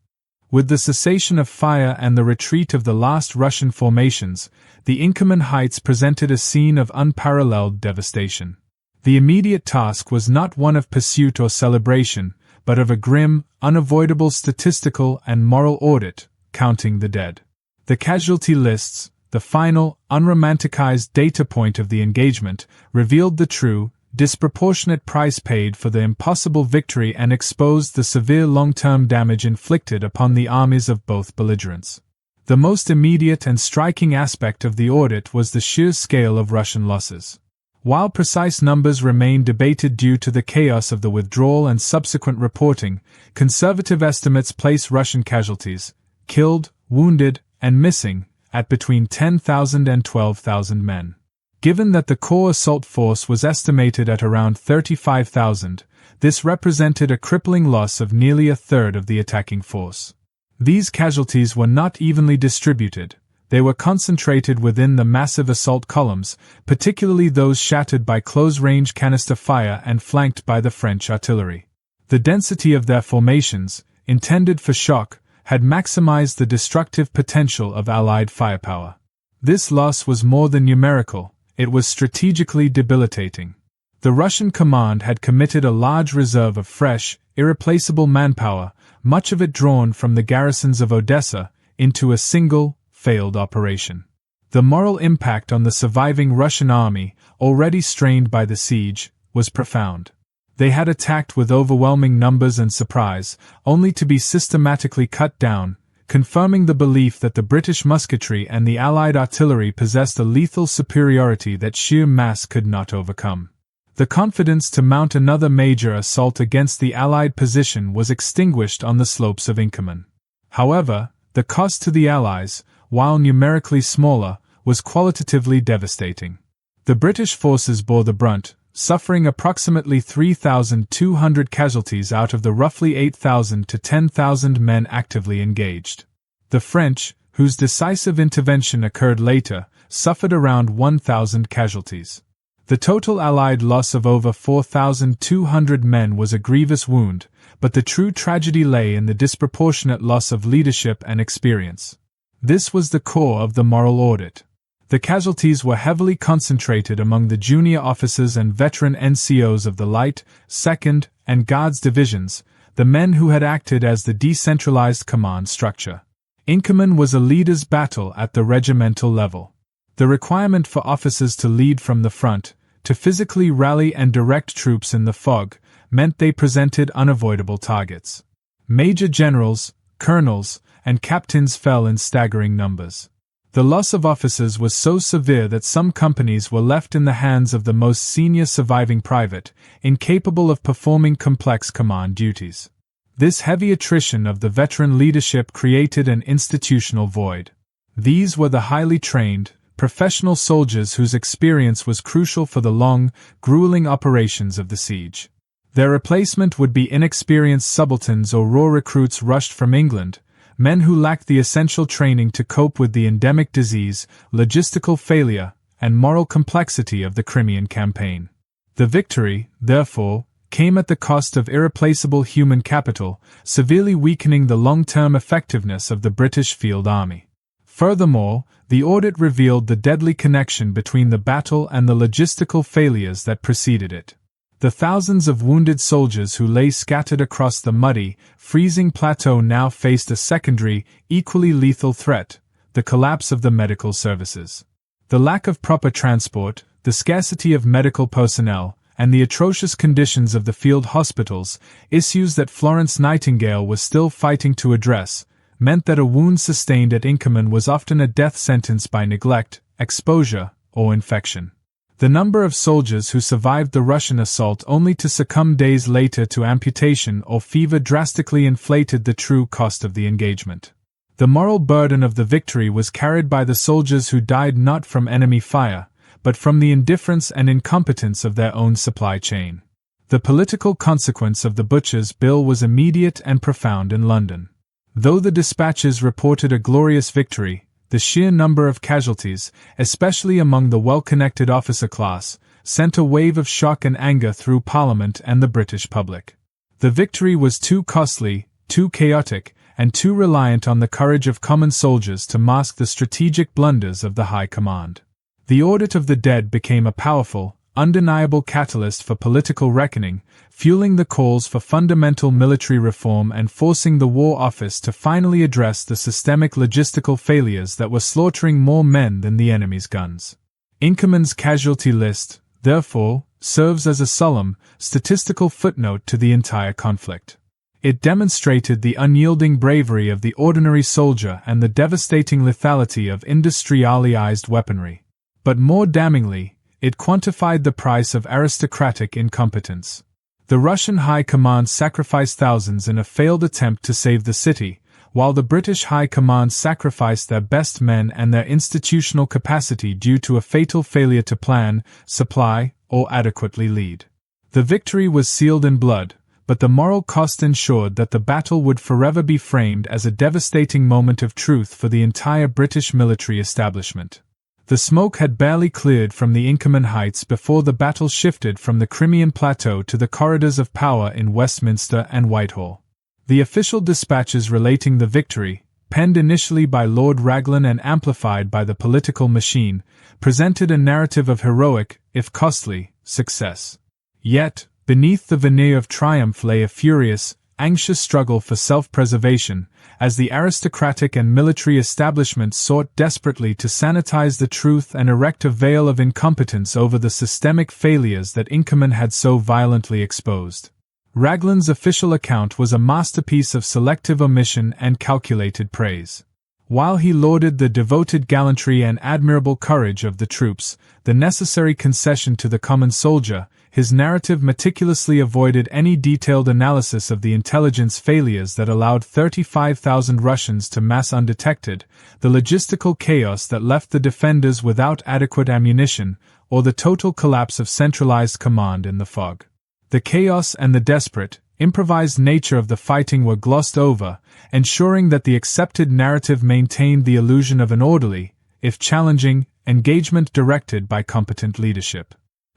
With the cessation of fire and the retreat of the last Russian formations, the Inkerman heights presented a scene of unparalleled devastation. The immediate task was not one of pursuit or celebration, but of a grim, unavoidable statistical and moral audit, counting the dead. The casualty lists, the final, unromanticized data point of the engagement, revealed the true, disproportionate price paid for the impossible victory and exposed the severe long-term damage inflicted upon the armies of both belligerents. The most immediate and striking aspect of the audit was the sheer scale of Russian losses. While precise numbers remain debated due to the chaos of the withdrawal and subsequent reporting, conservative estimates place Russian casualties, killed, wounded, and missing, at between 10,000 and 12,000 men. Given that the core assault force was estimated at around 35,000, this represented a crippling loss of nearly a third of the attacking force. These casualties were not evenly distributed. They were concentrated within the massive assault columns, particularly those shattered by close-range canister fire and flanked by the French artillery. The density of their formations, intended for shock, had maximized the destructive potential of Allied firepower. This loss was more than numerical, it was strategically debilitating. The Russian command had committed a large reserve of fresh, irreplaceable manpower, much of it drawn from the garrisons of Odessa, into a single, failed operation. The moral impact on the surviving Russian army, already strained by the siege, was profound. They had attacked with overwhelming numbers and surprise, only to be systematically cut down, confirming the belief that the British musketry and the Allied artillery possessed a lethal superiority that sheer mass could not overcome. The confidence to mount another major assault against the Allied position was extinguished on the slopes of Inkerman. However, the cost to the Allies, while numerically smaller, was qualitatively devastating. The British forces bore the brunt, suffering approximately 3,200 casualties out of the roughly 8,000 to 10,000 men actively engaged. The French, whose decisive intervention occurred later, suffered around 1,000 casualties. The total Allied loss of over 4,200 men was a grievous wound, but the true tragedy lay in the disproportionate loss of leadership and experience. This was the core of the moral audit. The casualties were heavily concentrated among the junior officers and veteran NCOs of the Light, 2nd, and Guards divisions, the men who had acted as the decentralized command structure. Inkerman was a leader's battle at the regimental level. The requirement for officers to lead from the front, to physically rally and direct troops in the fog, meant they presented unavoidable targets. Major generals, colonels, and captains fell in staggering numbers. The loss of officers was so severe that some companies were left in the hands of the most senior surviving private, incapable of performing complex command duties. This heavy attrition of the veteran leadership created an institutional void. These were the highly trained, professional soldiers whose experience was crucial for the long, grueling operations of the siege. Their replacement would be inexperienced subalterns or raw recruits rushed from England, men who lacked the essential training to cope with the endemic disease, logistical failure, and moral complexity of the Crimean campaign. The victory, therefore, came at the cost of irreplaceable human capital, severely weakening the long-term effectiveness of the British field army. Furthermore, the audit revealed the deadly connection between the battle and the logistical failures that preceded it. The thousands of wounded soldiers who lay scattered across the muddy, freezing plateau now faced a secondary, equally lethal threat: the collapse of the medical services. The lack of proper transport, the scarcity of medical personnel, and the atrocious conditions of the field hospitals, issues that Florence Nightingale was still fighting to address, meant that a wound sustained at Inkerman was often a death sentence by neglect, exposure, or infection. The number of soldiers who survived the Russian assault only to succumb days later to amputation or fever drastically inflated the true cost of the engagement. The moral burden of the victory was carried by the soldiers who died not from enemy fire, but from the indifference and incompetence of their own supply chain. The political consequence of the Butcher's Bill was immediate and profound in London. Though the dispatches reported a glorious victory, the sheer number of casualties, especially among the well-connected officer class, sent a wave of shock and anger through Parliament and the British public. The victory was too costly, too chaotic, and too reliant on the courage of common soldiers to mask the strategic blunders of the High Command. The audit of the dead became a powerful, undeniable catalyst for political reckoning, fueling the calls for fundamental military reform and forcing the War Office to finally address the systemic logistical failures that were slaughtering more men than the enemy's guns. Inkerman's casualty list, therefore, serves as a solemn, statistical footnote to the entire conflict. It demonstrated the unyielding bravery of the ordinary soldier and the devastating lethality of industrialized weaponry. But more damningly, it quantified the price of aristocratic incompetence. The Russian High Command sacrificed thousands in a failed attempt to save the city, while the British High Command sacrificed their best men and their institutional capacity due to a fatal failure to plan, supply, or adequately lead. The victory was sealed in blood, but the moral cost ensured that the battle would forever be framed as a devastating moment of truth for the entire British military establishment. The smoke had barely cleared from the Inkerman Heights before the battle shifted from the Crimean plateau to the corridors of power in Westminster and Whitehall. The official dispatches relating the victory, penned initially by Lord Raglan and amplified by the political machine, presented a narrative of heroic, if costly, success. Yet, beneath the veneer of triumph lay a furious, anxious struggle for self-preservation, as the aristocratic and military establishments sought desperately to sanitize the truth and erect a veil of incompetence over the systemic failures that Inkerman had so violently exposed. Raglan's official account was a masterpiece of selective omission and calculated praise. While he lauded the devoted gallantry and admirable courage of the troops, the necessary concession to the common soldier, his narrative meticulously avoided any detailed analysis of the intelligence failures that allowed 35,000 Russians to mass undetected, the logistical chaos that left the defenders without adequate ammunition, or the total collapse of centralized command in the fog. The chaos and the desperate, improvised nature of the fighting were glossed over, ensuring that the accepted narrative maintained the illusion of an orderly, if challenging, engagement directed by competent leadership.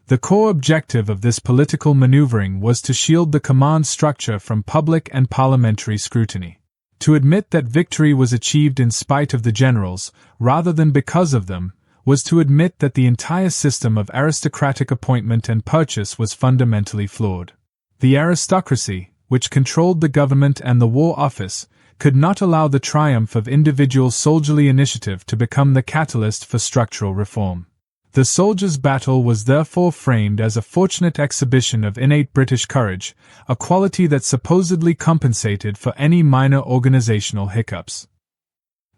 The core objective of this political maneuvering was to shield the command structure from public and parliamentary scrutiny. To admit that victory was achieved in spite of the generals, rather than because of them, was to admit that the entire system of aristocratic appointment and purchase was fundamentally flawed. The aristocracy, which controlled the government and the War Office, could not allow the triumph of individual soldierly initiative to become the catalyst for structural reform. The soldiers' battle was therefore framed as a fortunate exhibition of innate British courage, a quality that supposedly compensated for any minor organizational hiccups.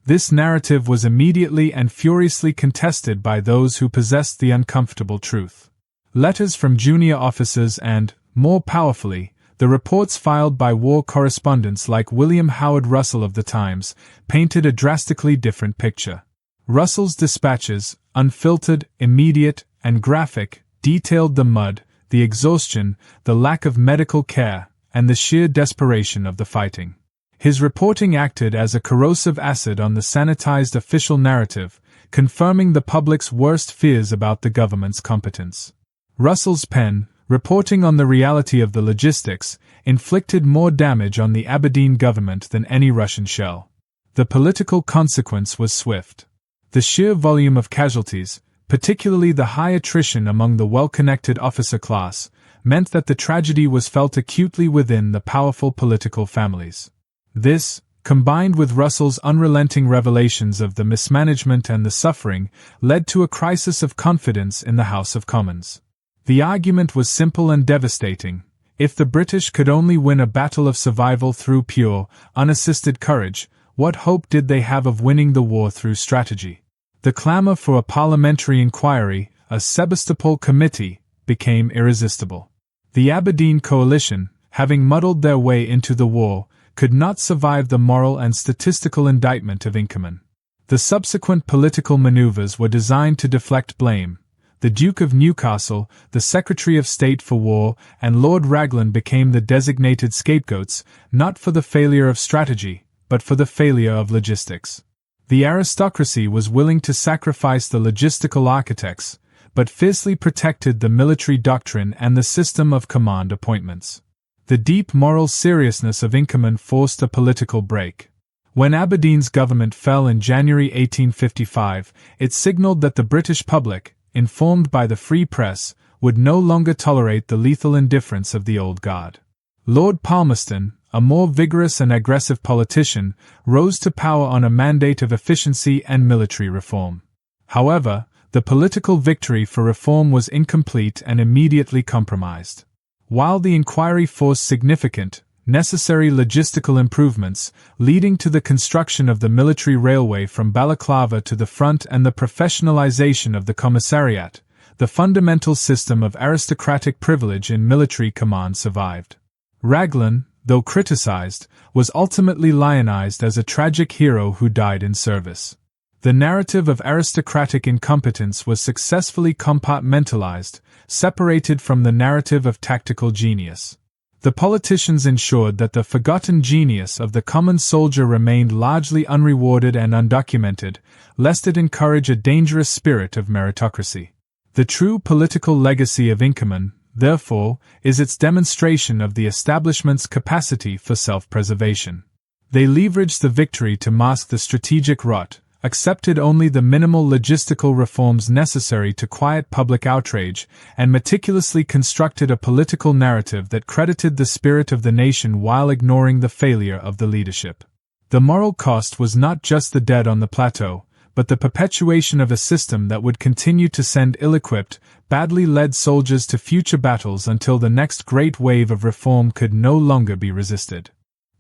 This narrative was immediately and furiously contested by those who possessed the uncomfortable truth. Letters from junior officers and, more powerfully, the reports filed by war correspondents like William Howard Russell of the Times, painted a drastically different picture. Russell's dispatches, unfiltered, immediate, and graphic, detailed the mud, the exhaustion, the lack of medical care, and the sheer desperation of the fighting. His reporting acted as a corrosive acid on the sanitized official narrative, confirming the public's worst fears about the government's competence. Russell's pen, reporting on the reality of the logistics, inflicted more damage on the Aberdeen government than any Russian shell. The political consequence was swift. The sheer volume of casualties, particularly the high attrition among the well-connected officer class, meant that the tragedy was felt acutely within the powerful political families. This, combined with Russell's unrelenting revelations of the mismanagement and the suffering, led to a crisis of confidence in the House of Commons. The argument was simple and devastating. If the British could only win a battle of survival through pure, unassisted courage, what hope did they have of winning the war through strategy? The clamor for a parliamentary inquiry, a Sebastopol committee, became irresistible. The Aberdeen coalition, having muddled their way into the war, could not survive the moral and statistical indictment of Inkerman. The subsequent political maneuvers were designed to deflect blame. The Duke of Newcastle, the Secretary of State for War, and Lord Raglan became the designated scapegoats, not for the failure of strategy, but for the failure of logistics. The aristocracy was willing to sacrifice the logistical architects, but fiercely protected the military doctrine and the system of command appointments. The deep moral seriousness of Inkerman forced a political break. When Aberdeen's government fell in January 1855, it signaled that the British public, informed by the free press, would no longer tolerate the lethal indifference of the old guard. Lord Palmerston, a more vigorous and aggressive politician, rose to power on a mandate of efficiency and military reform. However, the political victory for reform was incomplete and immediately compromised. While the inquiry forced significant, necessary logistical improvements, leading to the construction of the military railway from Balaclava to the front and the professionalization of the commissariat, the fundamental system of aristocratic privilege in military command survived. Raglan, though criticized, was ultimately lionized as a tragic hero who died in service. The narrative of aristocratic incompetence was successfully compartmentalized, separated from the narrative of tactical genius. The politicians ensured that the forgotten genius of the common soldier remained largely unrewarded and undocumented, lest it encourage a dangerous spirit of meritocracy. The true political legacy of Inkerman, therefore, is its demonstration of the establishment's capacity for self-preservation. They leveraged the victory to mask the strategic rot, accepted only the minimal logistical reforms necessary to quiet public outrage, and meticulously constructed a political narrative that credited the spirit of the nation while ignoring the failure of the leadership. The moral cost was not just the dead on the plateau, but the perpetuation of a system that would continue to send ill-equipped, badly led soldiers to future battles until the next great wave of reform could no longer be resisted.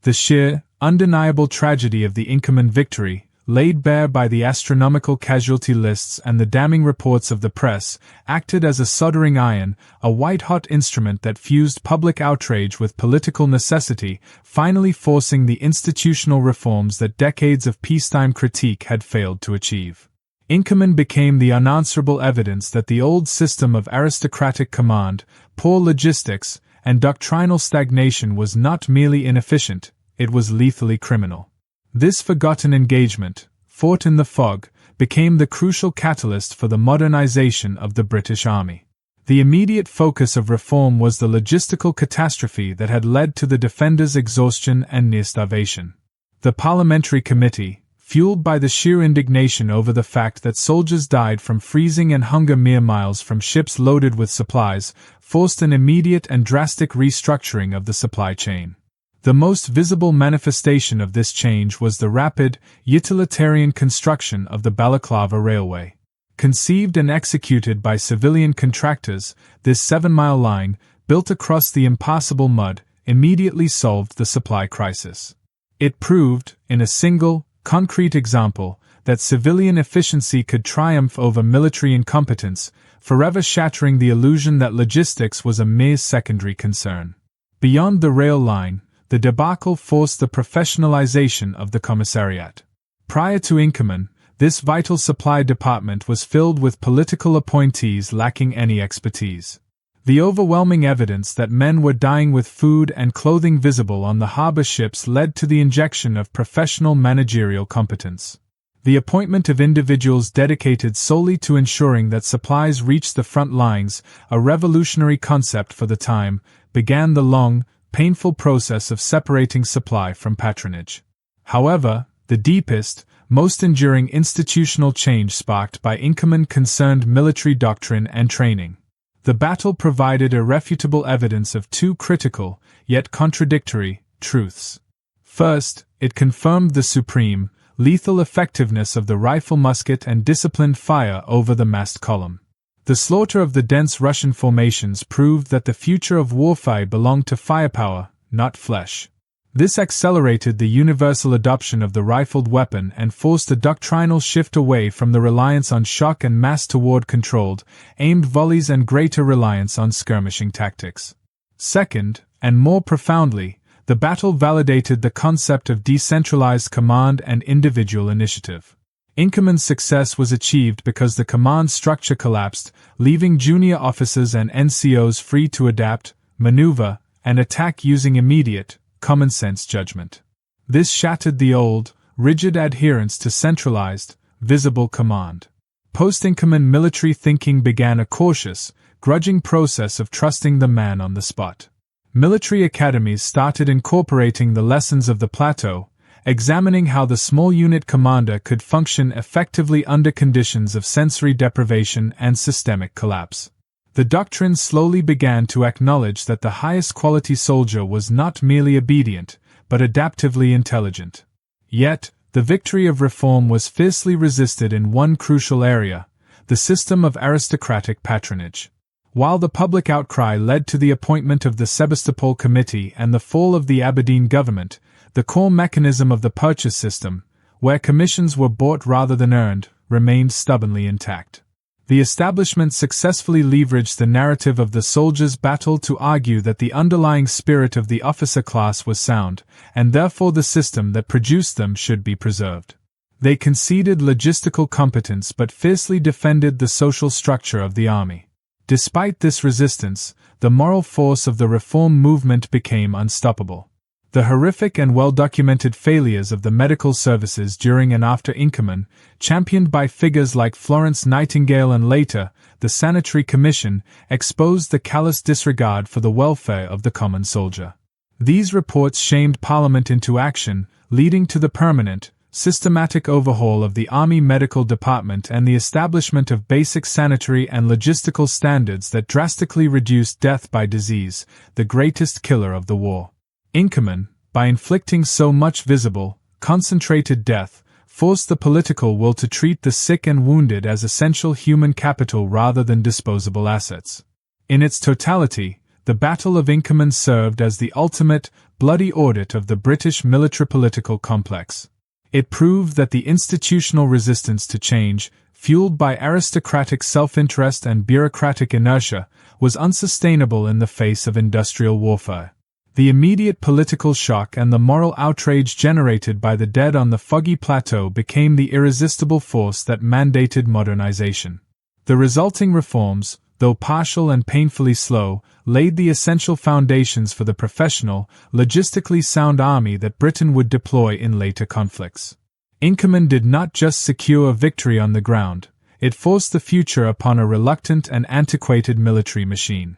The sheer, undeniable tragedy of the Inkerman victory, laid bare by the astronomical casualty lists and the damning reports of the press, acted as a soldering iron, a white-hot instrument that fused public outrage with political necessity, finally forcing the institutional reforms that decades of peacetime critique had failed to achieve. Inkerman became the unanswerable evidence that the old system of aristocratic command, poor logistics, and doctrinal stagnation was not merely inefficient, it was lethally criminal. This forgotten engagement, fought in the fog, became the crucial catalyst for the modernization of the British Army. The immediate focus of reform was the logistical catastrophe that had led to the defenders' exhaustion and near starvation. The Parliamentary Committee, fueled by the sheer indignation over the fact that soldiers died from freezing and hunger mere miles from ships loaded with supplies, forced an immediate and drastic restructuring of the supply chain. The most visible manifestation of this change was the rapid, utilitarian construction of the Balaclava Railway. Conceived and executed by civilian contractors, this 7-mile line, built across the impassable mud, immediately solved the supply crisis. It proved, in a single, concrete example, that civilian efficiency could triumph over military incompetence, forever shattering the illusion that logistics was a mere secondary concern. Beyond the rail line, the debacle forced the professionalization of the commissariat. Prior to Inkerman, this vital supply department was filled with political appointees lacking any expertise. The overwhelming evidence that men were dying with food and clothing visible on the harbor ships led to the injection of professional managerial competence. The appointment of individuals dedicated solely to ensuring that supplies reached the front lines, a revolutionary concept for the time, began the long, painful process of separating supply from patronage. However, the deepest, most enduring institutional change sparked by Inkerman concerned military doctrine and training. The battle provided irrefutable evidence of two critical, yet contradictory, truths. First, it confirmed the supreme, lethal effectiveness of the rifle musket and disciplined fire over the massed column. The slaughter of the dense Russian formations proved that the future of warfare belonged to firepower, not flesh. This accelerated the universal adoption of the rifled weapon and forced a doctrinal shift away from the reliance on shock and mass toward controlled, aimed volleys and greater reliance on skirmishing tactics. Second, and more profoundly, the battle validated the concept of decentralized command and individual initiative. Inkerman's success was achieved because the command structure collapsed, leaving junior officers and NCOs free to adapt, maneuver, and attack using immediate, common-sense judgment. This shattered the old, rigid adherence to centralized, visible command. Post-Inkerman military thinking began a cautious, grudging process of trusting the man on the spot. Military academies started incorporating the lessons of the plateau, examining how the small unit commander could function effectively under conditions of sensory deprivation and systemic collapse. The doctrine slowly began to acknowledge that the highest quality soldier was not merely obedient, but adaptively intelligent. Yet, the victory of reform was fiercely resisted in one crucial area, the system of aristocratic patronage. While the public outcry led to the appointment of the Sebastopol Committee and the fall of the Aberdeen government, the core mechanism of the purchase system, where commissions were bought rather than earned, remained stubbornly intact. The establishment successfully leveraged the narrative of the soldiers' battle to argue that the underlying spirit of the officer class was sound, and therefore the system that produced them should be preserved. They conceded logistical competence but fiercely defended the social structure of the army. Despite this resistance, the moral force of the reform movement became unstoppable. The horrific and well-documented failures of the medical services during and after Inkerman, championed by figures like Florence Nightingale and later, the Sanitary Commission, exposed the callous disregard for the welfare of the common soldier. These reports shamed Parliament into action, leading to the permanent, systematic overhaul of the Army Medical Department and the establishment of basic sanitary and logistical standards that drastically reduced death by disease, the greatest killer of the war. Inkerman, by inflicting so much visible, concentrated death, forced the political will to treat the sick and wounded as essential human capital rather than disposable assets. In its totality, the Battle of Inkerman served as the ultimate, bloody audit of the British military-political complex. It proved that the institutional resistance to change, fueled by aristocratic self-interest and bureaucratic inertia, was unsustainable in the face of industrial warfare. The immediate political shock and the moral outrage generated by the dead on the foggy plateau became the irresistible force that mandated modernization. The resulting reforms, though partial and painfully slow, laid the essential foundations for the professional, logistically sound army that Britain would deploy in later conflicts. Inkerman did not just secure a victory on the ground, it forced the future upon a reluctant and antiquated military machine.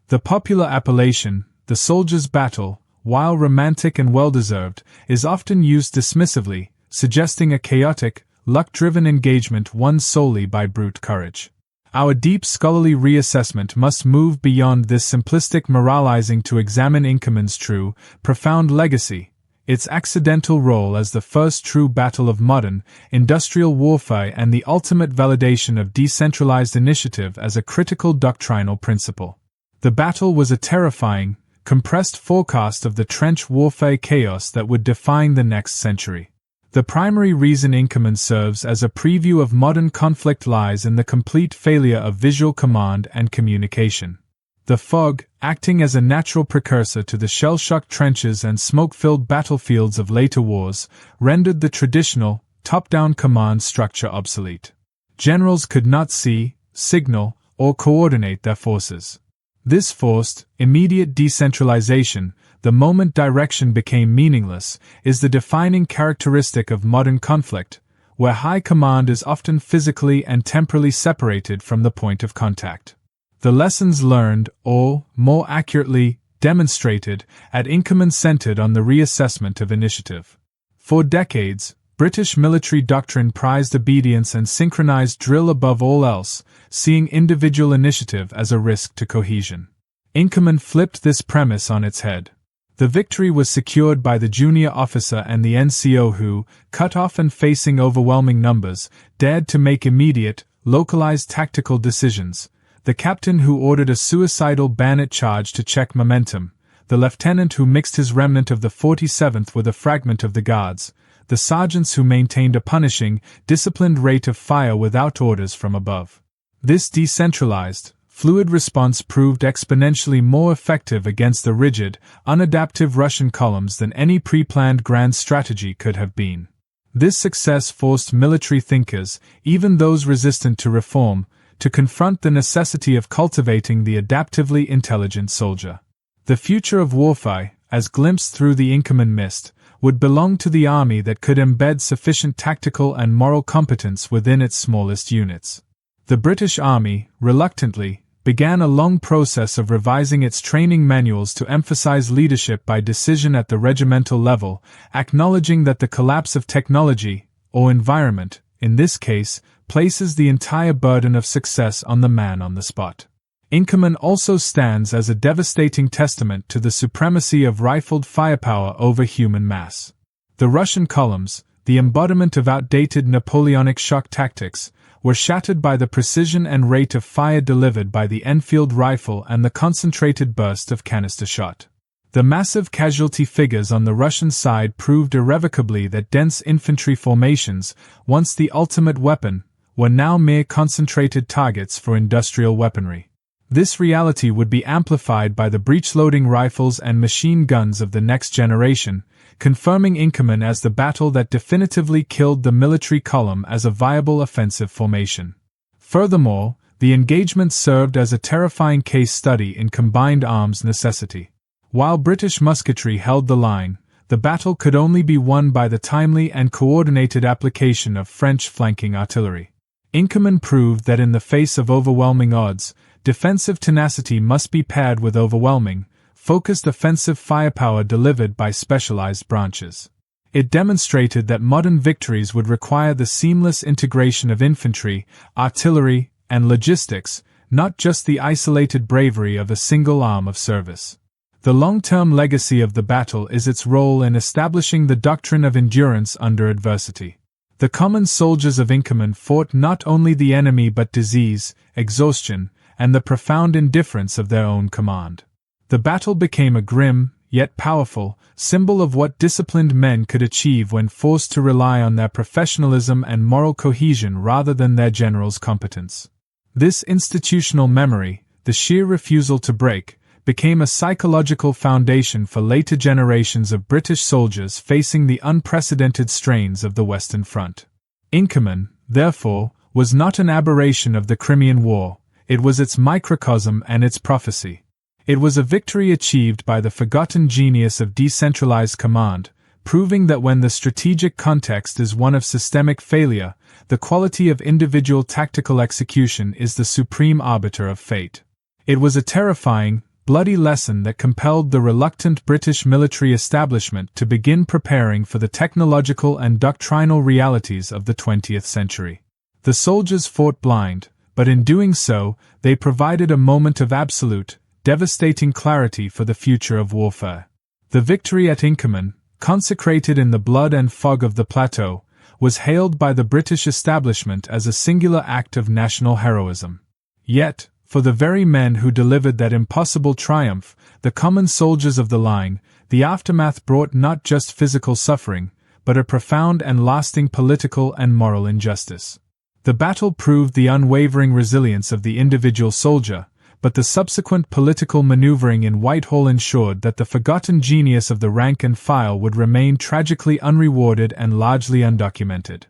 The popular appellation, the soldier's battle, while romantic and well-deserved, is often used dismissively, suggesting a chaotic, luck-driven engagement won solely by brute courage. Our deep scholarly reassessment must move beyond this simplistic moralizing to examine Inkerman's true, profound legacy, its accidental role as the first true battle of modern, industrial warfare and the ultimate validation of decentralized initiative as a critical doctrinal principle. The battle was a terrifying, compressed forecast of the trench warfare chaos that would define the next century. The primary reason Inkerman serves as a preview of modern conflict lies in the complete failure of visual command and communication. The fog, acting as a natural precursor to the shell-shocked trenches and smoke-filled battlefields of later wars, rendered the traditional, top-down command structure obsolete. Generals could not see, signal, or coordinate their forces. This forced, immediate decentralization, the moment direction became meaningless, is the defining characteristic of modern conflict, where high command is often physically and temporally separated from the point of contact. The lessons learned, or, more accurately, demonstrated, at Inkerman centered on the reassessment of initiative. For decades, British military doctrine prized obedience and synchronized drill above all else, seeing individual initiative as a risk to cohesion. Inkerman flipped this premise on its head. The victory was secured by the junior officer and the NCO who, cut off and facing overwhelming numbers, dared to make immediate, localized tactical decisions, the captain who ordered a suicidal bayonet charge to check momentum, the lieutenant who mixed his remnant of the 47th with a fragment of the Guards, the sergeants who maintained a punishing, disciplined rate of fire without orders from above. This decentralized, fluid response proved exponentially more effective against the rigid, unadaptive Russian columns than any pre-planned grand strategy could have been. This success forced military thinkers, even those resistant to reform, to confront the necessity of cultivating the adaptively intelligent soldier. The future of warfare, as glimpsed through the Inkerman mist, would belong to the army that could embed sufficient tactical and moral competence within its smallest units. The British Army, reluctantly, began a long process of revising its training manuals to emphasize leadership by decision at the regimental level, acknowledging that the collapse of technology, or environment, in this case, places the entire burden of success on the man on the spot. Inkerman also stands as a devastating testament to the supremacy of rifled firepower over human mass. The Russian columns, the embodiment of outdated Napoleonic shock tactics, were shattered by the precision and rate of fire delivered by the Enfield rifle and the concentrated burst of canister shot. The massive casualty figures on the Russian side proved irrevocably that dense infantry formations, once the ultimate weapon, were now mere concentrated targets for industrial weaponry. This reality would be amplified by the breech-loading rifles and machine guns of the next generation, confirming Inkerman as the battle that definitively killed the military column as a viable offensive formation. Furthermore, the engagement served as a terrifying case study in combined arms necessity. While British musketry held the line, the battle could only be won by the timely and coordinated application of French flanking artillery. Inkerman proved that in the face of overwhelming odds, defensive tenacity must be paired with overwhelming, focused offensive firepower delivered by specialized branches. It demonstrated that modern victories would require the seamless integration of infantry, artillery, and logistics, not just the isolated bravery of a single arm of service. The long-term legacy of the battle is its role in establishing the doctrine of endurance under adversity. The common soldiers of Inkerman fought not only the enemy but disease, exhaustion, and the profound indifference of their own command. The battle became a grim, yet powerful, symbol of what disciplined men could achieve when forced to rely on their professionalism and moral cohesion rather than their general's competence. This institutional memory, the sheer refusal to break, became a psychological foundation for later generations of British soldiers facing the unprecedented strains of the Western Front. Inkerman, therefore, was not an aberration of the Crimean War, it was its microcosm and its prophecy. It was a victory achieved by the forgotten genius of decentralized command, proving that when the strategic context is one of systemic failure, the quality of individual tactical execution is the supreme arbiter of fate. It was a terrifying, bloody lesson that compelled the reluctant British military establishment to begin preparing for the technological and doctrinal realities of the 20th century. The soldiers fought blind, but in doing so, they provided a moment of absolute, devastating clarity for the future of warfare. The victory at Inkerman, consecrated in the blood and fog of the plateau, was hailed by the British establishment as a singular act of national heroism. Yet, for the very men who delivered that impossible triumph, the common soldiers of the line, the aftermath brought not just physical suffering, but a profound and lasting political and moral injustice. The battle proved the unwavering resilience of the individual soldier, but the subsequent political maneuvering in Whitehall ensured that the forgotten genius of the rank and file would remain tragically unrewarded and largely undocumented.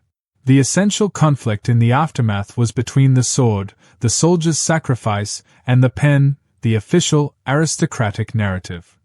The essential conflict in the aftermath was between the sword, the soldier's sacrifice, and the pen, the official, aristocratic narrative.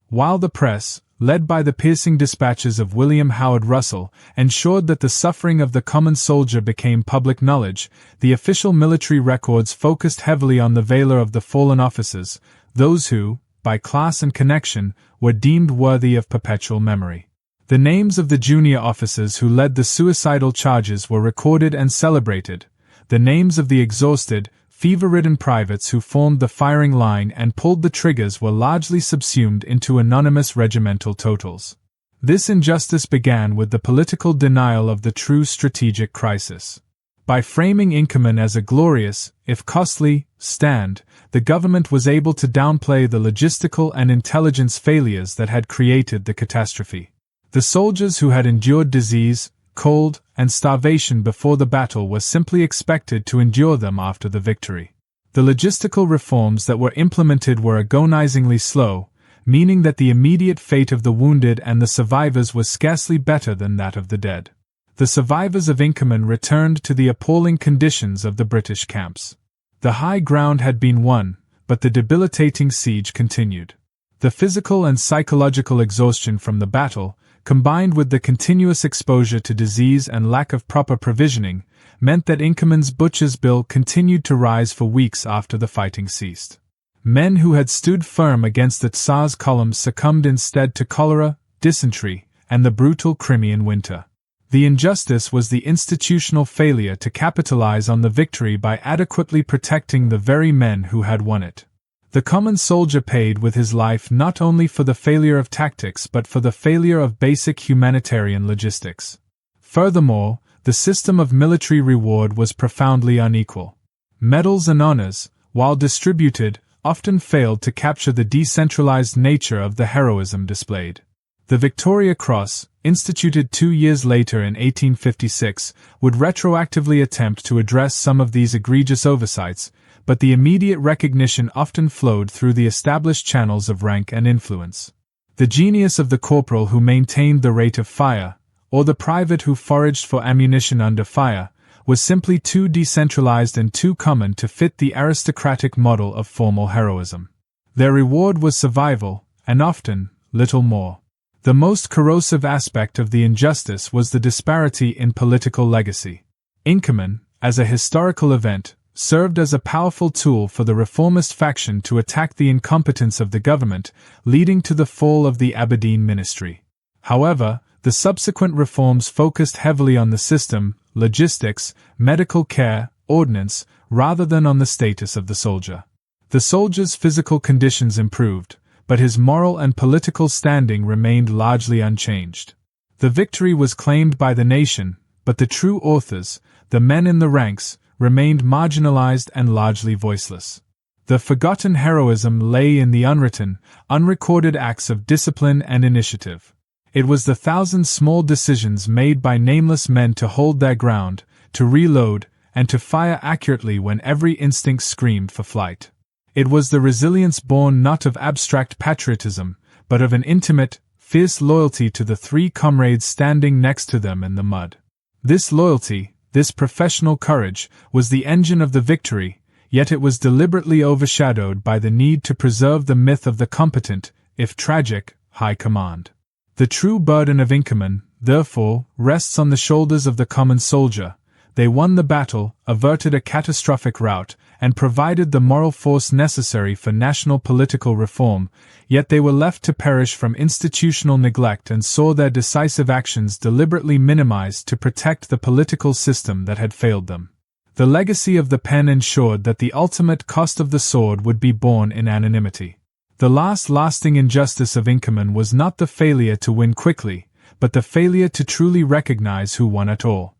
While the press, led by the piercing dispatches of William Howard Russell, ensured that the suffering of the common soldier became public knowledge, the official military records focused heavily on the valor of the fallen officers, those who, by class and connection, were deemed worthy of perpetual memory. The names of the junior officers who led the suicidal charges were recorded and celebrated. The names of the exhausted, fever-ridden privates who formed the firing line and pulled the triggers were largely subsumed into anonymous regimental totals. This injustice began with the political denial of the true strategic crisis. By framing Inkerman as a glorious, if costly, stand, the government was able to downplay the logistical and intelligence failures that had created the catastrophe. The soldiers who had endured disease, cold, and starvation before the battle were simply expected to endure them after the victory. The logistical reforms that were implemented were agonizingly slow, meaning that the immediate fate of the wounded and the survivors was scarcely better than that of the dead. The survivors of Inkerman returned to the appalling conditions of the British camps. The high ground had been won, but the debilitating siege continued. The physical and psychological exhaustion from the battle, combined with the continuous exposure to disease and lack of proper provisioning, meant that Inkerman's butcher's bill continued to rise for weeks after the fighting ceased. Men who had stood firm against the Tsar's columns succumbed instead to cholera, dysentery, and the brutal Crimean winter. The injustice was the institutional failure to capitalize on the victory by adequately protecting the very men who had won it. The common soldier paid with his life not only for the failure of tactics but for the failure of basic humanitarian logistics. Furthermore, the system of military reward was profoundly unequal. Medals and honors, while distributed, often failed to capture the decentralized nature of the heroism displayed. The Victoria Cross, instituted 2 years later in 1856, would retroactively attempt to address some of these egregious oversights, but the immediate recognition often flowed through the established channels of rank and influence. The genius of the corporal who maintained the rate of fire, or the private who foraged for ammunition under fire, was simply too decentralized and too common to fit the aristocratic model of formal heroism. Their reward was survival, and often, little more. The most corrosive aspect of the injustice was the disparity in political legacy. Inkerman, as a historical event, served as a powerful tool for the reformist faction to attack the incompetence of the government, leading to the fall of the Aberdeen ministry. However, The subsequent reforms focused heavily on the system, logistics, medical care, ordnance, rather than on the status of the soldier. The soldier's physical conditions improved, but his moral and political standing remained largely unchanged. The victory was claimed by the nation, but the true authors, the men in the ranks, remained marginalized and largely voiceless. The forgotten heroism lay in the unwritten, unrecorded acts of discipline and initiative. It was the thousand small decisions made by nameless men to hold their ground, to reload, and to fire accurately when every instinct screamed for flight. It was the resilience born not of abstract patriotism, but of an intimate, fierce loyalty to the three comrades standing next to them in the mud. This loyalty, this professional courage, was the engine of the victory, yet it was deliberately overshadowed by the need to preserve the myth of the competent, if tragic, high command. The true burden of Inkerman, therefore, rests on the shoulders of the common soldier. They won the battle, averted a catastrophic rout, and provided the moral force necessary for national political reform, yet they were left to perish from institutional neglect and saw their decisive actions deliberately minimized to protect the political system that had failed them. The legacy of the pen ensured that the ultimate cost of the sword would be borne in anonymity. The last lasting injustice of Inkerman was not the failure to win quickly, but the failure to truly recognize who won at all.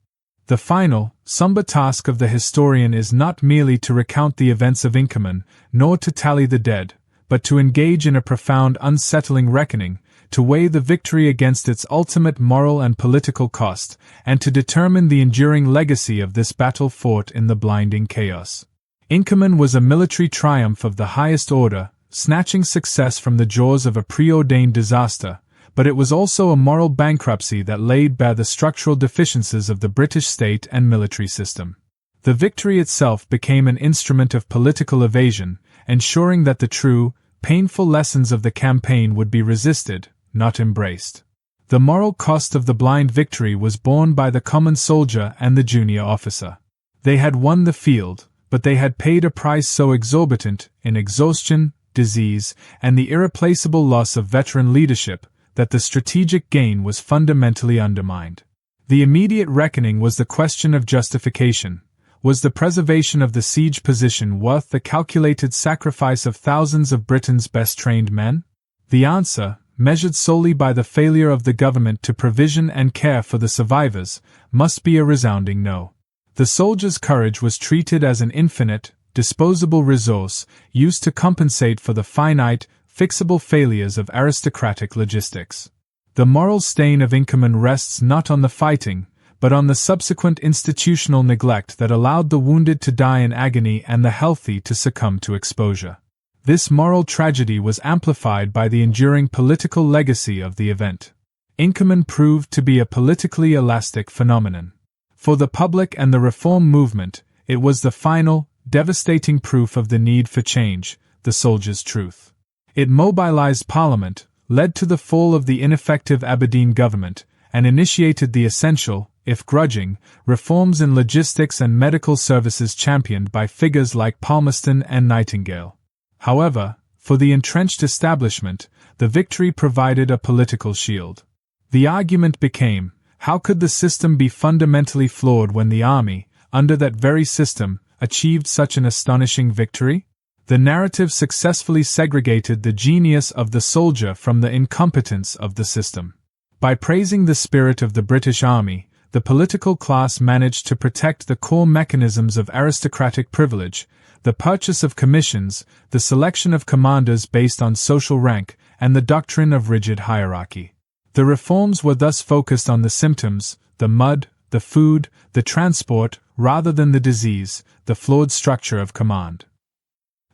The final, somber task of the historian is not merely to recount the events of Inkerman, nor to tally the dead, but to engage in a profound, unsettling reckoning, to weigh the victory against its ultimate moral and political cost, and to determine the enduring legacy of this battle fought in the blinding chaos. Inkerman was a military triumph of the highest order, snatching success from the jaws of a preordained disaster, but it was also a moral bankruptcy that laid bare the structural deficiencies of the British state and military system. The victory itself became an instrument of political evasion, ensuring that the true, painful lessons of the campaign would be resisted, not embraced. The moral cost of the blind victory was borne by the common soldier and the junior officer. They had won the field, but they had paid a price so exorbitant, in exhaustion, disease, and the irreplaceable loss of veteran leadership, that the strategic gain was fundamentally undermined. The immediate reckoning was the question of justification. Was the preservation of the siege position worth the calculated sacrifice of thousands of Britain's best-trained men? The answer, measured solely by the failure of the government to provision and care for the survivors, must be a resounding no. The soldier's courage was treated as an infinite, disposable resource, used to compensate for the finite, fixable failures of aristocratic logistics. The moral stain of Inkerman rests not on the fighting, but on the subsequent institutional neglect that allowed the wounded to die in agony and the healthy to succumb to exposure. This moral tragedy was amplified by the enduring political legacy of the event. Inkerman proved to be a politically elastic phenomenon. For the public and the reform movement, it was the final, devastating proof of the need for change, the soldier's truth. It mobilized Parliament, led to the fall of the ineffective Aberdeen government, and initiated the essential, if grudging, reforms in logistics and medical services championed by figures like Palmerston and Nightingale. However, for the entrenched establishment, the victory provided a political shield. The argument became, how could the system be fundamentally flawed when the army, under that very system, achieved such an astonishing victory? The narrative successfully segregated the genius of the soldier from the incompetence of the system. By praising the spirit of the British Army, the political class managed to protect the core mechanisms of aristocratic privilege, the purchase of commissions, the selection of commanders based on social rank, and the doctrine of rigid hierarchy. The reforms were thus focused on the symptoms, the mud, the food, the transport, rather than the disease, the flawed structure of command.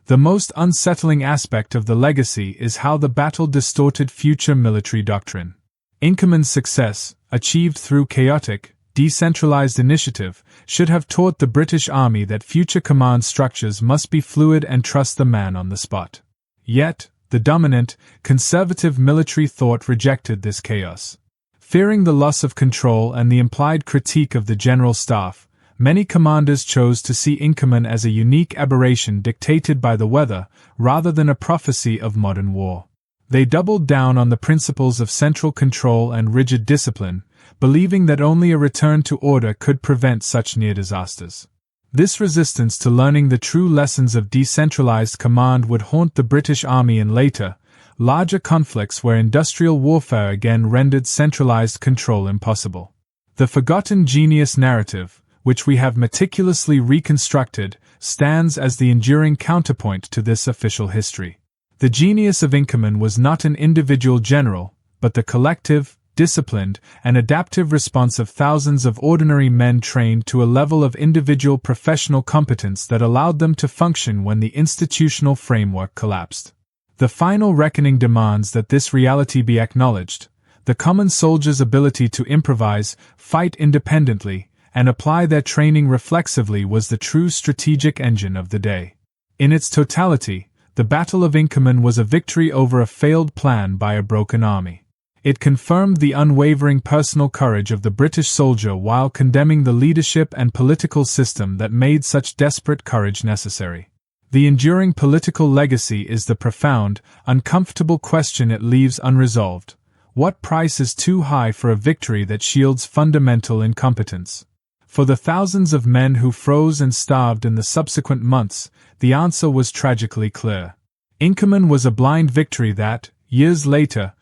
The most unsettling aspect of the legacy is how the battle distorted future military doctrine. Inkerman's success, achieved through chaotic, decentralized initiative, should have taught the British Army that future command structures must be fluid and trust the man on the spot. Yet, the dominant, conservative military thought rejected this chaos. Fearing the loss of control and the implied critique of the general staff, many commanders chose to see Inkerman as a unique aberration dictated by the weather, rather than a prophecy of modern war. They doubled down on the principles of central control and rigid discipline, believing that only a return to order could prevent such near disasters. This resistance to learning the true lessons of decentralized command would haunt the British Army in later, larger conflicts where industrial warfare again rendered centralized control impossible. The forgotten genius narrative, which we have meticulously reconstructed, stands as the enduring counterpoint to this official history. The genius of Inkerman was not an individual general, but the collective, disciplined, and adaptive response of thousands of ordinary men trained to a level of individual professional competence that allowed them to function when the institutional framework collapsed. The final reckoning demands that this reality be acknowledged. The common soldier's ability to improvise, fight independently, and apply their training reflexively was the true strategic engine of the day. In its totality, the Battle of Inkerman was a victory over a failed plan by a broken army. It confirmed the unwavering personal courage of the British soldier while condemning the leadership and political system that made such desperate courage necessary. The enduring political legacy is the profound, uncomfortable question it leaves unresolved. What price is too high for a victory that shields fundamental incompetence? For the thousands of men who froze and starved in the subsequent months, the answer was tragically clear. Inkerman was a blind victory that, years later,